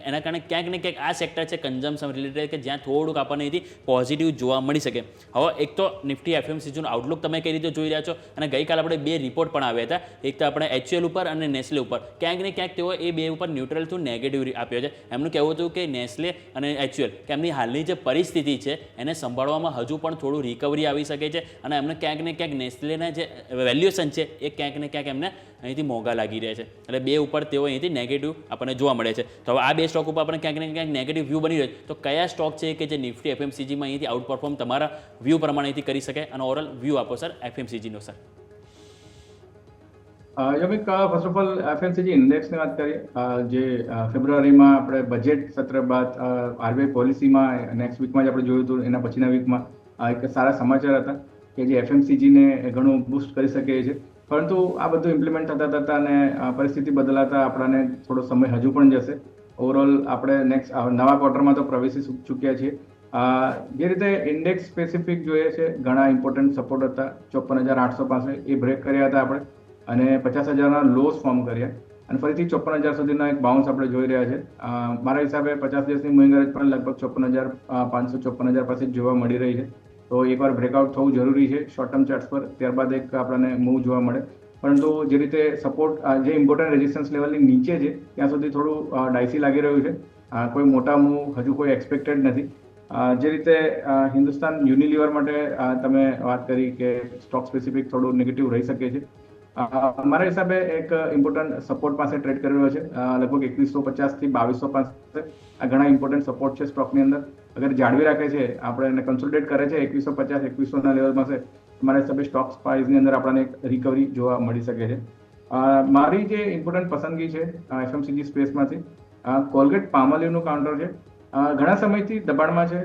એના કારણે ક્યાંક ને ક્યાંક આ સેક્ટર છે કન્ઝમ્પશન રિલેટેડ કે જ્યાં થોડુંક આપણને એથી પોઝિટિવ જોવા મળી શકે. હવે એક તો નિફ્ટી એફએમસીજીનું આઉટલુક તમે કઈ રીતે જોઈ રહ્યા છો, અને ગઈકાલે આપણે 2 રિપોર્ટ પણ આવ્યા હતા, એક તો આપણે HUL ઉપર અને નેસ્લે ઉપર. ક્યાંક ને ક્યાંક તેઓ એ 2 ઉપર ન્યુટ્રલ ટુ નેગેટિવ આપ્યો છે. એમનું કહેવું હતું કે નેસ્લે અને HUL કે એમની હાલની જે પરિસ્થિતિ છે એને સંભાળવામાં હજુ પણ થોડું રિકવરી આવી શકે છે, અને એમને ક્યાંક ને ક્યાંક નેસ્લેના જે વેલ્યુએશન છે એ ક્યાંક ને ક્યાંક એમને અહીંથી મોંઘા લાગી રહ્યા છે, એટલે 2 ઉપર તેઓ અહીંથી નેગેટિવ આપણને જોવા મળે છે. તો હવે આ 2 સ્ટોક ઉપર આપણને ક્યાંક ને ક્યાંક નેગેટિવ વ્યૂ બની રહ્યો છે, તો કયા સ્ટોક છે કે જે નિફ્ટી એફએમસીજીમાં અહીંથી આઉટ પરફોર્મ તમારા વ્યૂ પ્રમાણે અહીંથી કરી શકે, અને ઓવરઓલ વ્યૂ આપો સર એફએમસીજીનો sir. Yamik, first of all FMCG ઇન્ડેક્સની વાત કરીએ, જે ફેબ્રુઆરીમાં આપણે બજેટ સત્ર બાદ આરબીઆઈ પોલિસીમાં નેક્સ્ટ વીકમાં જ આપણે જોયું હતું, એના પછીના વીકમાં એક સારા સમાચાર હતા કે જે એફએમસીજીને ઘણું બૂસ્ટ કરી શકે છે. પરંતુ આ બધું ઇમ્પ્લિમેન્ટ થતા અને પરિસ્થિતિ બદલાતા આપણને થોડો સમય હજુ પણ જશે. ઓવરઓલ આપણે નેક્સ્ટ નવા ક્વાર્ટરમાં તો પ્રવેશી ચૂક્યા છીએ. જે રીતે ઇન્ડેક્સ સ્પેસિફિક જોઈએ છે, ઘણા ઇમ્પોર્ટન્ટ સપોર્ટ હતા 54,800 પાસે, એ બ્રેક કર્યા હતા આપણે અને 50,000ના લોસ ફોર્મ કર્યા અને ફરીથી 54,000 સુધીનો એક બાઉન્સ આપણે જોઈ રહ્યા છે. મારા હિસાબે 50 દિવસની મૂવિંગ એવરેજ પણ લગભગ 54,500 54,000 પાસે જોવા મળી રહી છે. તો એકવાર બ્રેકઆઉટ થવું જરૂરી છે શોર્ટ ટર્મ ચાર્ટ્સ પર, ત્યારબાદ એક આપણને મૂવ જોવા મળે. પરંતુ જે રીતે સપોર્ટ જે ઇમ્પોર્ટન્ટ રેઝિસ્ટન્સ લેવલની નીચે છે ત્યાં સુધી થોડું ડાયસી લાગી રહ્યું છે. કોઈ મોટા મૂવ હજુ કોઈ એક્સપેક્ટેડ નથી. જે રીતે હિન્દુસ્તાન યુનિલિવર માટે તમે વાત કરી કે સ્ટોક સ્પેસિફિક થોડું નેગેટિવ રહી શકે છે. મારા હિસાબે એક ઇમ્પોર્ટન્ટ સપોર્ટ પાસે ટ્રેડ કરી રહ્યો છે, લગભગ 2150 થી 2200 પાસે. આ ઘણા ઇમ્પોર્ટન્ટ સપોર્ટ છે સ્ટોકની અંદર. અગર જાળવી રાખે છે, આપણે એને કન્સોલિડેટ કરે છે 2150 2100ના લેવલ પાસે, મારા હિસાબે સ્ટોક્સ પ્રાઇસની અંદર આપણને એક રિકવરી જોવા મળી શકે છે. મારી જે ઇમ્પોર્ટન્ટ પસંદગી છે એફએમસીજી સ્પેસમાંથી કોલગેટ પામોલિવનું કાઉન્ટર છે. ઘણા સમયથી દબાણમાં છે,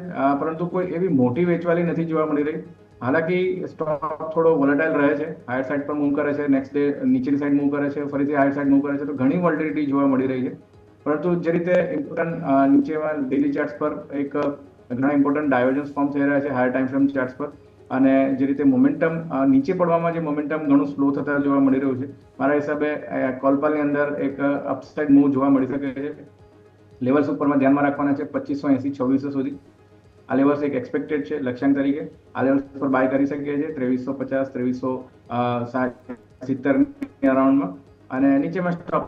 પરંતુ કોઈ એવી મોટી વેચવાલી નથી જોવા મળી રહી. હાલાકી સ્ટોક થોડો વોલેટાઇલ રહે છે, હાયર સાઇડ પર મૂવ કરે છે, નેક્સ્ટ ડે નીચેની સાઈડ મૂવ કરે છે, ફરીથી હાયર સાઇડ મૂવ કરે છે, તો ઘણી વોલેટિલિટી જોવા મળી રહી છે. પરંતુ જે રીતે ઇમ્પોર્ટન્ટ નીચેમાં ડેલી ચાર્ટ્સ પર એક ઘણા ઇમ્પોર્ટન્ટ ડાયવર્જન્સ ફોર્મ થઈ રહ્યા છે હાયર ટાઈમ ફ્રેમ ચાર્ટ્સ પર, અને જે રીતે મોમેન્ટમ નીચે પડવામાં જે મોમેન્ટમ ઘણું સ્લો થતા જોવા મળી રહ્યું છે, મારા હિસાબે કોલપાલની અંદર એક અપસાઇડ મૂવ જોવા મળી શકે છે. લેવલ્સ ઉપરમાં ધ્યાનમાં રાખવાના છે 2580 2600 સુધી. આ લેવલ્સ એક એક્સપેક્ટેડ છે લક્ષ્યાંક તરીકે. આ લેવલ્સ પર બાય કરી શકીએ છીએ 2350 2370 અરાઉન્ડમાં, અને નીચેમાં સ્ટોપ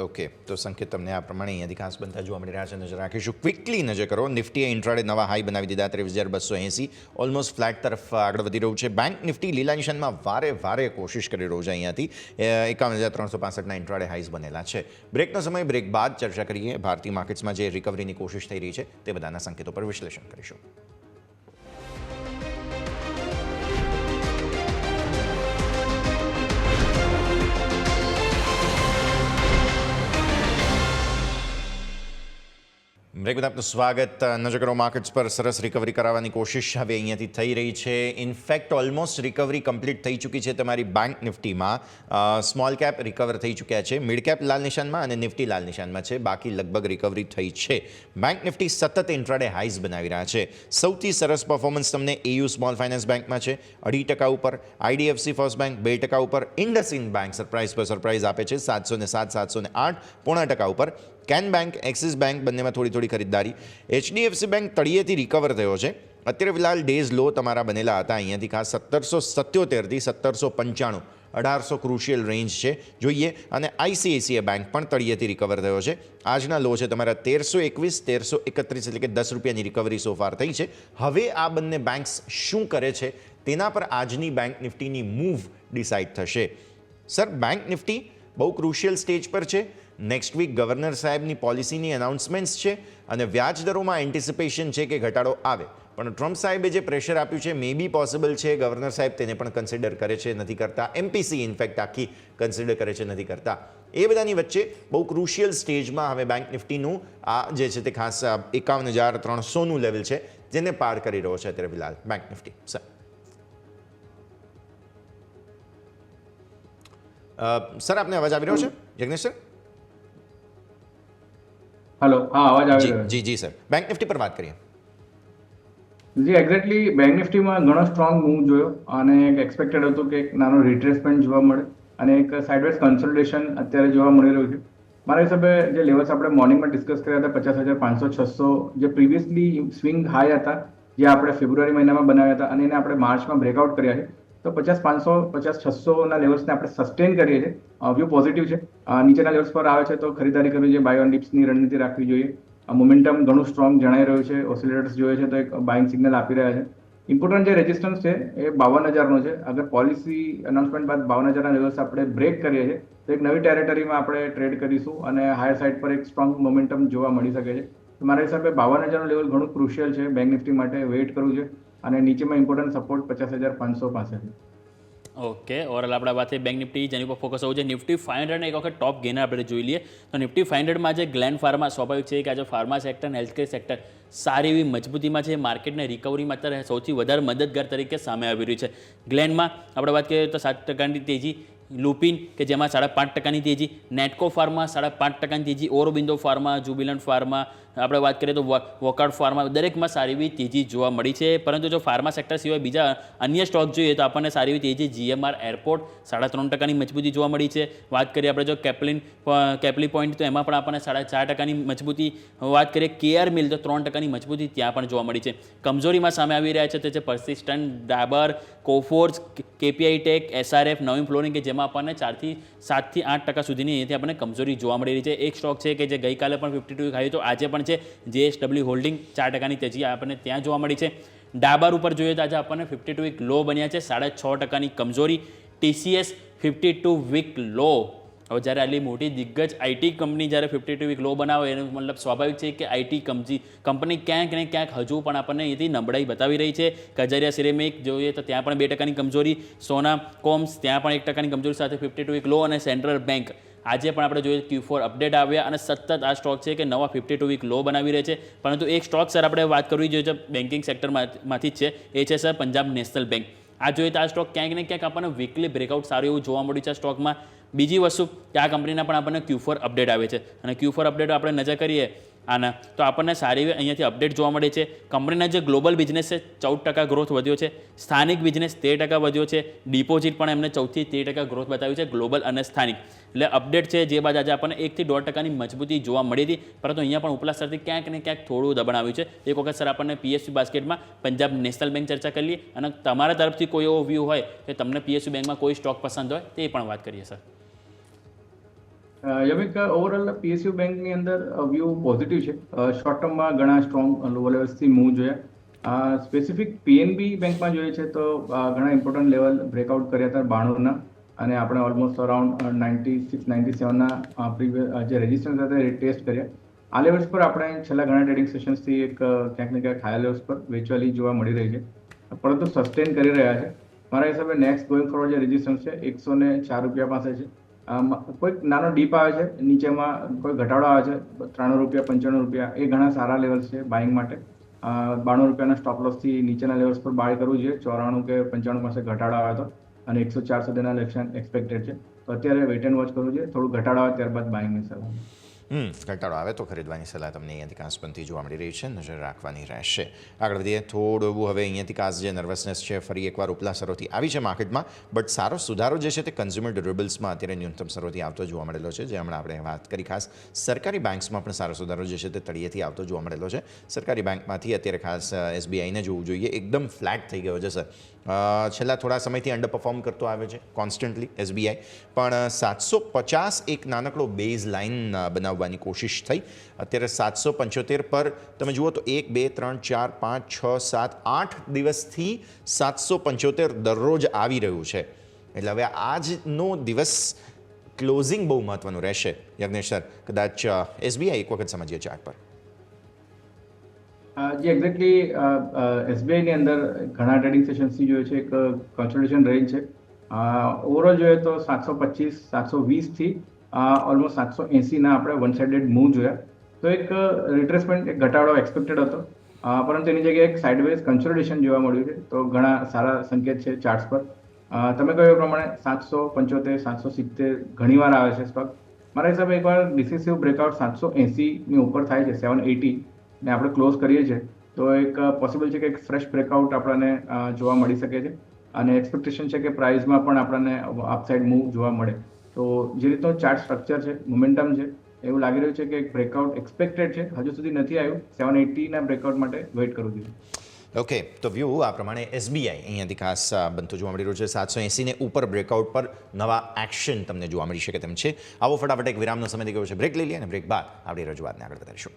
ઓકે, તો સંકેત તમને આ પ્રમાણે અહીંયાથી ખાસ બનતા જોવા મળી રહ્યા છે, નજર રાખીશું. ક્વિકલી નજર કરો, નિફ્ટીએ ઇન્ટ્રાડે નવા હાઈ બનાવી દીધા 23,280, ઓલમોસ્ટ ફ્લેટ તરફ આગળ વધી રહ્યું છે. બેંક નિફ્ટી લીલા નિશાનમાં વારે કોશિશ કરી રહ્યું છે અહીંયાથી 51,365ના ઇન્ટ્રાડે હાઈસ બનેલા છે. બ્રેકનો સમય, બ્રેક બાદ ચર્ચા કરીએ ભારતીય માર્કેટ્સમાં જે રિકવરીની કોશિશ થઈ રહી છે તે બધાના સંકેતો પર વિશ્લેષણ કરીશું. બ્રેક બાદ આપનું સ્વાગત. નજર કરો માર્કેટ્સ પર. સરસ રિકવરી કરાવવાની કોશિશ હવે અહીંયાથી થઈ રહી છે. ઇનફેક્ટ ઓલમોસ્ટ રિકવરી કમ્પ્લીટ થઈ ચૂકી છે તમારી બેંક નિફ્ટીમાં. સ્મોલ કેપ રિકવર થઈ ચૂક્યા છે, મિડ કેપ લાલ નિશાનમાં અને નિફ્ટી લાલ નિશાનમાં છે, બાકી લગભગ રિકવરી થઈ છે. બેંક નિફ્ટી સતત ઇન્ટ્રાડે હાઈસ બનાવી રહ્યા છે. સૌથી સરસ પરફોર્મન્સ તમને એયુ સ્મોલ ફાઇનાન્સ બેંકમાં છે 2.5% ઉપર, આઈડીએફસી ફર્સ્ટ બેંક 2% ઉપર, ઇન્ડસઇન્ડ બેંક સરપ્રાઇઝ પર સરપ્રાઇઝ આપે છે 707 708 0.5% ઉપર, કેન બેંક, એક્સિસ બેંક બંનેમાં થોડી ખરીદદારી. એચડીએફસી બેંક તળિયેથી રિકવર થયો છે. અત્યારે ફિલહાલ ડેઝ લો તમારા બનેલા હતા અહીંયાથી ખાસ 1777થી 1795, 1800 ક્રુશિયલ રેન્જ છે જોઈએ. અને આઈસીઆઈસીઆઈ બેંક પણ તળિયેથી રિકવર થયો છે. આજના લો છે તમારા 1321 1331, એટલે કે 10 રૂપિયાની રિકવરી સોફાર થઈ છે. હવે આ બંને બેંક્સ શું કરે છે તેના પર આજની બેંક નિફ્ટીની મૂવ ડિસાઇડ થશે. સર, બેંક નિફ્ટી બહુ ક્રુશિયલ સ્ટેજ પર છે. નેક્સ્ટ વીક ગવર્નર સાહેબની પોલિસીની અનાઉન્સમેન્ટ્સ છે અને વ્યાજ દરોમાં એન્ટિસિપેશન છે કે ઘટાડો આવે. પણ ટ્રમ્પ સાહેબે જે પ્રેશર આપ્યું છે મે બી પોસિબલ છે ગવર્નર સાહેબ તેને પણ કન્સિડર કરે છે, નથી કરતા. MPC ઇનફેક્ટ આખી કન્સિડર કરે છે, નથી કરતા. એ બધાની વચ્ચે બહુ ક્રુશિયલ સ્ટેજમાં હવે બેંક નિફ્ટીનું આ જે છે તે ખાસ 51,300નું લેવલ છે જેને પાર કરી રહ્યો છે અત્યારે ફિલહાલ બેંક નિફ્ટી. સર આપને અવાજ આવી રહ્યો છે યજ્ઞેશ સર? હેલો, હા, અવાજ આવી રહ્યો છે. જી જી સર, બેંક નિફ્ટી પર વાત કરીએ. જી, એક્ઝેક્ટલી બેંક નિફ્ટીમાં ઘણો સ્ટ્રોંગ મૂવ જોયો અને એક એક્સપેક્ટેડ હતું કે એક નાનો રિટ્રેસમેન્ટ જોવા મળે અને એક સાઇડવેઝ કન્સોલિડેશન અત્યારે જોવા મળી રહ્યું છે. મારા હિસાબે જે લેવલ્સ આપણે મોર્નિંગમાં ડિસ્કસ કર્યા હતા 50,500-600 જે પ્રીવિયસલી સ્વિંગ હાઈ હતા જે આપણે ફેબ્રુઆરી મહિનામાં બનાવ્યા હતા અને એને આપણે માર્ચમાં બ્રેકઆઉટ કર્યા છે, તો 50,500 50,600ના લેવલ્સને આપણે સસ્ટેન કરીએ છીએ. વ્યૂ પોઝિટિવ છે. નીચેના લેવલ્સ પર આવે છે તો ખરીદારી કરવી જોઈએ, બાય ઓન ડિપ્સની રણનીતિ રાખવી જોઈએ. મોમેન્ટમ ઘણું સ્ટ્રોંગ જણાઈ રહ્યું છે. ઓસિલેટર્સ જોઈએ છે તો એક બાઇંગ સિગ્નલ આપી રહ્યા છે. ઇમ્પોર્ટન્ટ જે રેઝિસ્ટન્સ છે એ 52,000નો છે. અગર પોલિસી અનાઉન્સમેન્ટ બાદ 52,000ના લેવલ્સ આપણે બ્રેક કરીએ છીએ તો એક નવી ટેરેટરીમાં આપણે ટ્રેડ કરીશું અને હાયર સાઇડ પર એક સ્ટ્રોંગ મોમેન્ટમ જોવા મળી શકે છે. મારા હિસાબે 52,000નું લેવલ ઘણું ક્રુશિયલ છે. બેંક નિફ્ટી માટે વેઇટ કરવું છે અને નીચેમાં ઇમ્પોર્ટન્ટ સપોર્ટ 50,500 પાસે છે. ઓકે, ઓવરઓલ આપણા વાત બેંક નિફ્ટી જેની પર ફોકસ હોવું છે. નિફ્ટી 500 એક વખત ટોપ ગેનર આપણે જોઈ લઈએ તો નિફ્ટી 500માં જે ગ્લેન ફાર્મા સ્વાભાવિક છે કે આજે ફાર્મા સેક્ટર અને હેલ્થકેર સેક્ટર સારી એવી મજબૂતીમાં છે. માર્કેટને રિકવરીમાં અત્યારે સૌથી વધારે મદદગાર તરીકે સામે આવી રહ્યું છે. ગ્લેનમાં આપણે વાત કરીએ તો 7%ની તેજી, લુપિન કે જેમાં 5.5%ની તેજી, નેટકો ફાર્મા 5.5%ની તેજી, ઓરોબિંદો ફાર્મા, જુબિલન્ટ ફાર્મા, આપણે વાત કરીએ તો વોકઆઉટ ફાર્મા, દરેકમાં સારી એવી તેજી જોવા મળી છે. પરંતુ જો ફાર્મા સેક્ટર સિવાય બીજા અન્ય સ્ટોક જોઈએ તો આપણને સારી એવી તેજી GMR એરપોર્ટ 3.5%ની મજબૂતી જોવા મળી છે. વાત કરીએ આપણે જો કેપ્લી પોઈન્ટ તો એમાં પણ આપણને 4.5%ની મજબૂતી. વાત કરીએ KR મિલ તો 3%ની મજબૂતી ત્યાં પણ જોવા મળી છે. કમજોરીમાં સામે આવી રહ્યા છે તે છે persistent, Dabur, Coforge, KPI tech, SRF, Navin Fluorine કે જેમાં આપણને 7 થી 8% સુધીની અહીંથી આપણને કમજોરી જોવા મળી રહી છે. એક સ્ટોક છે કે જે ગઈકાલે પણ 52 ખાયું તો આજે પણ છે JSW હોલ્ડિંગ 4%ની તેજી આપણને ત્યાં જોવા મળી છે. ડાબર ઉપર જોઈએ તો આજે આપણને 52 વીક લો બન્યા છે, 6.5%ની કમજોરી. TCS 52 વીક લો. હવે જ્યારે આટલી મોટી દિગ્ગજ IT કંપની જ્યારે 52 વીક લો બનાવે એનો મતલબ સ્વાભાવિક છે કે IT કંપની ક્યાંક ને ક્યાંક હજુ પણ આપણને અહીંથી નબળાઈ બતાવી રહી છે. કજારિયા સિરેમિક જોઈએ તો ત્યાં પણ 2%ની કમજોરી, સોના કોમ્સ ત્યાં પણ 1%ની કમજોરી સાથે 52 વીક લો. અને સેન્ટ્રલ બેંક આજે પણ આપણે જોઈએ Q4 અપડેટ આવ્યા અને સતત આ સ્ટોક છે કે નવા 52 વીક લો બનાવી રહે છે. પરંતુ એક સ્ટોક સર આપણે વાત કરવી જોઈએ બેન્કિંગ સેક્ટરમાંથી જ છે, એ છે સર પંજાબ નેશનલ બેંક. આ જોઈએ તો આ સ્ટોક ક્યાંક ને ક્યાંક આપણને વીકલી બ્રેકઆઉટ સારું એવું જોવા મળ્યું છે આ સ્ટોકમાં. બીજી વસ્તુ કે આ કંપનીના પણ આપણને Q4 અપડેટ આવે છે અને Q4 અપડેટ આપણે નજર કરીએ આના તો આપણને સારી એવી અહીંયાથી અપડેટ જોવા મળે છે. કંપનીના જે ગ્લોબલ બિઝનેસ છે 14% ગ્રોથ વધ્યો છે, સ્થાનિક બિઝનેસ 13% વધ્યો છે, ડિપોઝિટ પણ એમને 14 થી 13% ગ્રોથ બતાવ્યું છે ગ્લોબલ અને સ્થાનિક. એટલે અપડેટ છે જે બાદ આજે આપણને 1 થી 1.5%ની મજબૂતી જોવા મળી હતી. પરંતુ અહીંયા પણ ઉપલા સ્તરથી ક્યાંક ને ક્યાંક થોડું દબાણ આવ્યું છે. એક વખત સર આપણને PSU બાસ્કેટમાં પંજાબ નેશનલ બેંક ચર્ચા કરી લઈએ અને તમારા તરફથી કોઈ એવો વ્યૂ હોય કે તમને PSU બેંકમાં કોઈ સ્ટોક પસંદ હોય તે પણ વાત કરીએ સર. યમિક, ઓવરઓલ PSU બેંકની અંદર વ્યૂ પોઝિટિવ છે. શોર્ટ ટર્મમાં ઘણા સ્ટ્રોંગ લો લેવલ્સથી મૂવ જોયા. સ્પેસિફિક PNB બેંકમાં જોઈએ છે તો ઘણા ઇમ્પોર્ટન્ટ લેવલ બ્રેકઆઉટ કર્યા હતા 92ના અને આપણે ઓલમોસ્ટ અરાઉન્ડ 96-97ના પ્રીવિયસ જે રેઝિસ્ટન્સ હતા એ ટેસ્ટ કર્યા. આ લેવલ્સ પર આપણે છેલ્લા ઘણા ટ્રેડિંગ સેશન્સથી એક ક્યાંક ને ક્યાંક હાયર લેવલ્સ પર વેચવાલી જોવા મળી રહી છે, પરંતુ સસ્ટેન કરી રહ્યા છે. મારા હિસાબે નેક્સ્ટ ગોઈંગ ફોરવર્ડ જે રેઝિસ્ટન્સ છે 104 રૂપિયા પાસે છે. કોઈક નાનો ડીપ આવે છે, નીચેમાં કોઈ ઘટાડો આવે છે 93 રૂપિયા, 95 રૂપિયા, એ ઘણા સારા લેવલ્સ છે બાઇંગ માટે. 92 રૂપિયાના સ્ટોપ લોસથી નીચેના લેવલ્સ પર બાય કરવું જોઈએ. 94 કે 95 પાસે ઘટાડો આવે તો અને 104 સુધીના લેક્શન એક્સપેક્ટેડ છે. તો અત્યારે વેઇટ એન્ડ વોચ કરવું જોઈએ. થોડું ઘટાડો આવે ત્યારબાદ બાઇંગની સલાહ. ઘટાડો આવે તો ખરીદવાની સલાહ તમને અહીંયાથી કાંસપંથી જોવા મળી રહી છે, નજર રાખવાની રહેશે. આગળ વધીએ. થોડું એવું હવે અહીંયાથી કાંસ જે નર્વસનેસ છે ફરી એકવાર ઉપલા સ્તરોથી આવી છે માર્કેટમાં, બટ સારો સુધારો જે છે તે કન્ઝ્યુમર ડ્યુરેબલ્સમાં અત્યારે ન્યૂનતમ સ્તરોથી આવતો જોવા મળેલો છે. જે હમણાં આપણે વાત કરી ખાસ સરકારી બેંક્સમાં પણ સારો સુધારો જે છે તે તળિયેથી આવતો જોવા મળેલો છે. સરકારી બેંકમાંથી અત્યારે ખાસ SBIને જોવું જોઈએ, એકદમ ફ્લેટ થઈ ગયો છે સર. છેલ્લા થોડા સમયથી અંડર પરફોર્મ કરતો આવે છે કોન્સ્ટન્ટલી SBI, પણ 750 એક નાનકડો બેઝ લાઇન બનાવવાની કોશિશ થઈ. અત્યારે 775 પર તમે જુઓ તો 1, 2, 3, 4, 5, 6, 7, 8 દિવસથી 775 દરરોજ આવી રહ્યું છે. એટલે હવે આજનો દિવસ ક્લોઝિંગ બહુ મહત્વનું રહેશે. યજ્ઞેશ સર, કદાચ SBI એક વખત સમજીએ ચાર્ટ પર. જે એક્ઝેક્ટલી એસબીઆઈની અંદર ઘણા ટ્રેડિંગ સેશન્સથી જોઈએ છે એક કન્સોલિડેશન રેન્જ છે. ઓવરઓલ જોઈએ તો 725 720થી ઓલમોસ્ટ 780ના આપણે વન સાઇડેડ મૂવ જોયા. તો એક રિટ્રેસમેન્ટ એક ઘટાડો એક્સપેક્ટેડ હતો, પરંતુ એની જગ્યાએ એક સાઇડવેઝ કન્સોલિડેશન જોવા મળ્યું છે. તો ઘણા સારા સંકેત છે ચાર્ટ્સ પર. તમે કહ્યું પ્રમાણે 775 770 ઘણીવાર આવે છે સ્ટોક. મારા હિસાબે એકવાર ડિસિસિવ બ્રેકઆઉટ 780ની ઉપર થાય છે 780 ને આપણે ક્લોઝ કરીએ છીએ તો એક પોસિબલ છે કે એક ફ્રેશ બ્રેકઆઉટ આપણને જોવા મળી શકે છે, અને એક્સપેક્ટેશન છે કે પ્રાઇસમાં પણ આપણને અપસાઇડ મૂવ જોવા મળે. તો જે રીતનો ચાર્ટ સ્ટ્રક્ચર છે, મોમેન્ટમ છે, એવું લાગી રહ્યું છે કે એક બ્રેકઆઉટ એક્સપેક્ટેડ છે, હજુ સુધી નથી આવ્યું. 780ના બ્રેકઆઉટ માટે વેઇટ કરવું જોઈએ. ઓકે, તો વ્યૂ આ પ્રમાણે એસબીઆઈ અહીંયાથી ખાસ બનતું જોવા મળી રહ્યું છે. 780ને ઉપર બ્રેકઆઉટ પર નવા એક્શન તમને જોવા મળી શકે તેમ છે. આવો ફટાફટ એક વિરામનો સમય થઈ ગયો છે, બ્રેક લઈ લઈએ અને બ્રેક બાદ આપણી રજૂઆતને આગળ વધારીશું.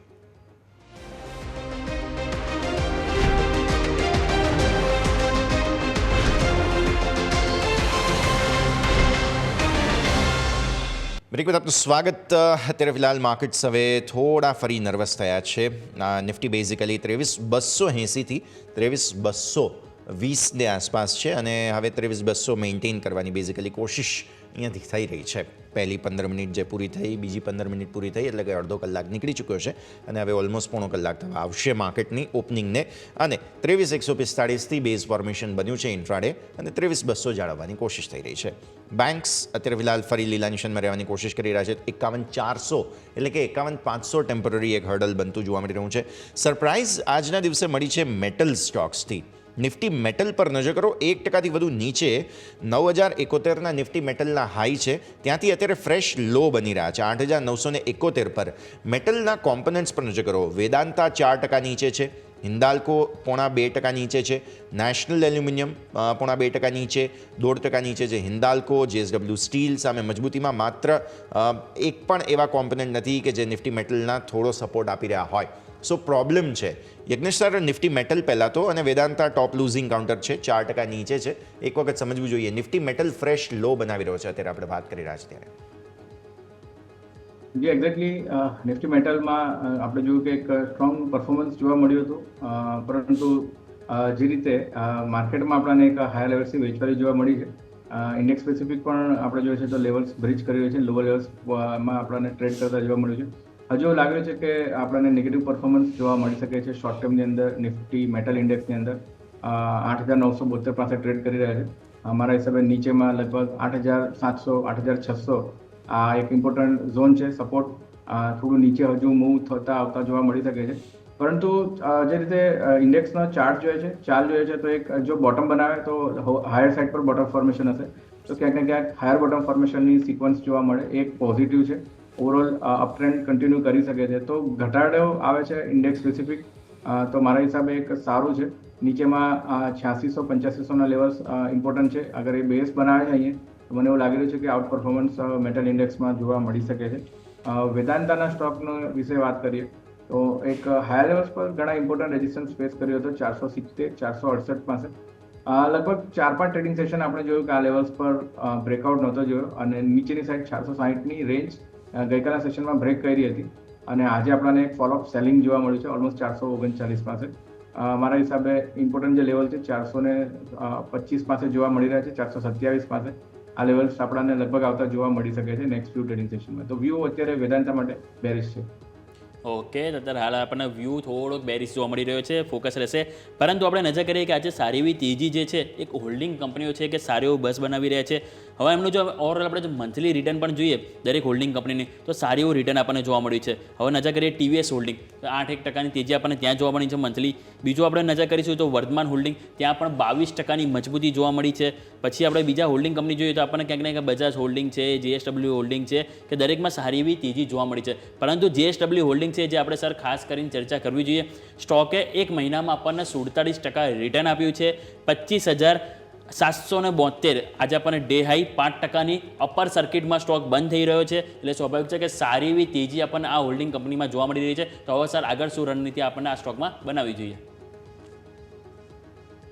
બ્રેક બાદ આપનું સ્વાગત. અત્યારે ફિલહાલ માર્કેટ્સ હવે થોડા ફરી નર્વસ થયા છે. નિફ્ટી બેઝિકલી 23,280થી 23,220 આસપાસ છે અને હવે 23,200 મેન્ટેન કરવાની બેઝિકલી કોશિશ અહીંયાથી થઈ રહી છે. પહેલી 15 મિનિટ જે પૂરી થઈ, બીજી 15 મિનિટ પૂરી થઈ, એટલે કે અડધો કલાક નીકળી ચૂક્યો છે અને હવે ઓલમોસ્ટ પોણો કલાક થવા આવશે માર્કેટની ઓપનિંગને. અને 23,145થી બેઝ ફોર્મેશન બન્યું છે ઇન્ટ્રાડે અને 23,200 જાળવવાની કોશિશ થઈ રહી છે. બેન્ક્સ અત્યારે ફિલહાલ ફરી લીલા નિશાનમાં રહેવાની કોશિશ કરી રહ્યા છે. 51,400 એટલે કે 51,500 ટેમ્પરરી એક હર્ડલ બનતું જોવા મળી રહ્યું છે. સરપ્રાઇઝ આજના દિવસે મળી છે મેટલ સ્ટોક્સથી. નિફ્ટી મેટલ પર નજર કરો, 1%થી વધુ નીચે 9,071ના નિફ્ટી મેટલના હાઈ છે, ત્યાંથી અત્યારે ફ્રેશ લો બની રહ્યા છે 8,971 પર. મેટલના કોમ્પોનન્ટ્સ પર નજર કરો, વેદાંતા 4% નીચે છે, હિન્દાલ્કો 0.5% નીચે છે, નેશનલ એલ્યુમિનિયમ 0.5% નીચે, 1.5% નીચે છે હિન્દાલ્કો. જેએસડબલ્યુ સ્ટીલ સામે મજબૂતીમાં માત્ર એક પણ એવા કોમ્પોનન્ટ નથી કે જે નિફ્ટી મેટલના થોડો સપોર્ટ આપી રહ્યા હોય. સો પ્રોબ્લેમ છે. યજ્ઞેશ સર, નિફ્ટી મેટલ પહેલાં તો અને વેદાંતા ટોપ લૂઝિંગ કાઉન્ટર છે, 4% નીચે છે. એક વખત સમજવું જોઈએ. નિફ્ટી મેટલ ફ્રેશ લો બનાવી રહ્યો છે અત્યારે આપણે વાત કરી રહ્યા છીએ ત્યારે. જે એક્ઝેક્ટલી નિફ્ટી મેટલમાં આપણે જોયું કે એક સ્ટ્રોંગ પરફોર્મન્સ જોવા મળ્યું હતું, પરંતુ જે રીતે માર્કેટમાં આપણને એક હાયર લેવલ્સથી વેચવાલી જોવા મળી છે. ઇન્ડેક્સ સ્પેસિફિક પણ આપણે જોઈએ છે તો લેવલ્સ બ્રિજ કરી રહ્યું છે, લોઅર લેવલ્સમાં આપણને ટ્રેડ કરતા જોવા મળ્યું છે. હજુ એવું લાગે છે કે આપણને નેગેટિવ પરફોર્મન્સ જોવા મળી શકે છે શોર્ટ ટર્મની અંદર. નિફ્ટી મેટલ ઇન્ડેક્સની અંદર 8,972 પાસે ટ્રેડ કરી રહ્યા છે. મારા હિસાબે નીચેમાં લગભગ 8,700 8,600 આ એક ઇમ્પોર્ટન્ટ ઝોન છે સપોર્ટ. થોડું નીચે હજુ મૂવ થતા આવતા જોવા મળી શકે છે, પરંતુ જે રીતે ઇન્ડેક્સનો ચાર્ટ જોઈએ છે, ચાલ જોઈએ છે, તો એક જો બોટમ બનાવે તો હાયર સાઇડ પર બોટમ ફોર્મેશન હશે, તો ક્યાંક ને ક્યાંક હાયર બોટમ ફોર્મેશનની સિક્વન્સ જોવા મળે, એક પોઝિટિવ છે. ઓવરઓલ અપટ્રેન્ડ કન્ટિન્યુ કરી શકે છે. તો ઘટાડો આવે છે ઇન્ડેક્સ સ્પેસિફિક, તો મારા હિસાબે એક સારું છે. નીચેમાં 8600-8500ના લેવલ્સ ઇમ્પોર્ટન્ટ છે. અગર એ બેઝ બનાવે છે અહીંયા, તો મને એવું લાગી રહ્યું છે કે આઉટ પરફોર્મન્સ મેટલ ઇન્ડેક્સમાં જોવા મળી શકે છે. વેદાંતાના સ્ટોકનો વિશે વાત કરીએ તો એક હાયર લેવલ્સ પર ઘણા ઇમ્પોર્ટન્ટ રેઝિસ્ટન્સ ફેસ કર્યો હતો 470 468 પાસે. લગભગ 4-5 ટ્રેડિંગ સેશન આપણે જોયું કે આ લેવલ્સ પર બ્રેકઆઉટ નહોતો જોયો, અને નીચેની સાઈડ 460ની રેન્જ ગઈકાલના સેશનમાં બ્રેક કરી હતી, અને આજે આપણને એક ફોલોઅપ સેલિંગ જોવા મળ્યું છે ઓલમોસ્ટ 439 પાસે. મારા હિસાબે ઇમ્પોર્ટન્ટ જે લેવલ છે 425 પાસે જોવા મળી રહ્યા છે, 427 પાસે. આ લેવલ્સ આપણને લગભગ આવતા જોવા મળી શકે છે નેક્સ્ટ ફ્યુ ટ્રેડિંગ સેશનમાં. તો વ્યૂ અત્યારે વેદાંતા માટે બેરિશ છે. ઓકે, અત્યારે હાલ આપણને વ્યૂ થોડોક બેરિશ જોવા મળી રહ્યો છે, ફોકસ રહેશે. પરંતુ આપણે નજર કરીએ કે આજે સારી એવી તેજી જે છે એક હોલ્ડિંગ કંપનીઓ છે કે સારી એવું બસ બનાવી રહ્યા છે. હવે એમનું જો ઓવરઓલ આપણે જો મંથલી રિટર્ન પણ જોઈએ દરેક હોલ્ડિંગ કંપનીની, તો સારી એવું રિટર્ન આપણને જોવા મળ્યું છે. હવે નજર કરીએ ટીવીએસ હોલ્ડિંગ, તો 8% તેજી આપણને ત્યાં જોવા મળી છે મંથલી. બીજું આપણે નજર કરીશું તો વર્ધમાન હોલ્ડિંગ, ત્યાં પણ 22% મજબૂતી જોવા મળી છે. પછી આપણે બીજા હોલ્ડિંગ કંપની જોઈએ તો આપણને ક્યાંક ને ક્યાંક બજાજ હોલ્ડિંગ છે, જેએસડબલ્યુ હોલ્ડિંગ છે, કે દરેકમાં સારી એવી તેજી જોવા મળી છે. પરંતુ જેએસડબલ્યુ હોલ્ડિંગ છે જે આપણે સર ખાસ કરીને ચર્ચા કરવી જોઈએ. સ્ટોકે એક મહિનામાં આપણને 47% રિટર્ન આપ્યું છે, 25,772. આજે આપણને ડે હાઈ 5%ની અપર સર્કિટમાં સ્ટોક બંધ થઈ રહ્યો છે, એટલે સ્વાભાવિક છે કે સારી એવી તેજી આપણને આ હોલ્ડિંગ કંપનીમાં જોવા મળી રહી છે. તો હવે સર આગળ શું રણનીતિ આપણને આ સ્ટોકમાં બનાવવી જોઈએ?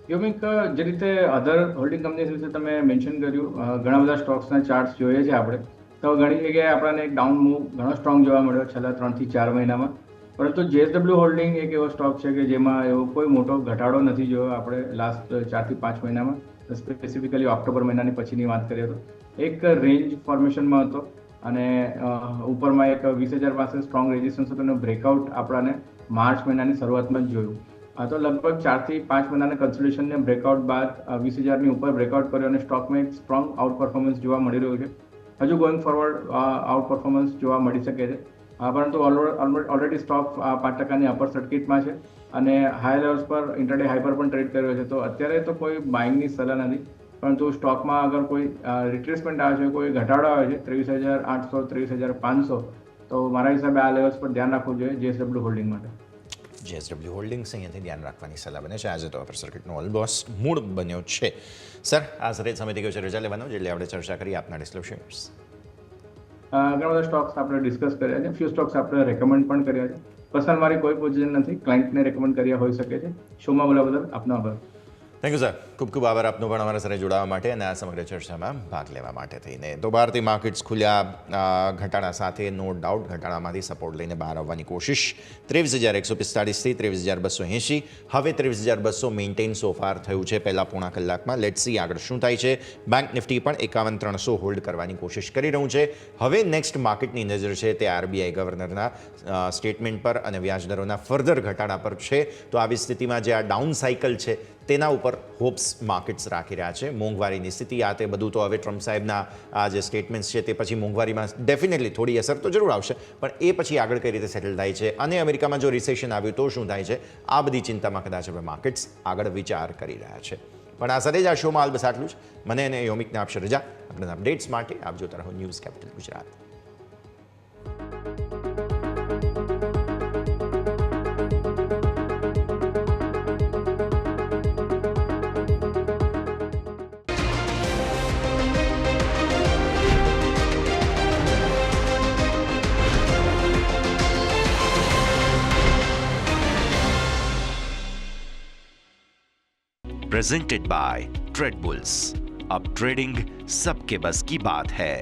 યોમિક, જે રીતે અધર હોલ્ડિંગ કંપનીઝ વિશે તમે મેન્શન કર્યું, ઘણા બધા સ્ટોક્સના ચાર્ટ્સ જોઈએ છે આપણે, તો ઘણી જગ્યાએ આપણને એક ડાઉન મૂવ ઘણો સ્ટ્રોંગ જોવા મળ્યો છેલ્લા 3 થી 4 મહિનામાં. પરંતુ JSW હોલ્ડિંગ એક એવો સ્ટોક છે કે જેમાં એવો કોઈ મોટો ઘટાડો નથી જોયો આપણે લાસ્ટ 4 થી 5 મહિનામાં, સ્પેસિફિકલી ઓક્ટોબર મહિનાની પછીની વાત કરીએ તો એક રેન્જ ફોર્મેશનમાં હતો અને ઉપરમાં એક 20,000 પાસે સ્ટ્રોંગ રેઝિસ્ટન્સ હતો અને બ્રેકઆઉટ આપણાને માર્ચ મહિનાની શરૂઆતમાં જ જોયું. આ તો લગભગ 4 થી 5 મહિનાના કન્સોલિડેશનને બ્રેકઆઉટ બાદ 20,000ની ઉપર બ્રેકઆઉટ કર્યો અને સ્ટોકમાં એક સ્ટ્રોંગ આઉટ પરફોર્મન્સ જોવા મળી રહ્યું છે. હજુ ગોઈંગ ફોરવર્ડ આઉટ પરફોર્મન્સ જોવા મળી શકે છે, પરંતુ ઓલરેડી સ્ટોક 5%ની અપર સર્કિટમાં છે અને હાઈ લેવલ્સ પર ઇન્ટરડે હાઈ પર પણ ટ્રેડ કર્યો છે. તો અત્યારે તો કોઈ બાઇંગની સલાહ નથી, પરંતુ સ્ટોકમાં અગર કોઈ રિટ્રેસમેન્ટ આવે છે, કોઈ ઘટાડો આવે છે 23,800 23,500, તો મારા હિસાબે આ લેવલ્સ પર ધ્યાન રાખવું જોઈએ JSW હોલ્ડિંગ માટે. JSW હોલ્ડિંગ્સ અહીંયાથી ધ્યાન રાખવાની સલાહ બને છે. આજે તો અપર સર્કિટનો ઓલમોસ્ટ મૂળ બન્યો છે. સર, આ સરેજ સમિતિ કયો છે રજા લેવાનો, જેટલી આપણે ચર્ચા કરી આપના ડિસ્ક્લોઝર્સ. ઘણા બધા સ્ટોક્સ આપણે ડિસ્કસ કર્યા છે, ફ્યુ સ્ટોક્સ આપણે રેકમેન્ડ પણ કર્યા છે. પર્સનલ મારી કોઈ પોઝિશન નથી, ક્લાયન્ટને રેકમેન્ડ કર્યા હોઈ શકે છે. શોમાં બોલવા બદલ આપનો આભાર. Thank you sir. ખૂબ ખૂબ આભાર આપનો પણ અમારા સાથે જોડાવા માટે અને આ સમગ્ર ચર્ચામાં ભાગ લેવા માટે થઈને. તો ભારતીય માર્કેટ્સ ખુલ્યા ઘટાડા સાથે, નો ડાઉટ ઘટાડામાંથી સપોર્ટ લઈને બહાર આવવાની કોશિશ. 23,145થી 23,280, હવે 23,200 મેન્ટેન સોફાર થયું છે પહેલા પોણા કલાકમાં. લેટ્સ સી આગળ શું થાય છે. બેંક નિફ્ટી પણ 51,300 હોલ્ડ કરવાની કોશિશ કરી રહ્યું છે. હવે નેક્સ્ટ માર્કેટની નજર છે તે RBI ગવર્નરના સ્ટેટમેન્ટ પર અને વ્યાજદરોના ફર્ધર ઘટાડા પર છે. તો આવી સ્થિતિમાં જે આ ડાઉન સાયકલ છે તેના ઉપર હોપ્સ માર્કેટ્સ રાખી રહ્યા છે. મોંઘવારીની સ્થિતિ આ તે બધું તો હવે ટ્રમ્પ સાહેબના આ જે સ્ટેટમેન્ટ્સ છે તે પછી મોંઘવારીમાં ડેફિનેટલી થોડી અસર તો જરૂર આવશે, પણ એ પછી આગળ કઈ રીતે સેટલ થાય છે અને અમેરિકામાં જો રિસેશન આવ્યું તો શું થાય છે, આ બધી ચિંતામાં કદાચ હવે માર્કેટ્સ આગળ વિચાર કરી રહ્યા છે. પણ આ સાથે જ આ શોમાં હાલ બસ આટલું જ. મને અને યોમિકને આપશે રજા. આપણા અપડેટ્સ માટે આપ જોતા રહો news capital Gujarat. Presented by trade bulls. अब ट्रेडिंग सबके बस की बात है.